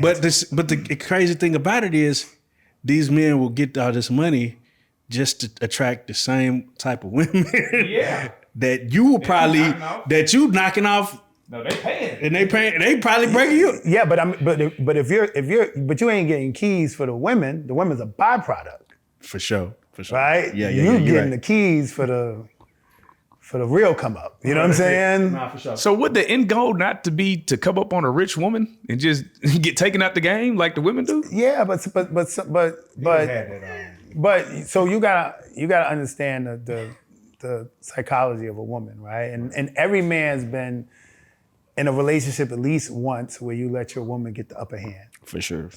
Speaker 3: But the crazy thing about it is, these men will get all this money just to attract the same type of women that you will probably knocking off.
Speaker 5: No, they paying.
Speaker 3: And they probably breaking you.
Speaker 2: Yeah, but if you ain't getting keys for the women's a byproduct.
Speaker 3: For sure.
Speaker 2: Right?
Speaker 3: Yeah.
Speaker 2: You getting
Speaker 3: right.
Speaker 2: the keys for the real come up. You know what I'm saying?
Speaker 3: Nah, for sure.
Speaker 1: So would the end goal not to be to come up on a rich woman and just get taken out the game like the women do?
Speaker 2: Yeah, but so you gotta understand the psychology of a woman, right? And every man's been in a relationship at least once where you let your woman get the upper hand.
Speaker 3: For sure.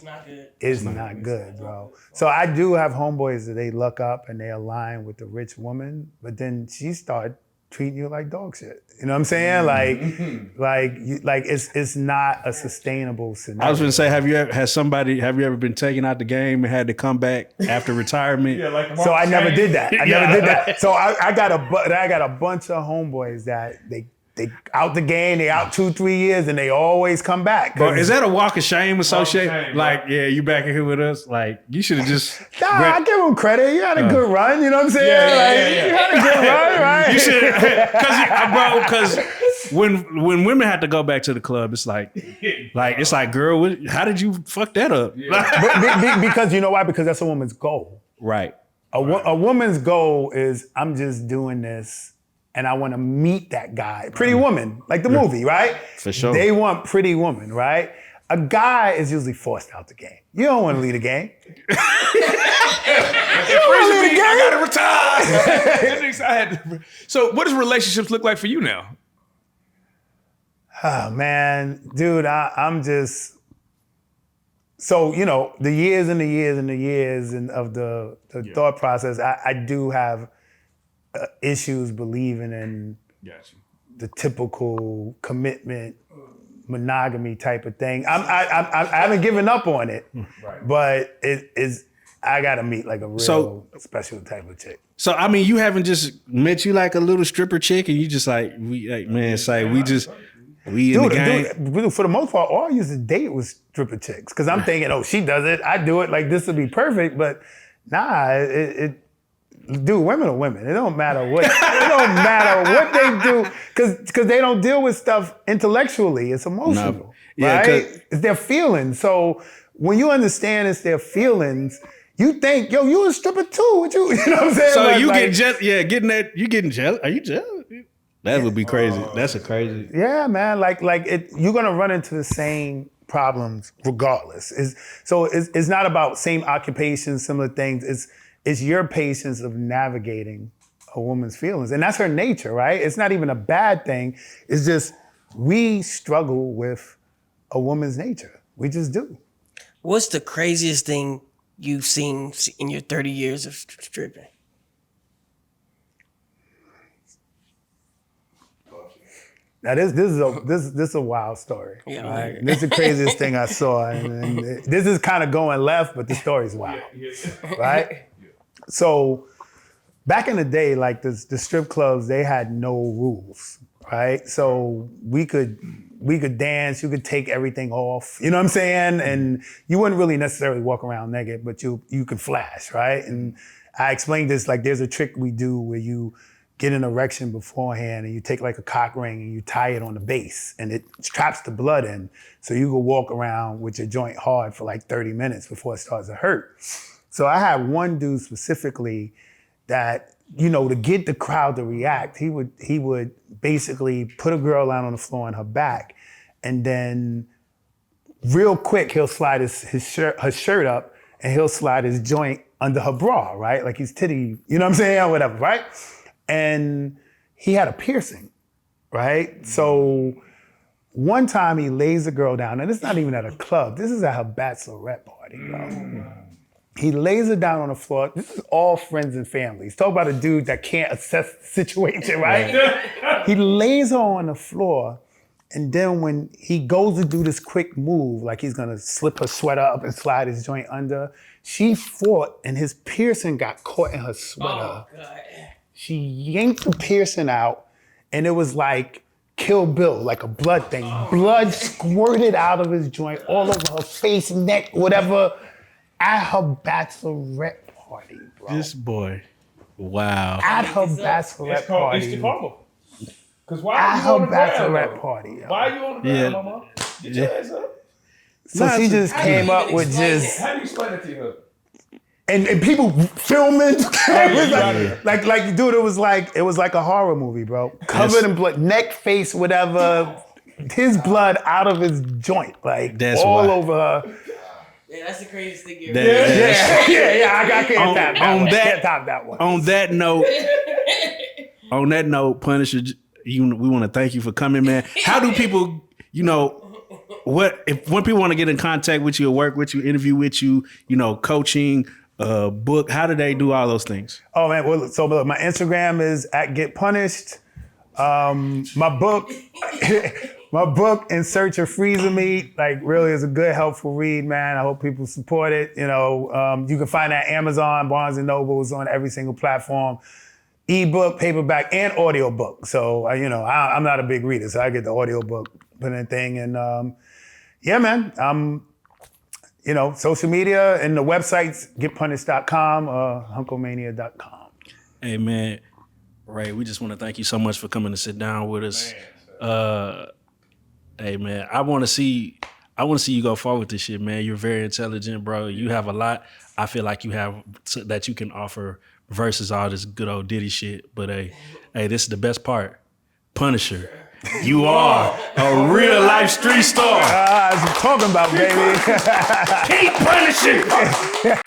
Speaker 2: It's not good, bro. So I do have homeboys that they luck up and they align with the rich woman, but then she start treating you like dog shit. You know what I'm saying? Like it's not a sustainable scenario.
Speaker 3: I was going to say, have you ever been taken out the game and had to come back after retirement?
Speaker 2: So I never did that. I never did that. So I got a bunch of homeboys that they out the game, they out 2-3 years, and they always come back.
Speaker 3: Bro, is that a walk of shame associated?
Speaker 5: shame,
Speaker 3: Like, yeah, you back in here with us? Like, you should have just.
Speaker 2: Nah, I give him credit. You had a good run. You know what I'm saying? You had a good run, right?
Speaker 3: You should, because when women have to go back to the club, it's like it's like, girl, how did you fuck that up?
Speaker 2: Because you know why? Because that's a woman's goal.
Speaker 3: Right.
Speaker 2: A woman's goal is, I'm just doing this and I want to meet that guy. Pretty Woman, like the movie, right?
Speaker 3: For sure.
Speaker 2: They want Pretty Woman, right? A guy is usually forced out the game. You don't want to lead a game. You don't want to lead a game.
Speaker 1: I gotta retire. So what does relationships look like for you now?
Speaker 2: Oh, man, dude, I'm just... So, you know, the years and the years and the years of the thought process, I do have issues believing in the typical commitment, monogamy type of thing. I haven't given up on it, but I gotta meet like a real special type of chick.
Speaker 3: So, I mean, you haven't just met you like a little stripper chick and you just like, we in the game?
Speaker 2: Dude, for the most part, all I used to date was stripper chicks. Because I'm thinking, oh, she does it, I do it, like this would be perfect. But nah, dude, women are women. It don't matter what they do. Because they don't deal with stuff intellectually. It's emotional, right? It's their feelings. So when you understand it's their feelings, you think, yo, you a stripper too. What you know what I'm saying?
Speaker 3: So you get jealous. Yeah, you getting jealous. Are you jealous? That would be crazy. That's a crazy.
Speaker 2: Yeah, man. You're gonna run into the same problems regardless. It's not about same occupations, similar things. It's your patience of navigating a woman's feelings, and that's her nature, right? It's not even a bad thing. It's just we struggle with a woman's nature. We just do.
Speaker 7: What's the craziest thing you've seen in your 30 years of stripping?
Speaker 2: Now this is a wild story.
Speaker 7: Yeah,
Speaker 2: right? This is the craziest thing I saw, and this is kind of going left, but the story's wild, right? So back in the day, like the strip clubs, they had no rules, right? So we could dance, you could take everything off, you know what I'm saying? And you wouldn't really necessarily walk around naked, but you could flash, right? And I explained this, like there's a trick we do where you get an erection beforehand and you take like a cock ring and you tie it on the base and it traps the blood in. So you can walk around with your joint hard for like 30 minutes before it starts to hurt. So I had one dude specifically that, you know, to get the crowd to react, he would basically put a girl out on the floor on her back and then real quick he'll slide her shirt up and he'll slide his joint under her bra, right? Like he's titty, you know what I'm saying, or whatever, right? And he had a piercing, right? So one time he lays a girl down, and it's not even at a club. This is at her bachelorette party, bro. He lays her down on the floor. This is all friends and families. Talk about a dude that can't assess the situation, right? He lays her on the floor, and then when he goes to do this quick move, like he's gonna slip her sweater up and slide his joint under, she fought, and his piercing got caught in her sweater.
Speaker 7: Oh, God.
Speaker 2: She yanked the piercing out, and it was like Kill Bill, like a blood thing. Blood squirted out of his joint all over her face, neck, whatever, at her bachelorette party, bro.
Speaker 3: This boy, wow.
Speaker 2: At her bachelorette party.
Speaker 5: It's the karma. Because why
Speaker 2: At
Speaker 5: are you
Speaker 2: her
Speaker 5: on the ground,
Speaker 2: bachelorette
Speaker 5: though?
Speaker 2: party. Yo.
Speaker 5: Why are you on the ground, mama? Get your ass up.
Speaker 2: So she just came up with just...
Speaker 5: How do you explain it to your husband?
Speaker 2: And people filming, like, dude, it was like a horror movie, bro. Covered in blood, neck, face, whatever. His blood out of his joint, like
Speaker 3: That's
Speaker 2: all
Speaker 3: why.
Speaker 2: over her.
Speaker 7: Yeah, that's the craziest thing you
Speaker 3: That-
Speaker 7: ever
Speaker 2: Yeah. I can't top that
Speaker 3: on
Speaker 2: one.
Speaker 3: that-
Speaker 2: Can't top that one.
Speaker 3: On that note, Punisher, we want to thank you for coming, man. How do people, when people want to get in contact with you or work with you, interview with you, coaching, book, how do they do all those things?
Speaker 2: Oh man, well, so look, my Instagram is @GetPunished. My book, In Search of Freezer Meat, like really is a good, helpful read, man. I hope people support it. You can find that Amazon, Barnes and Nobles, on every single platform. ebook, paperback, and audiobook. So I'm not a big reader, so I get the audiobook, put in a thing, and yeah, man. Social media and the websites, getpunished.com, huncomania.com.
Speaker 3: Hey man, Ray, we just want to thank you so much for coming to sit down with us. Hey man, I want to see you go forward with this shit, man. You're very intelligent, bro. You have a lot. I feel like you have that you can offer versus all this good old Diddy shit. But hey, this is the best part. Punisher, you are a real life street star.
Speaker 2: That's what I'm talking about, baby.
Speaker 1: Keep punishing.